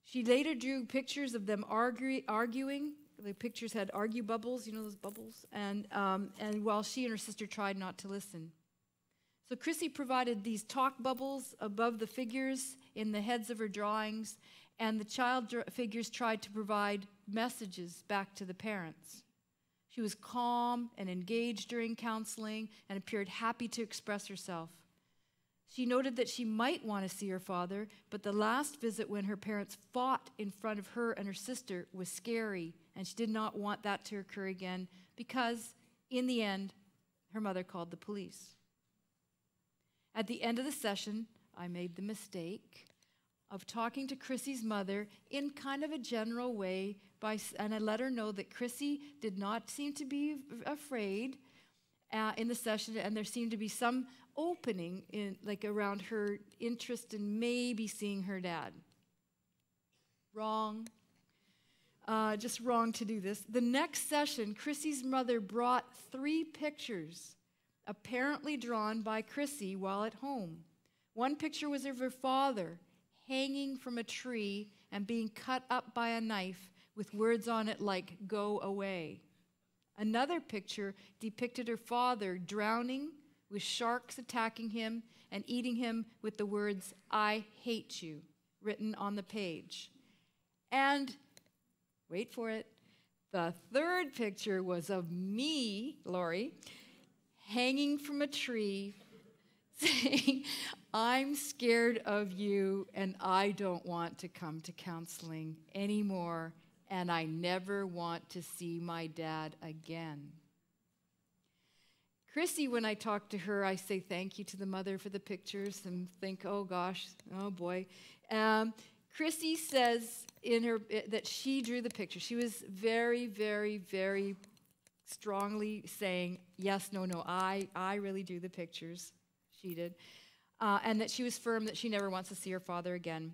She later drew pictures of them arguing. The pictures had argue bubbles, you know those bubbles? And while she and her sister tried not to listen. So Chrissy provided these talk bubbles above the figures in the heads of her drawings, and the child figures tried to provide messages back to the parents. She was calm and engaged during counseling and appeared happy to express herself. She noted that she might want to see her father, but the last visit when her parents fought in front of her and her sister was scary, and she did not want that to occur again because, in the end, her mother called the police. At the end of the session, I made the mistake of talking to Chrissy's mother in kind of a general way, and I let her know that Chrissy did not seem to be afraid in the session, and there seemed to be some opening around her interest in maybe seeing her dad. Wrong. Just wrong to do this. The next session, Chrissy's mother brought 3 pictures, apparently drawn by Chrissy while at home. One picture was of her father hanging from a tree and being cut up by a knife with words on it like, "Go away." Another picture depicted her father drowning, with sharks attacking him and eating him with the words, "I hate you," written on the page. And, wait for it, the third picture was of me, Lori, hanging from a tree, saying, "I'm scared of you and I don't want to come to counseling anymore, and I never want to see my dad again." Chrissy, when I talk to her, I say thank you to the mother for the pictures and think, oh gosh, oh boy. Chrissy says that she drew the picture. She was very, very, very strongly saying, yes, no, I really drew the pictures. She did. And that she was firm that she never wants to see her father again.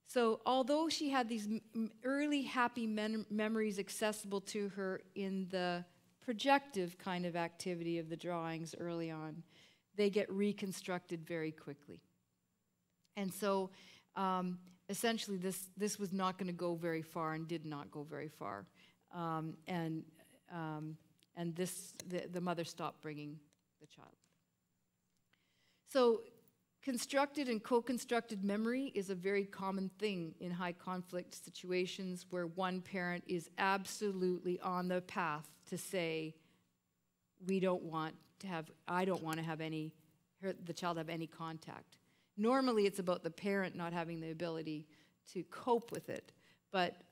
So although she had these early happy memories accessible to her in the projective kind of activity of the drawings early on, they get reconstructed very quickly. And so essentially this was not going to go very far and did not go very far. And the mother stopped bringing the child. So Constructed and co-constructed memory is a very common thing in high conflict situations where one parent is absolutely on the path to say, I don't want to have the child have any contact. Normally it's about the parent not having the ability to cope with it. But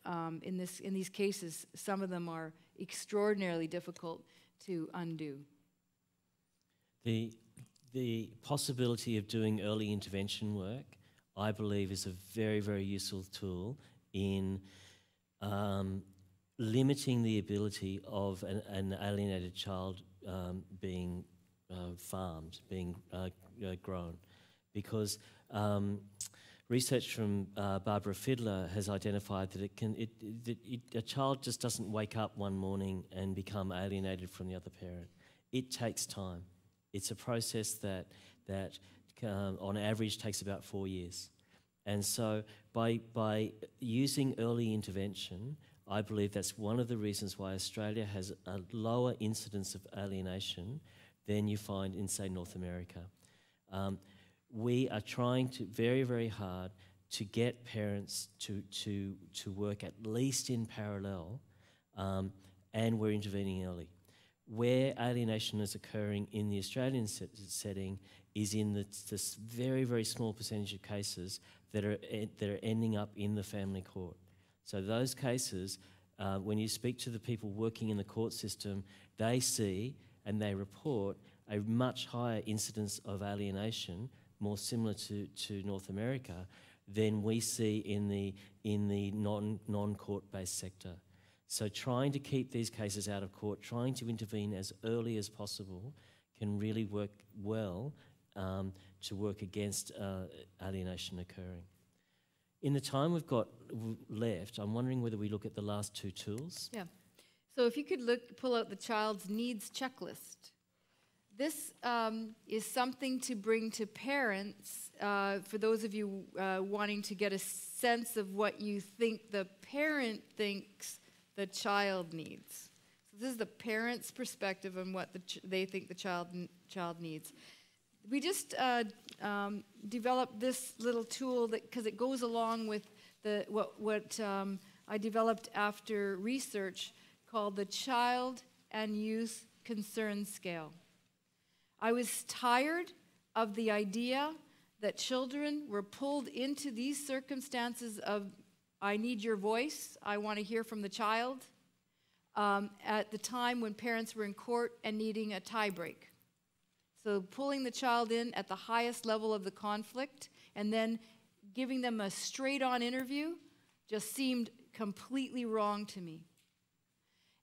in these cases, some of them are extraordinarily difficult to undo. The possibility of doing early intervention work, I believe, is a very, very useful tool in limiting the ability of an alienated child being farmed, being grown. Because research from Barbara Fiedler has identified that a child just doesn't wake up one morning and become alienated from the other parent. It takes time. It's a process that on average takes about 4 years. And so by using early intervention, I believe that's one of the reasons why Australia has a lower incidence of alienation than you find in, say, North America. We are trying to very, very hard to get parents to work at least in parallel, and we're intervening early. Where alienation is occurring in the Australian setting is in this very, very small percentage of cases that are ending up in the family court. So those cases, when you speak to the people working in the court system, they see and they report a much higher incidence of alienation, more similar to North America, than we see in the non-court-based sector. So trying to keep these cases out of court, trying to intervene as early as possible can really work well to work against alienation occurring. In the time we've got left, I'm wondering whether we look at the last two tools. Yeah. So if you could pull out the child's needs checklist. This is something to bring to parents, for those of you wanting to get a sense of what you think the parent thinks the child needs. So this is the parent's perspective on what they think the child needs. We just developed this little tool because it goes along with what I developed after research called the Child and Youth Concern Scale. I was tired of the idea that children were pulled into these circumstances of, I need your voice, I want to hear from the child, at the time when parents were in court and needing a tie break. So pulling the child in at the highest level of the conflict and then giving them a straight-on interview just seemed completely wrong to me.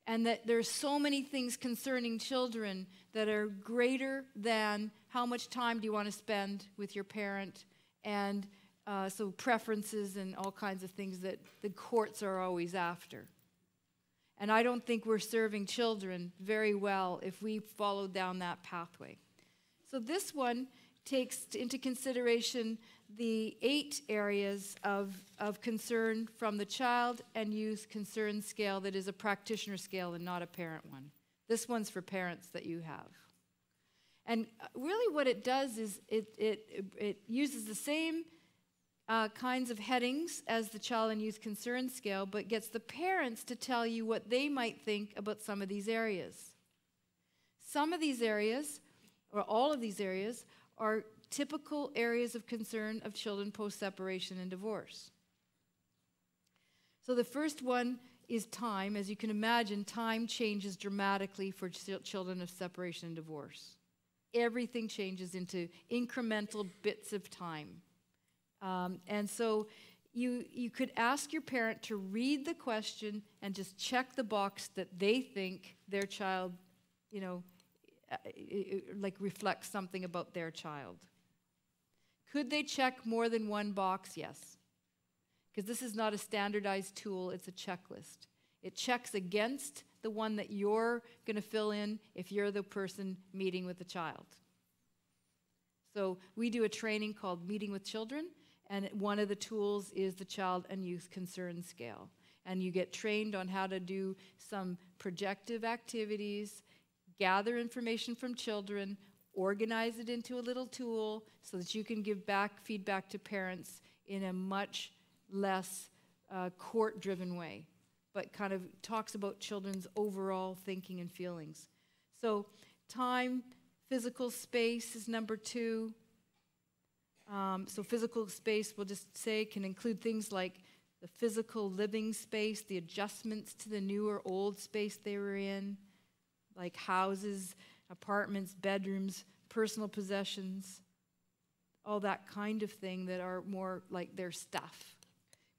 And that there's so many things concerning children that are greater than how much time do you want to spend with your parent, and so preferences and all kinds of things that the courts are always after. And I don't think we're serving children very well if we follow down that pathway. So this one takes into consideration the 8 areas of concern from the Child and Youth Concern Scale that is a practitioner scale and not a parent one. This one's for parents that you have. And really what it does is it uses the same kinds of headings as the Child and Youth Concern Scale, but gets the parents to tell you what they might think about some of these areas. Some of these areas, or all of these areas, are typical areas of concern of children post-separation and divorce. So the first one is time. As you can imagine, time changes dramatically for children of separation and divorce. Everything changes into incremental bits of time. And so you could ask your parent to read the question and just check the box that they think their child, like reflects something about their child. Could they check more than one box? Yes. Because this is not a standardized tool, it's a checklist. It checks against the one that you're going to fill in if you're the person meeting with the child. So we do a training called Meeting with Children, and one of the tools is the Child and Youth Concern Scale. And you get trained on how to do some projective activities, gather information from children, organize it into a little tool so that you can give back feedback to parents in a much less court-driven way, but kind of talks about children's overall thinking and feelings. So time, physical space is number 2. So physical space, we'll just say, can include things like the physical living space, the adjustments to the new or old space they were in, like houses, apartments, bedrooms, personal possessions, all that kind of thing that are more like their stuff,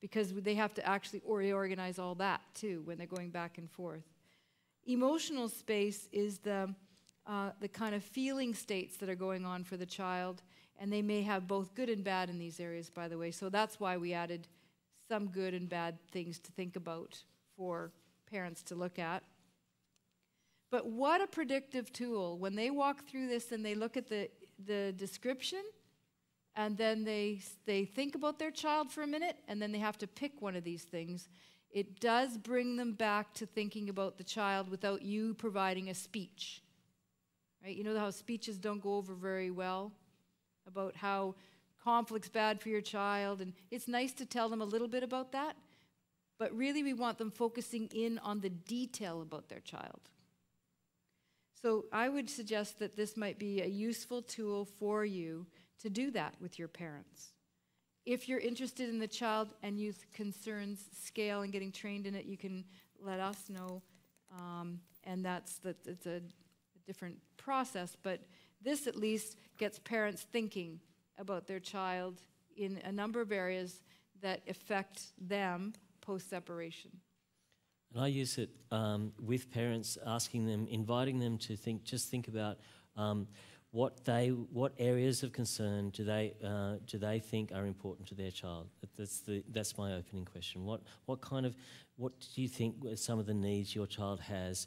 because they have to actually reorganize all that too when they're going back and forth. Emotional space is the kind of feeling states that are going on for the child, and they may have both good and bad in these areas, by the way. So that's why we added some good and bad things to think about for parents to look at. But what a predictive tool. When they walk through this and they look at the description, and then they think about their child for a minute, and then they have to pick one of these things, it does bring them back to thinking about the child without you providing a speech. Right? You know how speeches don't go over very well about how conflict's bad for your child, and it's nice to tell them a little bit about that, but really we want them focusing in on the detail about their child. So I would suggest that this might be a useful tool for you to do that with your parents. If you're interested in the child and youth concerns scale and getting trained in it, you can let us know, and it's a different process, but this at least gets parents thinking about their child in a number of areas that affect them post-separation. And I use it with parents, asking them, inviting them to think about what areas of concern do they think are important to their child. That's my opening question. What do you think are some of the needs your child has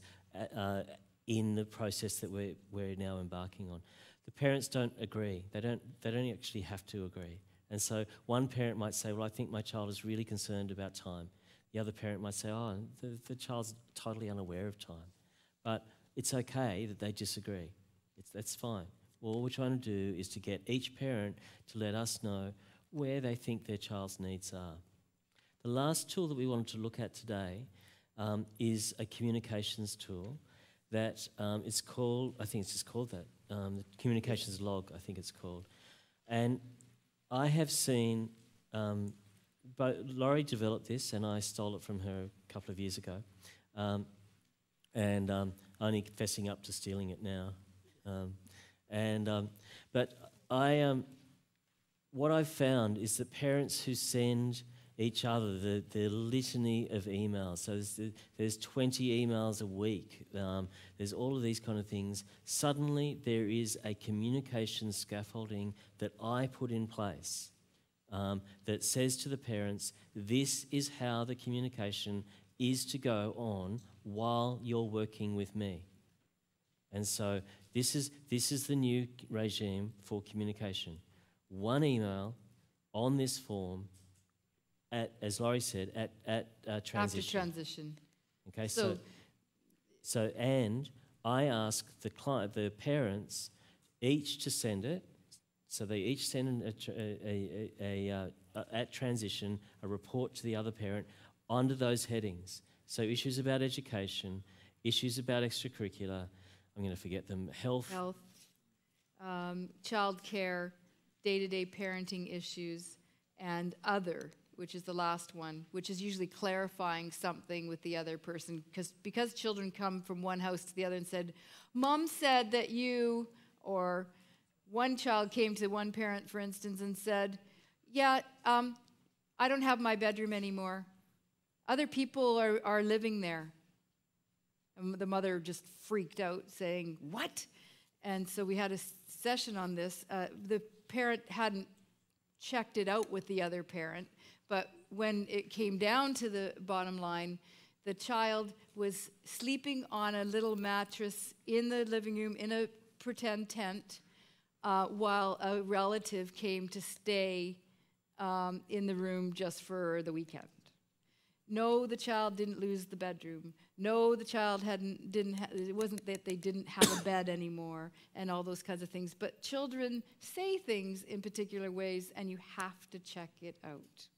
in the process that we're now embarking on? The parents don't agree. They don't actually have to agree. And so one parent might say, well, I think my child is really concerned about time. The other parent might say, oh, the child's totally unaware of time. But it's okay that they disagree. That's fine. All we're trying to do is to get each parent to let us know where they think their child's needs are. The last tool that we wanted to look at today is a communications tool that is called, I think it's just called that, the communications log, I think it's called. And I have seen, Laurie developed this and I stole it from her a couple of years ago, and only fessing up to stealing it now. But what I've found is that parents who send each other the litany of emails, so there's 20 emails a week, there's all of these kind of things, suddenly there is a communication scaffolding that I put in place that says to the parents, this is how the communication is to go on while you're working with me. And so this is the new regime for communication. One email on this form, as Laurie said, at transition. After transition. Okay, so and I ask the parents each to send it. So they each send at transition a report to the other parent under those headings. So issues about education, issues about extracurricular, I'm going to forget them, health, childcare, day-to-day parenting issues, and other, which is the last one, which is usually clarifying something with the other person, because children come from one house to the other and said, Mom said that you, or one child came to one parent, for instance, and said, yeah, I don't have my bedroom anymore. Other people are living there. And the mother just freaked out, saying, what? And so we had a session on this. The parent hadn't checked it out with the other parent, but when it came down to the bottom line, the child was sleeping on a little mattress in the living room in a pretend tent while a relative came to stay in the room just for the weekend. No, the child didn't lose the bedroom. No, the child it wasn't that they didn't have a bed anymore and all those kinds of things. But children say things in particular ways, and you have to check it out.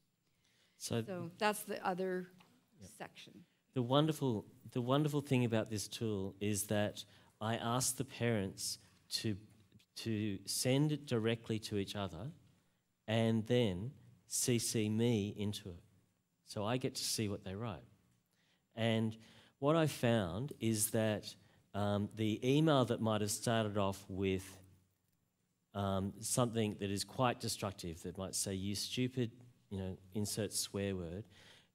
So that's the other section. The wonderful thing about this tool is that I ask the parents to send it directly to each other and then CC me into it. So I get to see what they write. And what I found is that the email that might have started off with something that is quite destructive, that might say, "You stupid," insert swear word.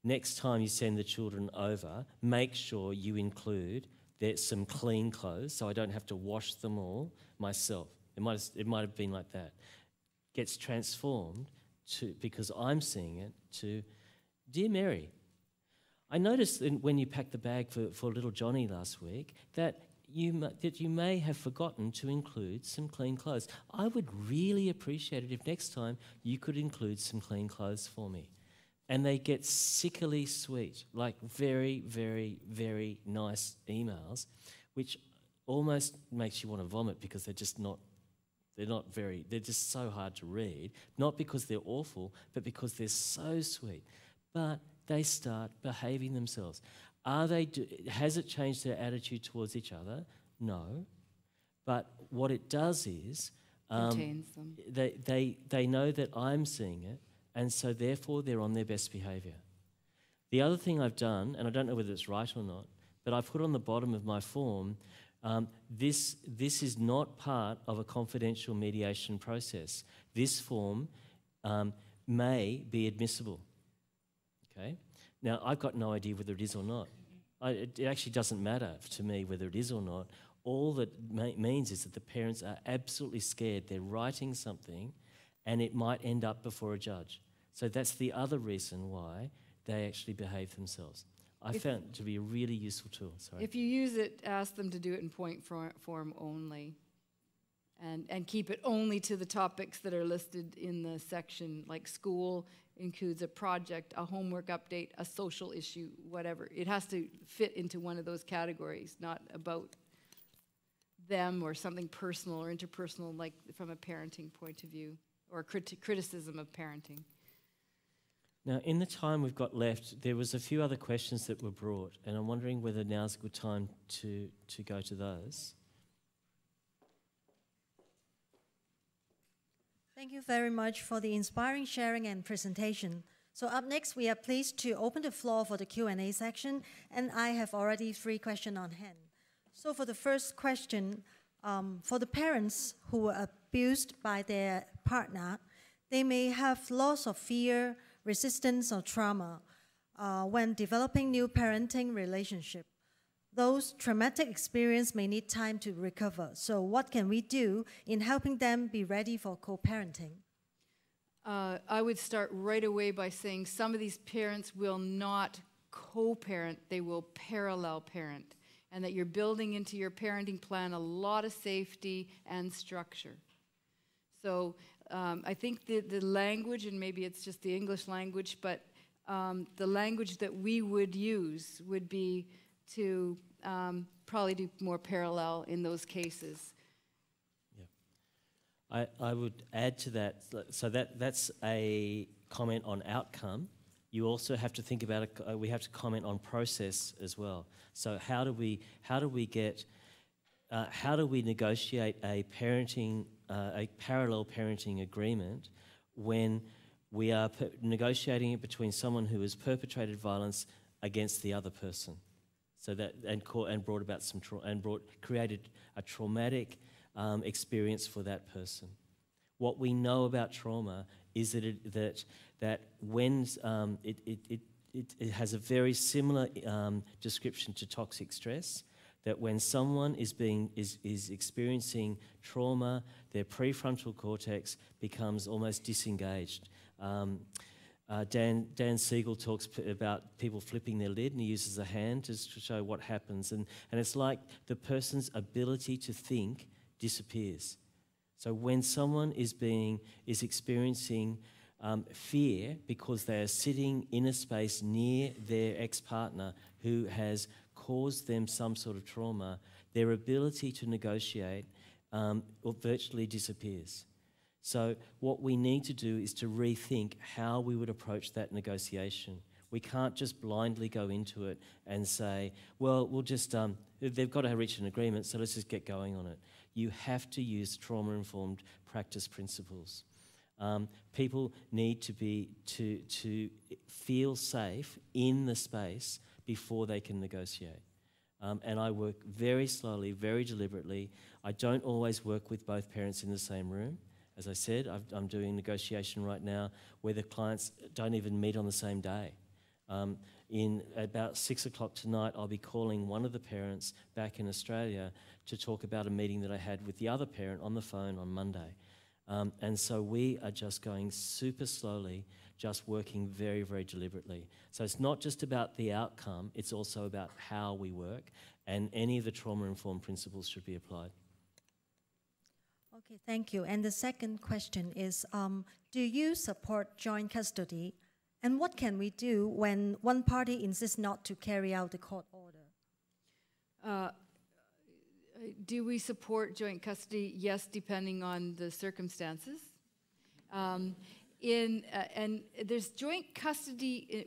Next time you send the children over, make sure you include there's some clean clothes so I don't have to wash them all myself. It might have been like that. Gets transformed to, because I'm seeing it, to, "Dear Mary, I noticed when you packed the bag for little Johnny last week that you may have forgotten to include some clean clothes. I would really appreciate it if next time you could include some clean clothes for me." And they get sickily sweet, like very, very, very nice emails, which almost makes you want to vomit because they're just they're just so hard to read, not because they're awful, but because they're so sweet. But they start behaving themselves. Has it changed their attitude towards each other? No. But what it does is Contains them. They know that I'm seeing it, and so therefore they're on their best behaviour. The other thing I've done, and I don't know whether it's right or not, but I put on the bottom of my form, this is not part of a confidential mediation process. This form may be admissible. Okay? Now, I've got no idea whether it is or not. It actually doesn't matter to me whether it is or not. All that means is that the parents are absolutely scared. They're writing something and it might end up before a judge. So that's the other reason why they actually behave themselves. I found it to be a really useful tool. Sorry. If you use it, ask them to do it in point form only. And keep it only to the topics that are listed in the section, like school includes a project, a homework update, a social issue, whatever. It has to fit into one of those categories, not about them or something personal or interpersonal, like from a parenting point of view, or criticism of parenting. Now, in the time we've got left, there was a few other questions that were brought, and I'm wondering whether now's a good time to go to those. Thank you very much for the inspiring sharing and presentation. So up next, we are pleased to open the floor for the Q&A section, and I have already 3 questions on hand. So for the first question, for the parents who were abused by their partner, they may have loss of fear, resistance, or trauma when developing new parenting relationship. Those traumatic experiences may need time to recover. So what can we do in helping them be ready for co-parenting? I would start right away by saying some of these parents will not co-parent, they will parallel parent, and that you're building into your parenting plan a lot of safety and structure. So I think the language, and maybe it's just the English language, but the language that we would use would be to probably do more parallel in those cases. Yeah. I would add to that, so that's a comment on outcome. You also have to think about we have to comment on process as well. So how do we negotiate a parallel parenting agreement when we are negotiating it between someone who has perpetrated violence against the other person? So that brought about created a traumatic experience for that person. What we know about trauma is that when it has a very similar description to toxic stress. That when someone is experiencing trauma, their prefrontal cortex becomes almost disengaged. Dan Siegel talks about people flipping their lid, and he uses a hand to show what happens. And it's like the person's ability to think disappears. So when someone is experiencing fear because they are sitting in a space near their ex-partner who has caused them some sort of trauma, their ability to negotiate virtually disappears. So what we need to do is to rethink how we would approach that negotiation. We can't just blindly go into it and say, well, we'll just, they've got to reach an agreement, so let's just get going on it. You have to use trauma-informed practice principles. People need to feel safe in the space before they can negotiate. And I work very slowly, very deliberately. I don't always work with both parents in the same room. As I said, I'm doing negotiation right now where the clients don't even meet on the same day. In about 6 o'clock tonight, I'll be calling one of the parents back in Australia to talk about a meeting that I had with the other parent on the phone on Monday. And so we are just going super slowly, just working very, very deliberately. So it's not just about the outcome, it's also about how we work, and any of the trauma-informed principles should be applied. Okay, thank you. And the second question is, do you support joint custody? And what can we do when one party insists not to carry out the court order? Do we support joint custody? Yes, depending on the circumstances. And there's joint custody,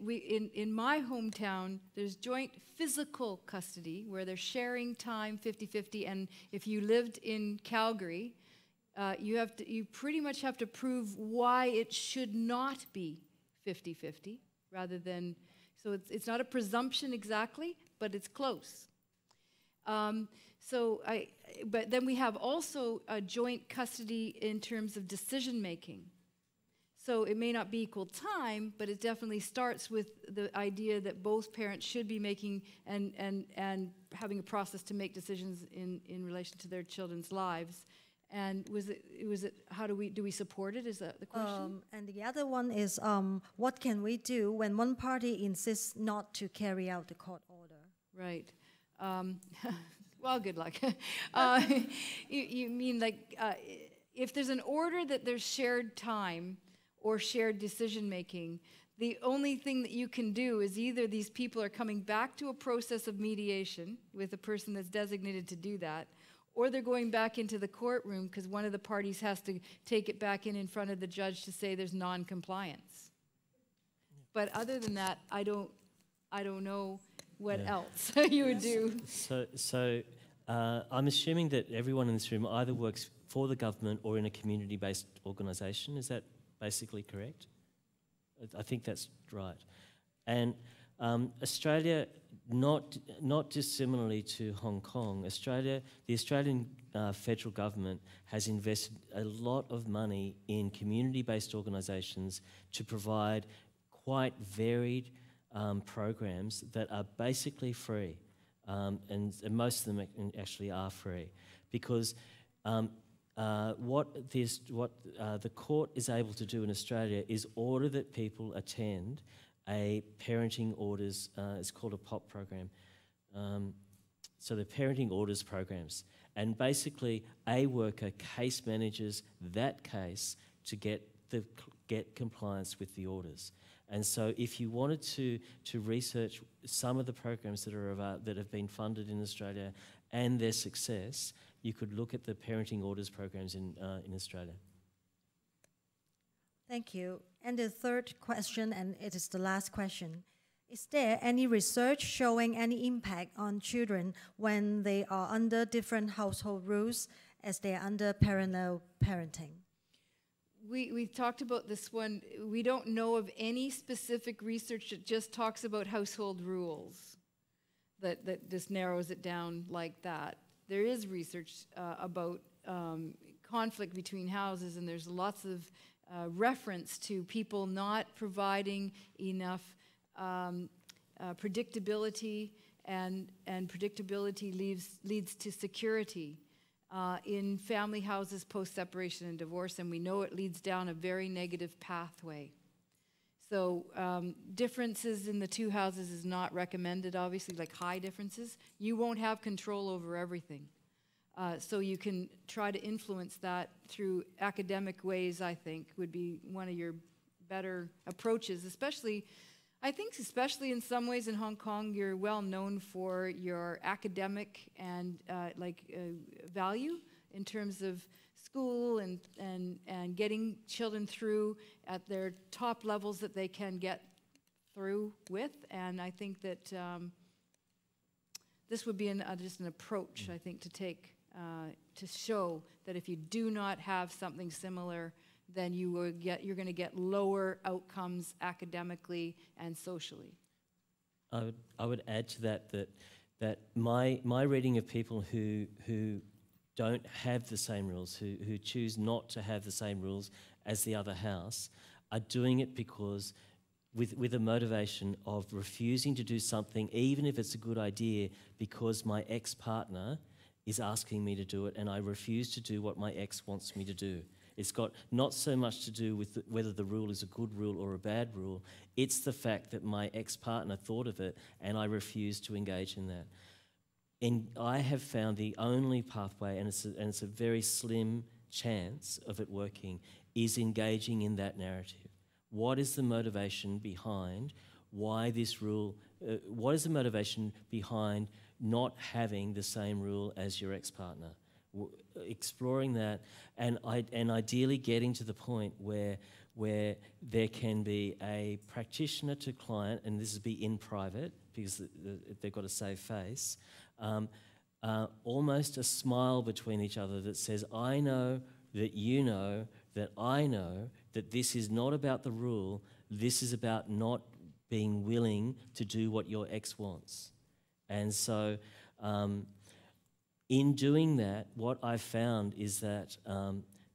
in my hometown, there's joint physical custody where they're sharing time 50-50, and if you lived in Calgary, you pretty much have to prove why it should not be 50-50 rather than, so it's not a presumption exactly, but it's close. But then we have also a joint custody in terms of decision making. So it may not be equal time, but it definitely starts with the idea that both parents should be making and having a process to make decisions in relation to their children's lives. And was it how do we support it? Is that the question? And the other one is, what can we do when one party insists not to carry out the court order? Right. Well, good luck. You mean like if there's an order that there's shared time or shared decision making, the only thing that you can do is either these people are coming back to a process of mediation with a person that's designated to do that, or they're going back into the courtroom because one of the parties has to take it back in front of the judge to say there's non-compliance. But other than that, I don't know what else you would do. So I'm assuming that everyone in this room either works for the government or in a community-based organisation. Is that basically correct? I think that's right. And Australia, not dissimilarly to Hong Kong, the Australian federal government has invested a lot of money in community-based organisations to provide quite varied programs that are basically free, and most of them actually are free, because what the court is able to do in Australia is order that people attend a parenting orders, it's called a POP program. So the parenting orders programs. And basically a worker case manages that case to get compliance with the orders. And so if you wanted to research some of the programs that have been funded in Australia and their success, you could look at the parenting orders programs in Australia. Thank you. And the third question, and it is the last question, is there any research showing any impact on children when they are under different household rules as they are under parallel parenting? We talked about this one. We don't know of any specific research that just talks about household rules, that just narrows it down like that. There is research about conflict between houses, and there's lots of reference to people not providing enough predictability, and predictability leads to security in family houses post-separation and divorce, and we know it leads down a very negative pathway. So differences in the two houses is not recommended, obviously, like high differences. You won't have control over everything. So you can try to influence that through academic ways, I think, would be one of your better approaches, especially, I think especially in some ways in Hong Kong, you're well known for your academic and value in terms of school and getting children through at their top levels that they can get through with. And I think that this would be just an approach, I think, to take to show that if you do not have something similar, then you're going to get lower outcomes academically and socially. I would add to that my reading of people who don't have the same rules, who choose not to have the same rules as the other house, are doing it because with a motivation of refusing to do something, even if it's a good idea, because my ex-partner is asking me to do it and I refuse to do what my ex wants me to do. It's got not so much to do with whether the rule is a good rule or a bad rule. It's the fact that my ex-partner thought of it and I refuse to engage in that. And I have found the only pathway, and it's a very slim chance of it working, is engaging in that narrative. What is the motivation behind why this rule, what is the motivation behind not having the same rule as your ex-partner? Exploring that and ideally getting to the point where there can be a practitioner to client, and this would be in private because they've got a safe face, almost a smile between each other that says, I know that you know that I know that this is not about the rule, this is about not being willing to do what your ex wants. And so in doing that, what I've found is that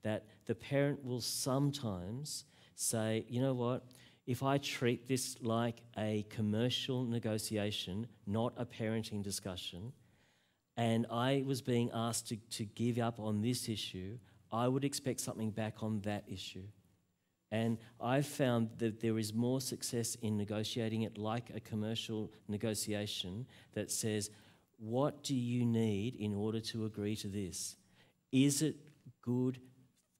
that the parent will sometimes say, you know what, if I treat this like a commercial negotiation, not a parenting discussion, and I was being asked to give up on this issue, I would expect something back on that issue. And I've found that there is more success in negotiating it like a commercial negotiation that says, what do you need in order to agree to this? Is it good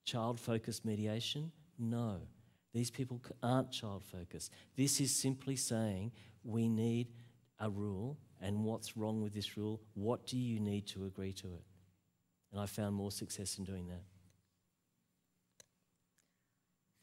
child-focused mediation? No. These people aren't child-focused. This is simply saying we need a rule, and what's wrong with this rule? What do you need to agree to it? And I found more success in doing that.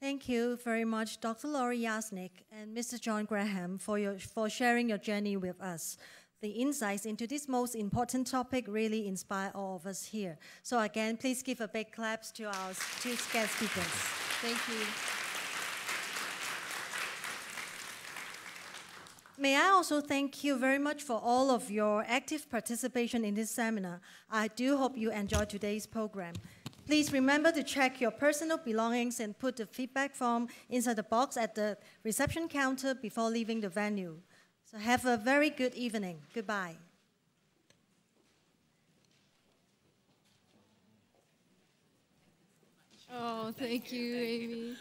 Thank you very much, Dr. Laurie Yasnick and Mr. John Graham, for sharing your journey with us. The insights into this most important topic really inspire all of us here. So again, please give a big clap to our two guest speakers. Thank you. May I also thank you very much for all of your active participation in this seminar. I do hope you enjoyed today's program. Please remember to check your personal belongings and put the feedback form inside the box at the reception counter before leaving the venue. So have a very good evening. Goodbye. Oh, thank you, Amy.